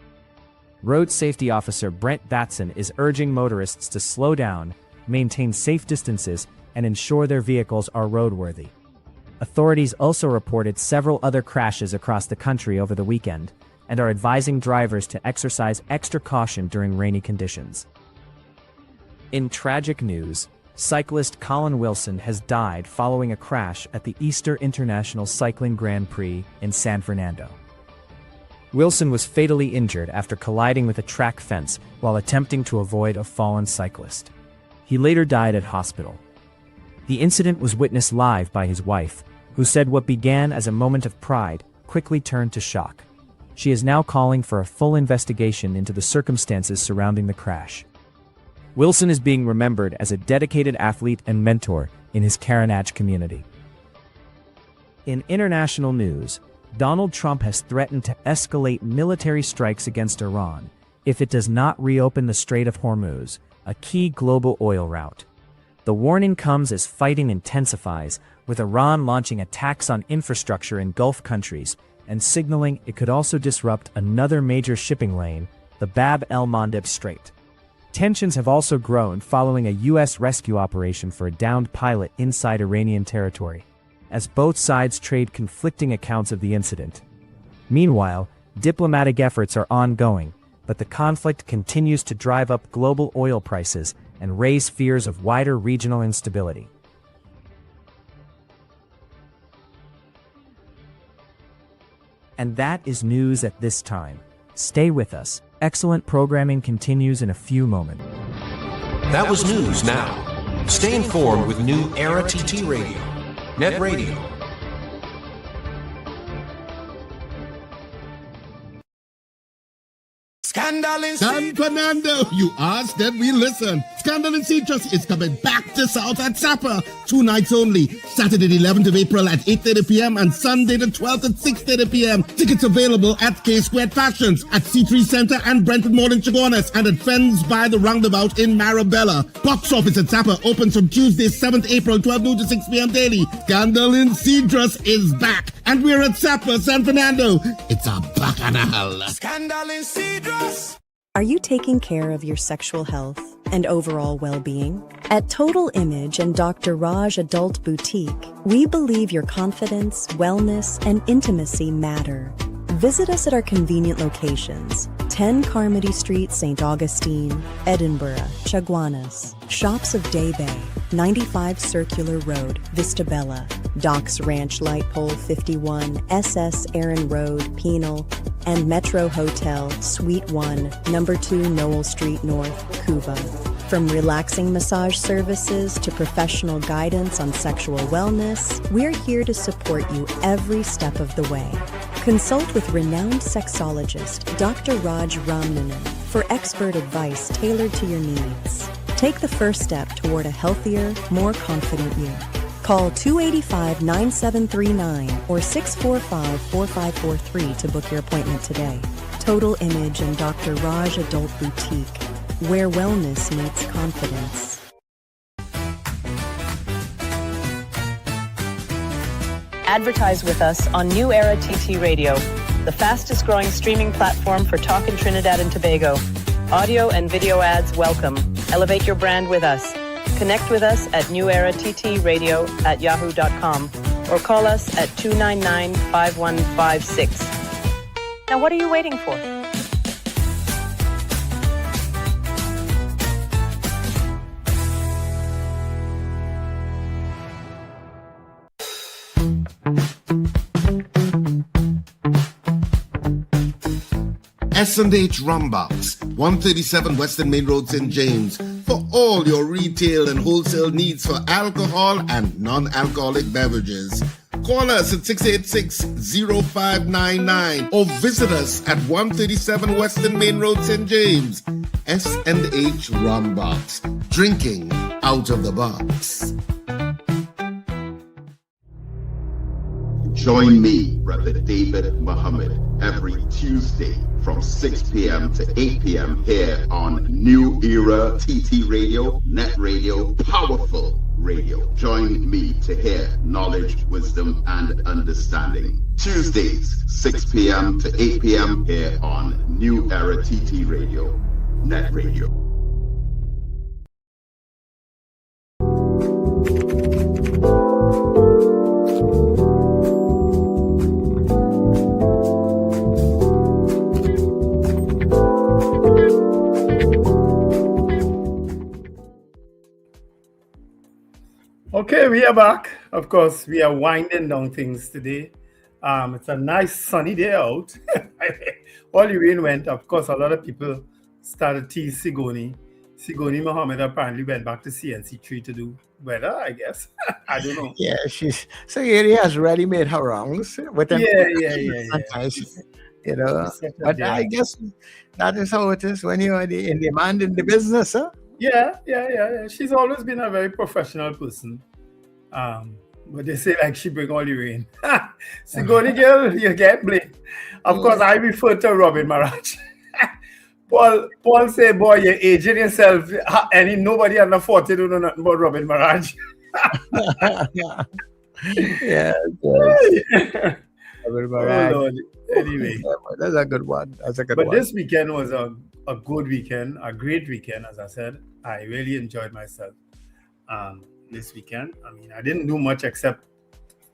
Road safety officer Brent Batson is urging motorists to slow down, maintain safe distances, and ensure their vehicles are roadworthy. Authorities also reported several other crashes across the country over the weekend and are advising drivers to exercise extra caution during rainy conditions. In tragic news, cyclist Colin Wilson has died following a crash at the Easter International Cycling Grand Prix in San Fernando. Wilson was fatally injured after colliding with a track fence while attempting to avoid a fallen cyclist. He later died at hospital. The incident was witnessed live by his wife, who said what began as a moment of pride quickly turned to shock. She is now calling for a full investigation into the circumstances surrounding the crash. Wilson is being remembered as a dedicated athlete and mentor in his Karanach community. In international news, Donald Trump has threatened to escalate military strikes against Iran if it does not reopen the Strait of Hormuz, a key global oil route. The warning comes as fighting intensifies, with Iran launching attacks on infrastructure in Gulf countries and signaling it could also disrupt another major shipping lane, the Bab el-Mandeb Strait. Tensions have also grown following a U.S. rescue operation for a downed pilot inside Iranian territory, as both sides trade conflicting accounts of the incident. Meanwhile, diplomatic efforts are ongoing, but the conflict continues to drive up global oil prices and raise fears of wider regional instability. And that is news at this time. Stay with us. Excellent programming continues in a few moments. That was News Now. Stay informed with New Era TT Radio, NETT Radio. Scandal in San Fernando, you asked that we listen. Scandal in Citrus is coming back to South at Sapper. 2 nights only. Saturday the 11th of April at 8:30 p.m. and Sunday the 12th at 6:30 p.m. Tickets available at K-Squared Fashions, at C3 Center and Brentwood Mall in Chaguanas, and at Fens by the Roundabout in Marabella. Box office at Sapper opens from Tuesday 7th April 12 noon to 6 p.m. daily. Scandal in Citrus is back, and we're at Sapper, San Fernando. It's a bacchanal. Scandal in Cedros. Are you taking care of your sexual health and overall well-being? At Total Image and Dr. Raj Adult Boutique, we believe your confidence, wellness, and intimacy matter. Visit us at our convenient locations: 10 Carmody Street, St. Augustine, Edinburgh, Chaguanas, Shops of Day Bay, 95 Circular Road, Vistabella, Docks Ranch Light Pole 51, SS Aaron Road, Penal, and Metro Hotel, Suite 1, Number 2 Noel Street North, Cuba. From relaxing massage services to professional guidance on sexual wellness, we're here to support you every step of the way. Consult with renowned sexologist Dr. Raj Ramnanan for expert advice tailored to your needs. Take the first step toward a healthier, more confident you. Call 285-9739 or 645-4543 to book your appointment today. Total Image and Dr. Raj Adult Boutique, where wellness meets confidence. Advertise with us on New Era TT Radio, the fastest growing streaming platform for talk in Trinidad and Tobago. Audio and video ads welcome. Elevate your brand with us. Connect with us at newera@yahoo.com or call us at 299-5156. Now what are you waiting for? S&H Rumbox, 137 Western Main Road, St. James, for all your retail and wholesale needs for alcohol and non-alcoholic beverages. Call us at 686-0599 or visit us at 137 Western Main Road, St. James. S&H Rumbox, drinking out of the box. Join me, Brother David Muhammad, every Tuesday from 6 p.m. to 8 p.m. here on New Era TT Radio, NETT Radio, Powerful Radio. Join me to hear knowledge, wisdom, and understanding. Tuesdays, 6 p.m. to 8 p.m. here on New Era TT Radio, NETT Radio. Okay, we are back. Of course, we are winding down things today. It's a nice sunny day out. All the rain went. Of course, a lot of people started tease Sigoni. Sigoni Mohammed apparently went back to CNC3 to do weather, I guess. I don't know. Yeah, so Area has already made her wrongs with them. Yeah. You know, but I guess that is how it is when you're in demand in the business, huh? Yeah. She's always been a very professional person. But they say like she bring all the rain. Sigoni girl, you get blamed. Of course, I refer to Robin Maraj. Paul say, boy, you're aging yourself. And nobody under 40 don't know nothing about Robin Maraj. Yeah. Robin Maraj. Oh, Lord. Anyway. That's a good one. But this weekend was a good weekend, a great weekend, as I said. I really enjoyed myself this weekend. I mean, I didn't do much except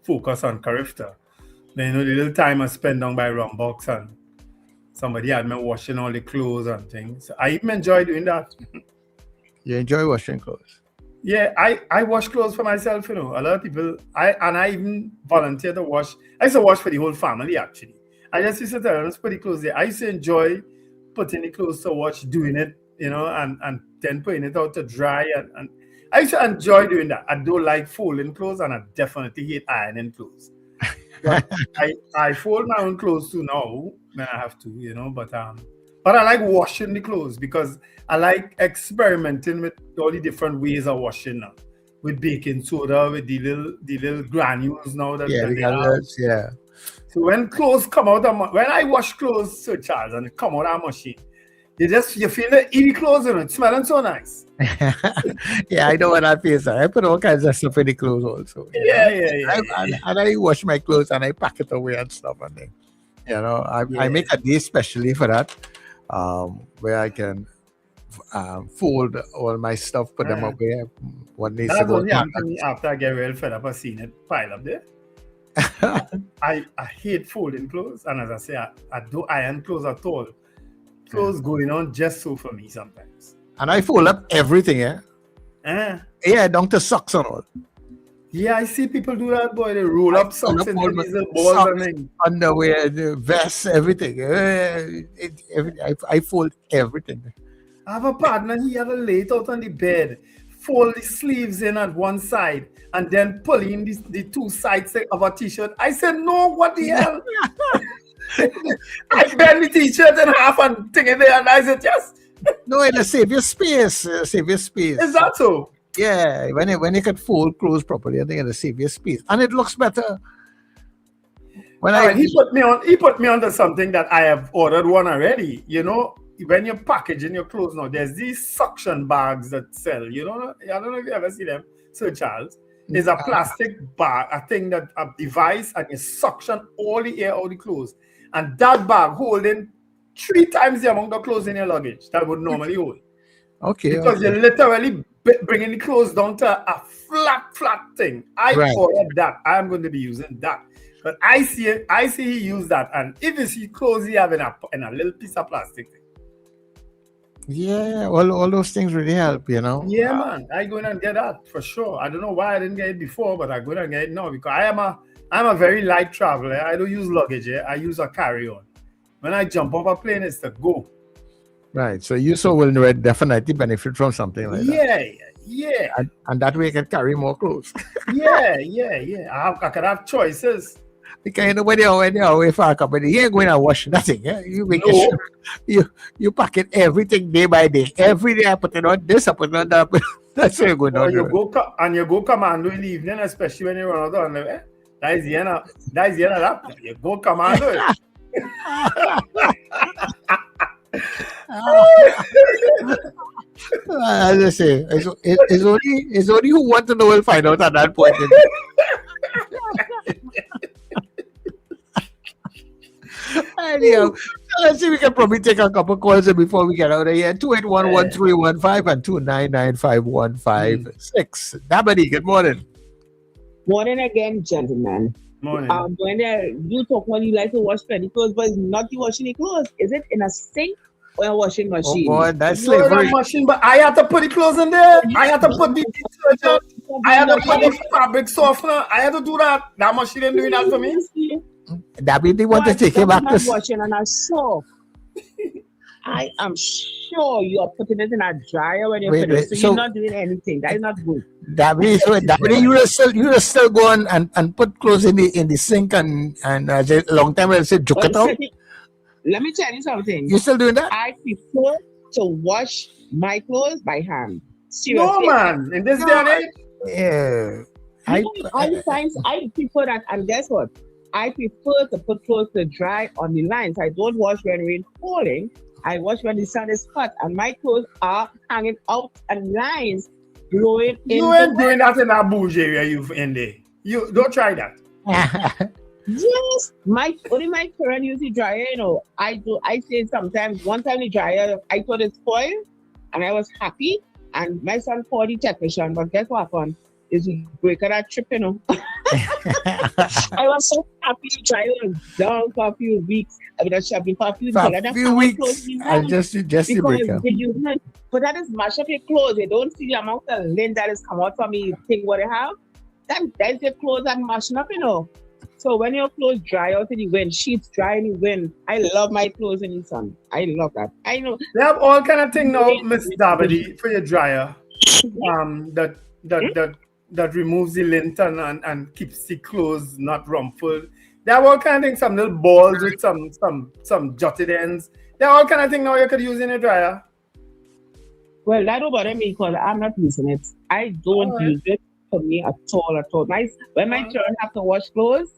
focus on Carifta. But, you know, the little time I spent down by Rumbox and somebody had me washing all the clothes and things. I even enjoyed doing that. You enjoy washing clothes? Yeah, I wash clothes for myself, you know. A lot of people, I even volunteer to wash. I used to wash for the whole family, actually. I just used to tell them, let's put the clothes there. I used to enjoy putting the clothes to wash, doing it, and then putting it out to dry. And I used to enjoy doing that. I don't like folding clothes, and I definitely hate ironing clothes. But I fold my own clothes too now when I have to, but I like washing the clothes because I like experimenting with all the different ways of washing now. With baking soda, with the little granules now that they have. So when clothes come out of when I wash clothes, Sir Charles, and they come out of the machine, you feel the easy clothes in it, smelling so nice. Yeah, I know what that feels like. I put all kinds of stuff in the clothes also. And I wash my clothes and I pack it away and stuff, and then, I make a day specially for that, where I can fold all my stuff, put them away. One day that's only happened to me after I get real fed up of seeing it pile up there. I hate folding clothes, and as I say, I don't iron clothes at all. Clothes going on just so for me sometimes. And I fold up everything, yeah, down to socks and all. Yeah, I see people do that, boy. They roll up socks into these little balls socks, and underwear, the vests, everything. I fold everything. I have a partner, he had to lay it out on the bed, fold the sleeves in at one side, and then pull in the two sides of a t-shirt. I said, no, what the hell? I bend the t-shirt in half and take it there, and I said, yes. No, it'll save your space. Save your space. Is that so? Yeah, when you can fold clothes properly, I think it'll save your space. And it looks better. He put me onto something that I have ordered one already. When you're packaging your clothes now, there's these suction bags that sell. I don't know if you ever see them, Sir Charles. There's a plastic bag, a device, and you suction all the air out of the clothes. And that bag holding 3 times the amount of clothes in your luggage that would normally hold. Okay. Because you're literally bringing the clothes down to a flat thing. I ordered that. I'm going to be using that. But I see he used that. And if you see clothes he have in a little piece of plastic thing. Yeah, all those things really help, Yeah, man. I go in and get that for sure. I don't know why I didn't get it before, but I go in and get it now because I'm a very light traveler. I don't use luggage. I use a carry-on. When I jump off a plane, it's to go. Right. So you will definitely benefit from something like that. Yeah. And that way you can carry more clothes. Yeah. I could have choices. Because when you're away for a company, you ain't going to wash nothing. Yeah? You make sure you pack it everything day by day. Every day I put it on this, I put it on that. That's what you're going to do. You go commando in the evening, especially when you run out on the that is the end of that. You go commando. As I say, it's only who want to know will find out at that point. Anyhow, let's see, we can probably take a couple calls before we get out of here. 281-1315 and 299-5156. Dabadi, good morning. Morning again, gentlemen. Morning. When you talk when you like to wash plenty clothes, but it's not the washing the clothes. Is it in a sink or a washing machine? Oh boy, that's slavery. Machine, but I had to put the clothes in there. I had to put the detergent. I had to put the fabric softener. I had to do that. That machine ain't doing that for me. That means they want to take it back to washing and I saw. I am sure you are putting it in a dryer when you're finished. So you're not doing anything. That is not good. That means you will still go on and put clothes in the sink and a long time will say juk it out. Let me tell you something. You still doing that? I prefer to wash my clothes by hand. Seriously. No, man. In this day and age? Yeah. All the times I prefer that. And guess what? I prefer to put clothes to dry on the lines. I don't wash when rain falling. I wash when the sun is hot. And my clothes are hanging out and lines blowing in. You ain't doing that in that bougie area you in there. You don't try that. Yes, only my current use the dryer, I say sometimes, one time the dryer, I thought it spoiled and I was happy and my son called the technician, but guess what happened? Is the breaker that trip, I was so happy the dryer was down for a few weeks. I mean, shopping for a few weeks. I just the breaker. But that is mash up your clothes. You don't see the amount of lint that is come out from me. You think what you have? That's your clothes and mashing up, So when your clothes dry out in the wind, sheets dry in the wind. I love my clothes in the sun. I love that. I know. They have all kind of thing now, Miss Davide, for your dryer. That removes the lint and keeps the clothes not rumpled. They have all kind of things, some little balls with some jutted ends. They have all kind of thing now you could use in a dryer. Well, that don't bother me because I'm not using it. I don't use it for me at all. When my children have to wash clothes,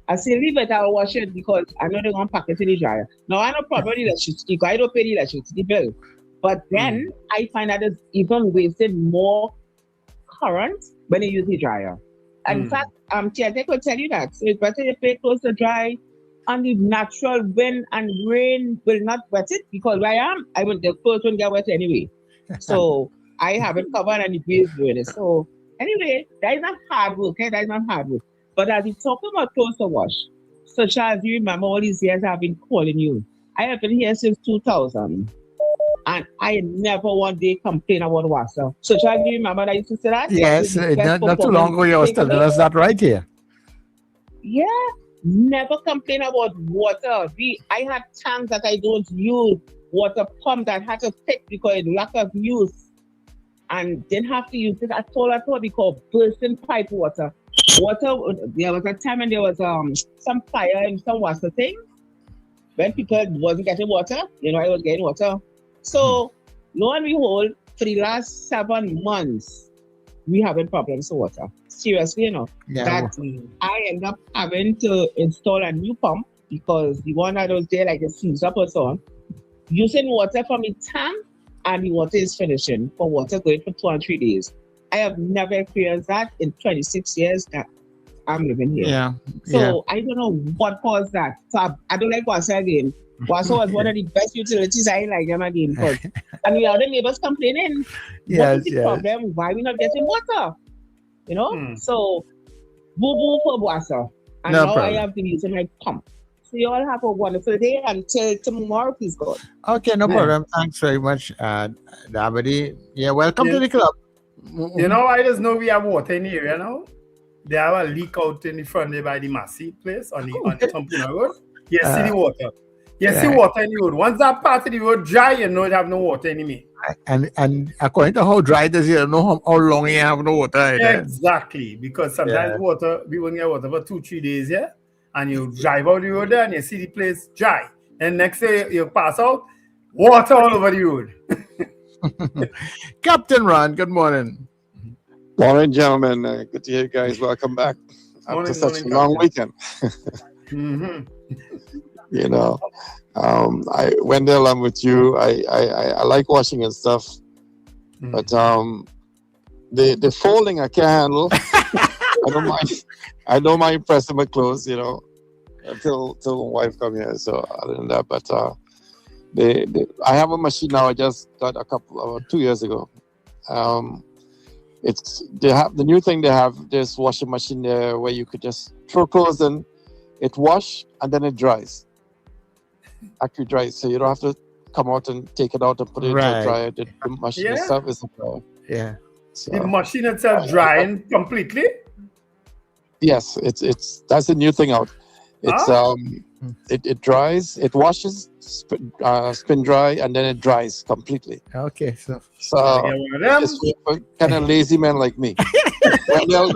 I say leave it, I'll wash it because I know they're going to pack it in the dryer. Now, I don't problem with the electricity because I don't pay the electricity bill. But then I find that it's even wasted more current when you use the dryer. And in fact, I could tell you that. So it's better you pay clothes to dry and the natural wind and rain will not wet it because where I want the clothes won't get wet anyway. So I have it covered and the breeze doing it. So anyway, that is not hard work. That is not hard work. But as we talk about clothes to wash, so Charles, you remember all these years I've been calling you. I have been here since 2000. And I never one day complain about water. So Charles, you remember that I used to say that? Yes, not too long ago you was telling us that right here. Yeah, never complain about water. I have tanks that I don't use, water pump that I had to fix because it lack of use. And didn't have to use it at all because bursting pipe water. There was a time when there was some fire in some water thing. When people wasn't getting water, I was getting water. So, lo and behold, for the last 7 months, we having problems with water. Seriously, that I end up having to install a new pump because the one that was there, like it seals up or so on, using water from the tank and the water is finishing for water going for 2 and 3 days. I have never experienced that in 26 years that I'm living here. So I don't know what caused that. So I don't like water again. Water was one of the best utilities. I like them again because and we have the neighbors complaining. What is the problem? Why we not getting water? So boo for water. And now I have been using my pump. So you all have a wonderful day until tomorrow, please God. Okay, no problem. Thanks very much, Davide. Yeah, welcome to the club. I just know we have water in the area now. They have a leak out in the front there by the Massey place on the Tampuna Road. You see the water. You see water in the road. Once that part of the road dry, you know you have no water anymore. And according to how dry it is, you know how long you have no water. Exactly, because sometimes we won't get water for 2-3 days, and you drive out the road there and you see the place dry. And next day you pass out, water all over the road. Captain Ron, good morning. Morning, gentlemen. Good to hear you guys. Welcome back after such a long weekend. Wendell, I'm with you. I like washing and stuff, but the folding I can't handle. I don't mind pressing my clothes, until my wife come here. So other than that, but I have a machine now. I just got 2 years ago. The new thing they have this washing machine there where you could just throw clothes in, it wash and then it dries. Actually dries, so you don't have to come out and take it out and put it into a dryer. The machine itself is a dryer. So, the machine itself drying completely? Yes, it's that's the new thing out. It's it dries, it washes, spin dry, and then it dries completely. Okay, so it's for kind of lazy men like me. Wendell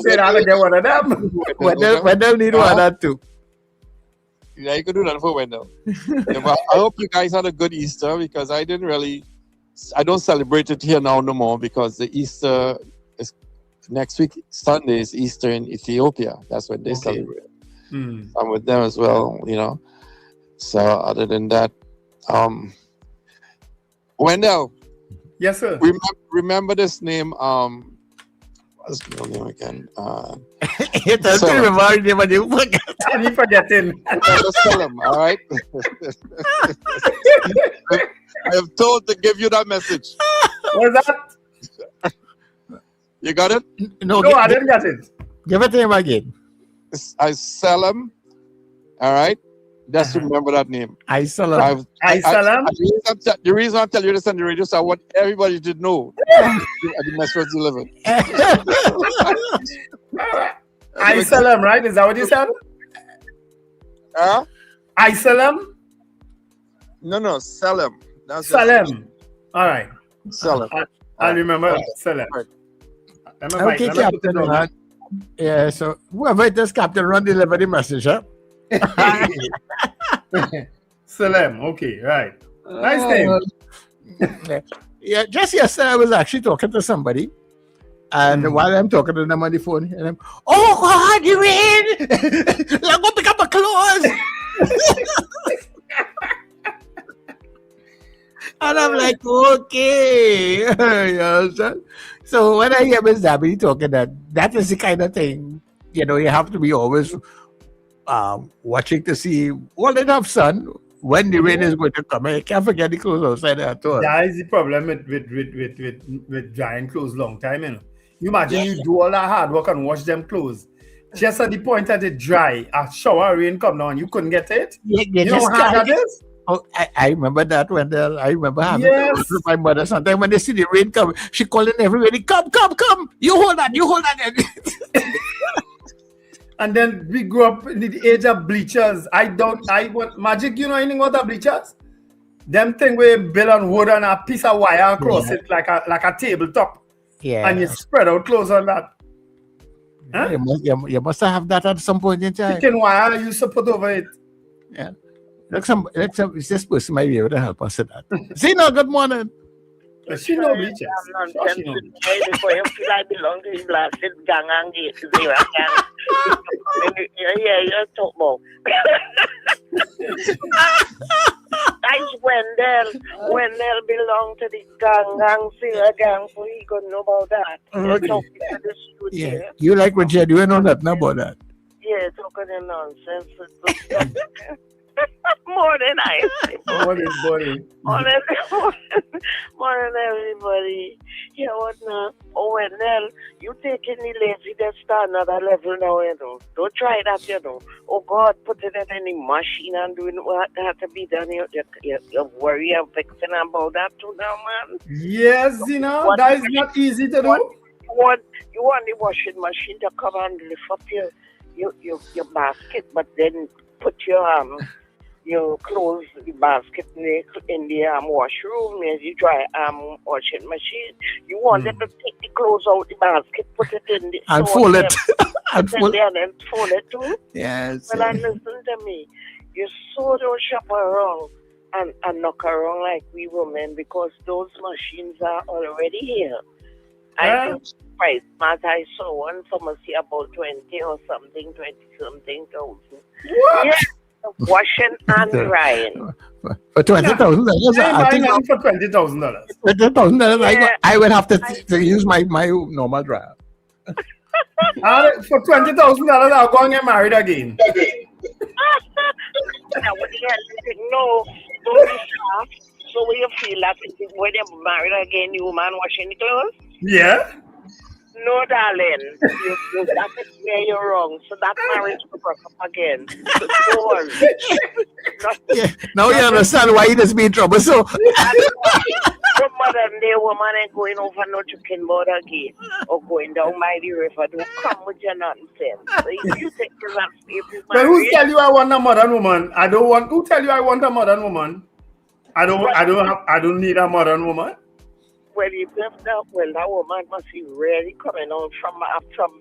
say that get one of them. Wendell need one of that too. Yeah, you could do that for Wendell. But I hope you guys had a good Easter because I don't celebrate it here now no more because the Easter is next week. Sunday is Easter in Ethiopia. That's when they celebrate. I'm with them as well, So other than that, Wendell. Yes, sir. Remember this name? What's the name again? You don't remember him, but you forget. And you forgetting. Just tell him, all right? I have told to give you that message. What's that? You got it? No, I didn't get it. Give it to him again. I sell him. All right? Just remember that name. I sell him. The reason I'm telling you this on the radio, so I want everybody to know at the message delivered. Isolem, right? Is that what you said? Huh? Isolem? No, Salem. That's Salem. All right. Salem. I remember Salem. Okay, Captain Ron. Yeah, so whoever it is, Captain Ron, deliver the message, huh? Salem, okay, right. Nice name. Yeah, just yesterday I was actually talking to somebody, and while I'm talking to them on the phone, and I'm, oh God, you in? Let's go pick up my clothes. And I'm like, okay. You know, so when I hear Miss Dabby talking that is the kind of thing, you know, you have to be always watching to see, well, enough sun when the rain is going to come. You can't forget the clothes outside at all. That is the problem with drying clothes long time, you know. You imagine you do all that hard work and wash them clothes. Just at the point that it dry, a shower rain come down, you couldn't get it. You know how hard that is? Oh, I remember that when I remember having to with my mother. Sometimes when they see the rain come, she calling everybody, come. You hold that. And then we grew up in the age of bleachers. Magic, you know anything about the bleachers? Them thing where you build on wood and a piece of wire across it like a tabletop. Yeah. And you spread out clothes on that. Huh? You must have that at some point in time. Chicken wire you used to put over it. Yeah. This person might be able to help us with that. Zena, good morning. She know bleachers. Before you feel I belong to his blasted gang and gate. Yeah, you talk about. That's Wendell belonged to the gang, so he could know about that. Okay. Yeah. You like what you're doing on that, not about that. Yeah, talking of nonsense. Morning, Morning, everybody. Yeah, what now? Oh, and then you taking the laziness to another level now, you know. Don't try that, you know. Oh, God, put it in any machine and doing what had to be done. You worry and fixing about that too now, man. Yes, Zina, that is not easy to do. You want the washing machine to come and lift up your basket, but then put your clothes, the basket in the washroom, as you dry washing machine. You want them to take the clothes out the basket, put it in the and fold it. and fold it too. Yes. Well, and listen to me. You so don't shop around and knock around like we women because those machines are already here. I think price match I saw one pharmacy about 20 or something, 20-something thousand. What? Yeah. Washing and drying. For $20,000, I think for $20,000. $20,000, I would have to use my normal dryer. For $20,000, I'll go and get married again. No, don't be shocked. So when you feel that when you're married again, you man washing the clothes? Yeah. No, darling. You that's where you're wrong. So that marriage will break up again. So go on. Now you understand why it has been trouble. So the modern day woman ain't going over no chicken board again or going down by the river. Don't come with your nonsense. So if you think you're not stable, but who tell you I want a modern woman? Who tell you I want a modern woman? I don't need a modern woman. Well, that woman must be really coming out from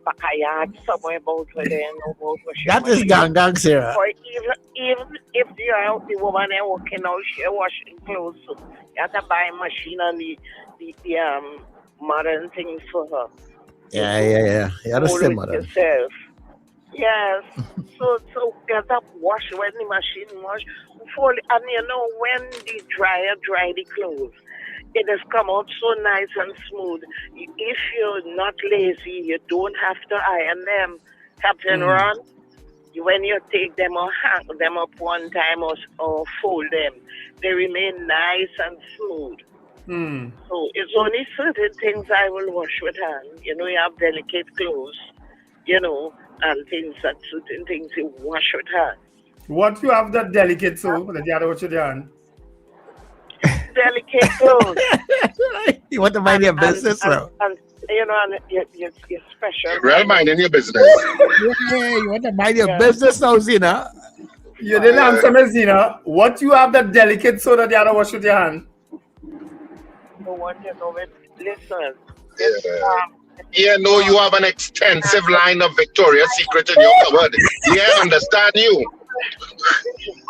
backyard somewhere about where they know about. That is gang, Sarah. Or even if the woman ain't working out, she washing clothes. So you have to buy a machine and the modern things for her. Yeah. You understand, modern. Yourself. Yes. so get up, wash when the machine wash. And you know when the dryer dry the clothes. It has come out so nice and smooth. If you're not lazy, you don't have to iron them. Captain Ron, when you take them or hang them up one time or fold them, they remain nice and smooth. So it's only certain things I will wash with hand. You know, you have delicate clothes, you know, and things that certain things you wash with hand. What you have that delicate so that you have to wash with your hand? Delicate clothes. You want to mind your business, bro? And you you know, and you're special. Well, minding your business. Yeah, you want to mind your business now, Zina. You didn't answer me, Zina. What you have that delicate so that you have to wash with your hand? No one you know it. Listen. Yeah, no, you have an extensive line of Victoria's Secret in your cupboard. Yeah, understand you.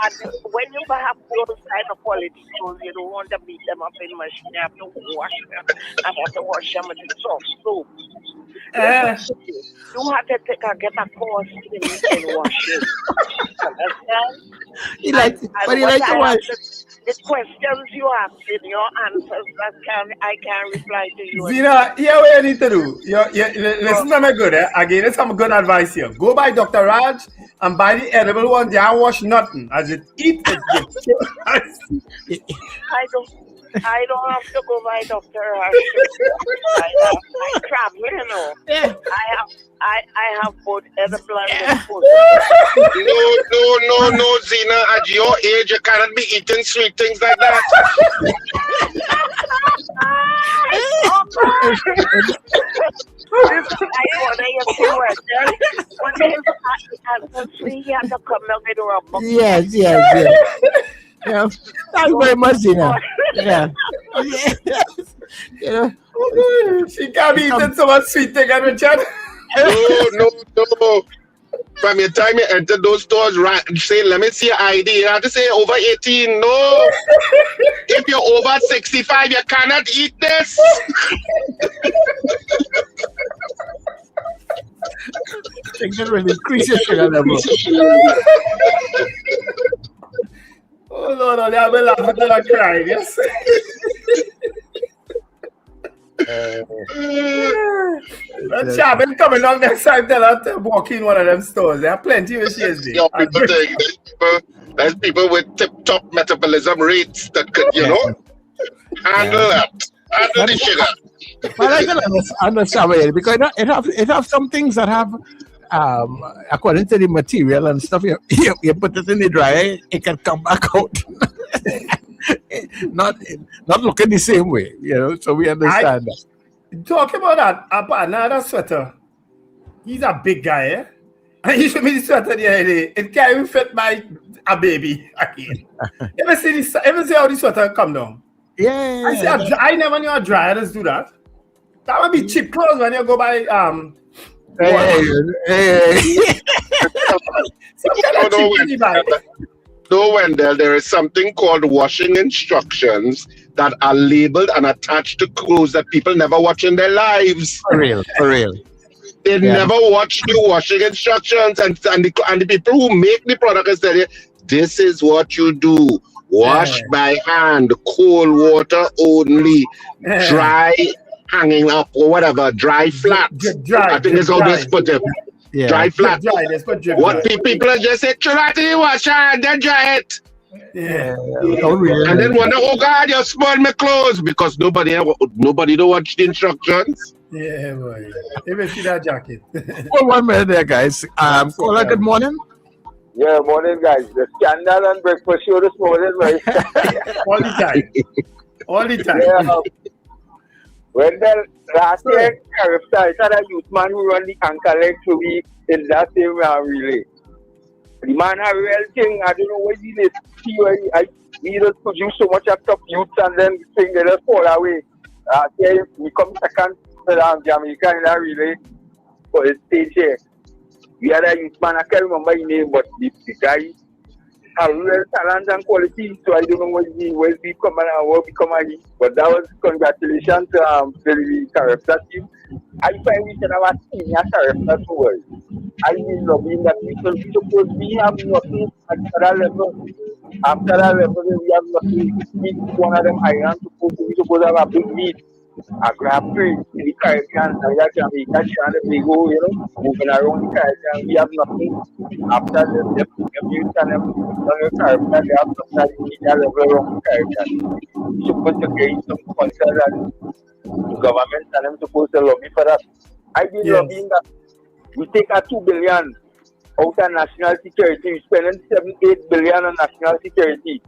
And when you have those kind of quality clothes, you don't want to beat them up in the machine. You have to wash them. I have to wash them with the soft soap. You have to get a course in washing. Understand? He like to wash. The questions you ask in your answers I can't reply to you. Zina, here what you need to do. Listen to me good. Again, it's some good advice here. Go by Dr. Raj and buy the edible ones. You don't wash nothing. As you eat it, I don't have to go by Dr. Raj. I travel, you know. Yeah. I have both edible and food. No, Zina. At your age, you cannot be eating sweet things like that. Yes. Yeah. Thank you very much, Zina. Yeah. You know, she can't be eating so much sweet thing, Richard. No. From the time you enter those stores, right, say, let me see your ID. You have to say over 18. No. If you're over 65, you cannot eat this. It can really increase your sugar level. Oh, no, they have been laughing till I cried, yes. Well, Chabin coming on next time, tell her to walk in one of them stores. There are plenty of shares there. There's people with tip-top metabolism rates that could, handle that. Handle the sugar. Well, I can understand it because it have some things that have, according to the material and stuff, you put it in the dryer, it can come back out. not looking the same way, so we understand that. Talking about that, another sweater. He's a big guy, eh? And he showed me the sweater the other day. It can't even fit a baby again. Ever see how the sweater come down? Yeah. I never knew a dryers do that. That would be cheap clothes when you go buy No, Wendell, there is something called washing instructions that are labeled and attached to clothes that people never watch in their lives. For real. They never watch the washing instructions, and the people who make the product is telling you, this is what you do. Wash by hand, cold water only, dry hanging up or whatever, dry flat. I think it's all this put it. Yeah. Dry flat. What dry. people just say, Chulati, wash and then dry it. Yeah. And then wonder, oh God, you spoiled my clothes because nobody don't watch the instructions. Yeah, boy. Even see that jacket. Well, 1 minute there, guys. Caller, good morning. Yeah, morning, guys. The scandal and breakfast show this morning, right? All the time. Yeah, when the last year, Carifta, I had a youth man who run the anchor leg to be in that same relay. The man had a real thing. I don't know what he did. We just produce so much of top youths and then the thing they just fall away. Last year, we come second to Jamaica in that relay for the stage here. We had a youth man, I can't remember his name, but the guy has real talent and quality, so I don't know what he will become and what become. But that was congratulations to the Carifta team. I find we should have a senior Carifta towards. I mean, loving that we have nothing at that level. After that level, we have nothing. We one of them islands supposed to have a big meet. A Grand Prix in the Caribbean, and Jamaica, and the big moving around the Caribbean. We have nothing. After the youth and them on the Caribbean, they have nothing at the media level around the Caribbean. We're supposed to create some concern and the government and them supposed to lobby for that. I've been lobbying that we take a 2 billion out of national security. We're spending 7-8 billion on national security.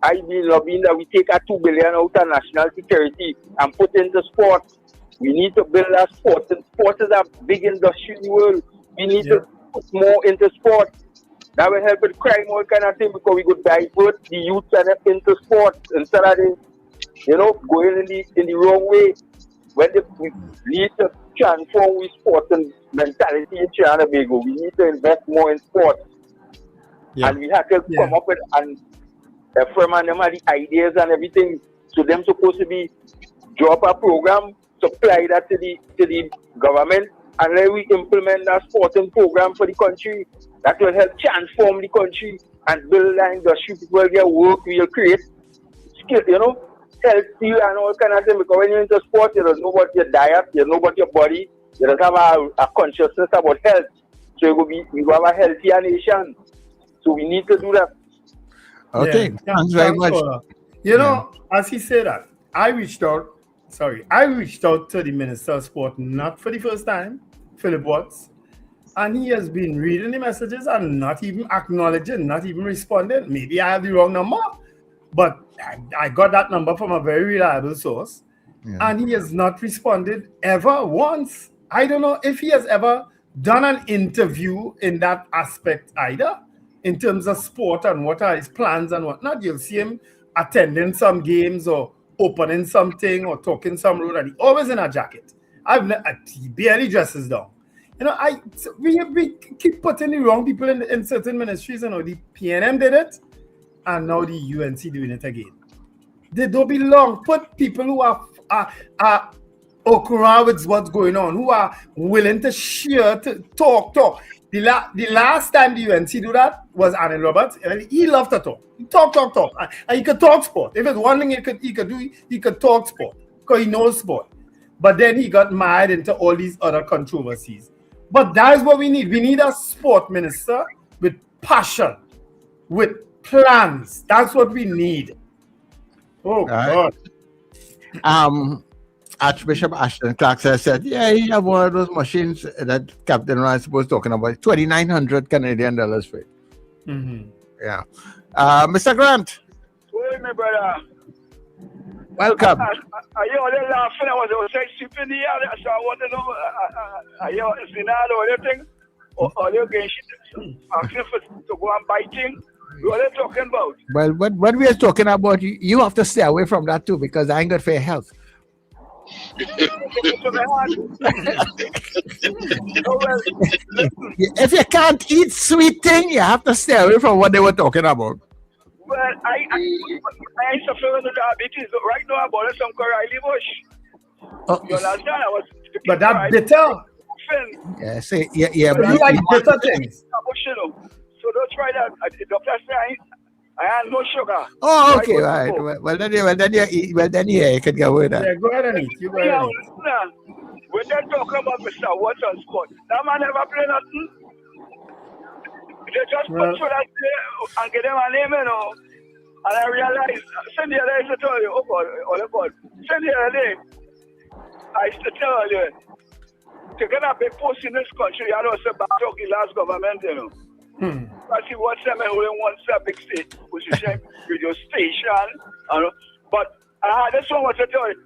I've been lobbying that we take a 2 billion out of national security and put into sport. We need to build our sport, and sport is a big industry in the world. We need to put more into sport. That will help with crime, all kind of thing, because we could divert the youth into sport instead of the, going in the wrong way. We need to transform with sport and mentality in Trinidad and Tobago. We need to invest more in sport. And we have to come up with, and Ephraim and them have the ideas and everything. So them supposed to be drop a program, supply that to the government, and then we implement that sporting program for the country that will help transform the country and build the industry. People get work, we'll create skill, healthy and all kind of things. Because when you're into sport, you don't know about your diet, you know about your body, you don't have a consciousness about health. So we will have a healthier nation. So we need to do that. Okay, thanks very much. As he said that, I reached out to the Minister of Sport, not for the first time, Philip Watts, and he has been reading the messages and not even acknowledging, not even responding. Maybe I have the wrong number, but I got that number from a very reliable source, and he has not responded ever once. I don't know if he has ever done an interview in that aspect either, in terms of sport and what are his plans and whatnot. You'll see him attending some games or opening something or talking some road, and he always in a jacket. He barely dresses down. We keep putting the wrong people in certain ministries. The PNM did it, and now the UNC doing it again. They don't belong. Put people who are okra with what's going on, who are willing to share, to talk. The last time the UNC do that was Arnold Roberts, and he loved to talk. He talk. And he could talk sport. If it's one thing he could do, he could talk sport, because he knows sport. But then he got married into all these other controversies. But that is what we need. We need a sport minister with passion, with plans. That's what we need. Oh, God. Archbishop Ashton Clark said, he have one of those machines that Captain Rice was talking about, 2,900 Canadian dollars for it. Yeah. Mr. Grant. Hey, my brother. Welcome. I hear all that laughing. I was like sleeping here, so I want to know, I hear Zinado or anything, or they're asking for to go and biting. What are they talking about? Well, what we are talking about, you have to stay away from that too, because I ain't good for your health. If you can't eat sweet thing, you have to stay away from what they were talking about. Well, I suffer with diabetes. Right now, I'm on some Riley Bush. You understand? But that bitter. Yeah, say, you like bitter things. So don't try that. The doctor said I have no sugar. Oh, okay, right. Well, then you can go with that. Yeah, go ahead and eat. You go ahead and eat. When they're talking about Mr. Watson Sport, that man never play nothing. They just put through that day and get them a name, And I realized, send the other day to tell you, send the other day, I used to tell you, to get a big post in this country, you know, say, back to the last government, Because he wants them only wants a big state, which is a radio station. But this one was to tell you,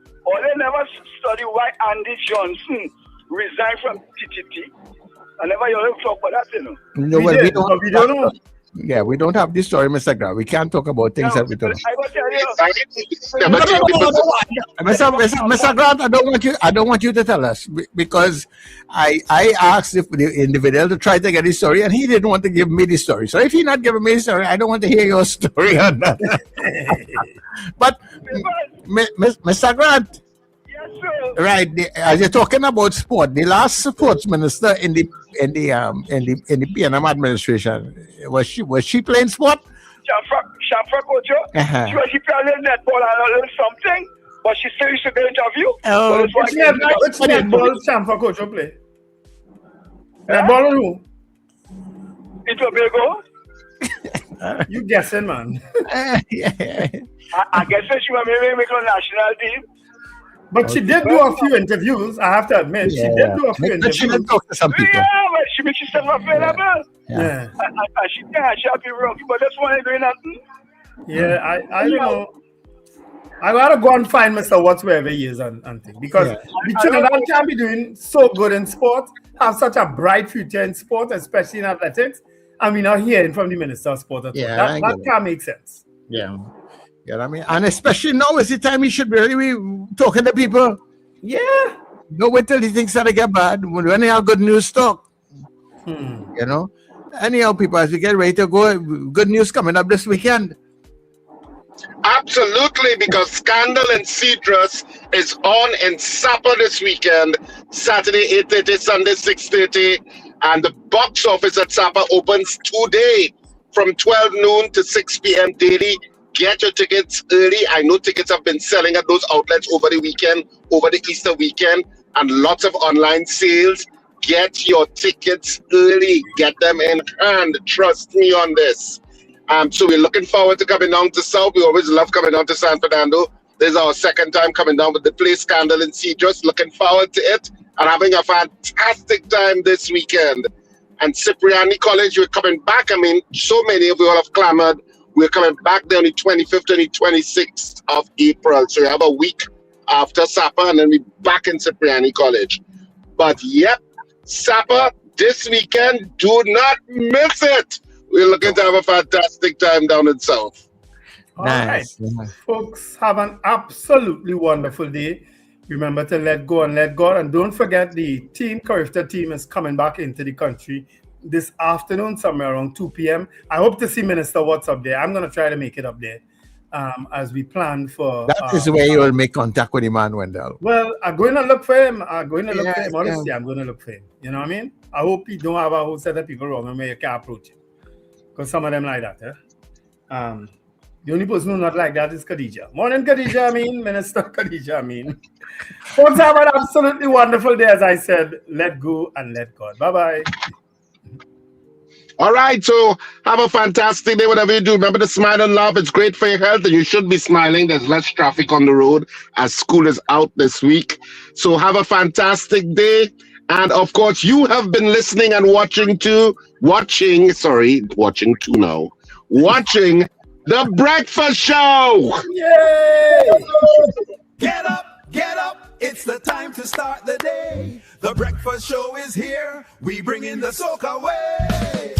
they never study why Andy Johnson resigned from TTT. I never heard talk about that, No, we don't know. Yeah, we don't have this story, Mr. Grant. We can't talk about things that we don't know. I will tell you. Mr. Grant, I don't want you to tell us, because I asked if the individual to try to get his story, and he didn't want to give me the story. So if he's not giving me the story, I don't want to hear your story on that. But Mr. Grant, yes, sir. Right, as you're talking about sport, the last sports minister in the PNM administration, was she playing sport? Shamfra Kojo. She playing netball and a little something, but she still used to get interview. Which netball Shamfra Kojo play? Netball or who? In Tobago. You guessing, man. I guess she was maybe make a national team. But she did do a few interviews, I have to admit. She did do a few interviews. She did talk to some people. Yeah, but she makes herself available. Yeah. She can't be wrong, but that's why I'm doing nothing. Yeah, I know. I gotta go and find Mr. Watts wherever he is and thing. Because the Trinidad can be doing so good in sport, have such a bright future in sport, especially in athletics, and we're not hearing from the Minister of Sport at all. That can't make sense. Yeah. Yeah, I mean, and especially now is the time he should really be talking to people. Yeah. Don't wait till he thinks that it get bad. When they have good news talk. You know? Anyhow, people, as we get ready to go, good news coming up this weekend. Absolutely, because Scandal and Citrus is on in Sapa this weekend, Saturday 8:30, Sunday 6:30, and the box office at Sapa opens today from 12 noon to 6 p.m. daily. Get your tickets early. I know tickets have been selling at those outlets over the weekend, over the Easter weekend, and lots of online sales. Get your tickets early. Get them in hand. Trust me on this. So we're looking forward to coming down to South. We always love coming down to San Fernando. This is our second time coming down with the play Scandal and Cedrus. Looking forward to it and having a fantastic time this weekend. And Cipriani College, we're coming back. I mean, so many of you all have clamored. We're coming back there on the 25th and the 26th of April. So we have a week after Sapa, and then we're back in Cipriani College. But yep, Sapa this weekend, do not miss it. We're looking to have a fantastic time down in South. Nice. All right. Folks, have an absolutely wonderful day. Remember to let go and let God. And don't forget the team, Carifta team, is coming back into the country this afternoon, somewhere around 2 p.m. I hope to see Minister Watts up there. I'm going to try to make it up there as we plan for... That is where you will make contact with the man, Wendell. Well, I'm going to look for him. Honestly, I'm going to look for him. You know what I mean? I hope he don't have a whole set of people around him where you can't approach him. Because some of them like that. The only person who not like that is Khadija. Morning, Khadija, Minister Khadija, Folks, have an absolutely wonderful day. As I said, let go and let God. Bye-bye. All right, so have a fantastic day, whatever you do. Remember to smile and laugh. It's great for your health, and you should be smiling. There's less traffic on the road as school is out this week. So have a fantastic day. And of course, you have been listening and watching The Breakfast Show. Yay! Get up, it's the time to start the day. The Breakfast Show is here, we bring in the soca way.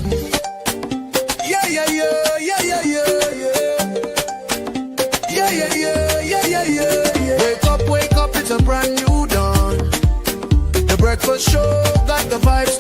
Yeah, yeah, yeah, yeah, yeah, yeah, yeah. Yeah, yeah, yeah, yeah, yeah, yeah, yeah. Wake up, it's a brand new dawn. The Breakfast Show got the vibes.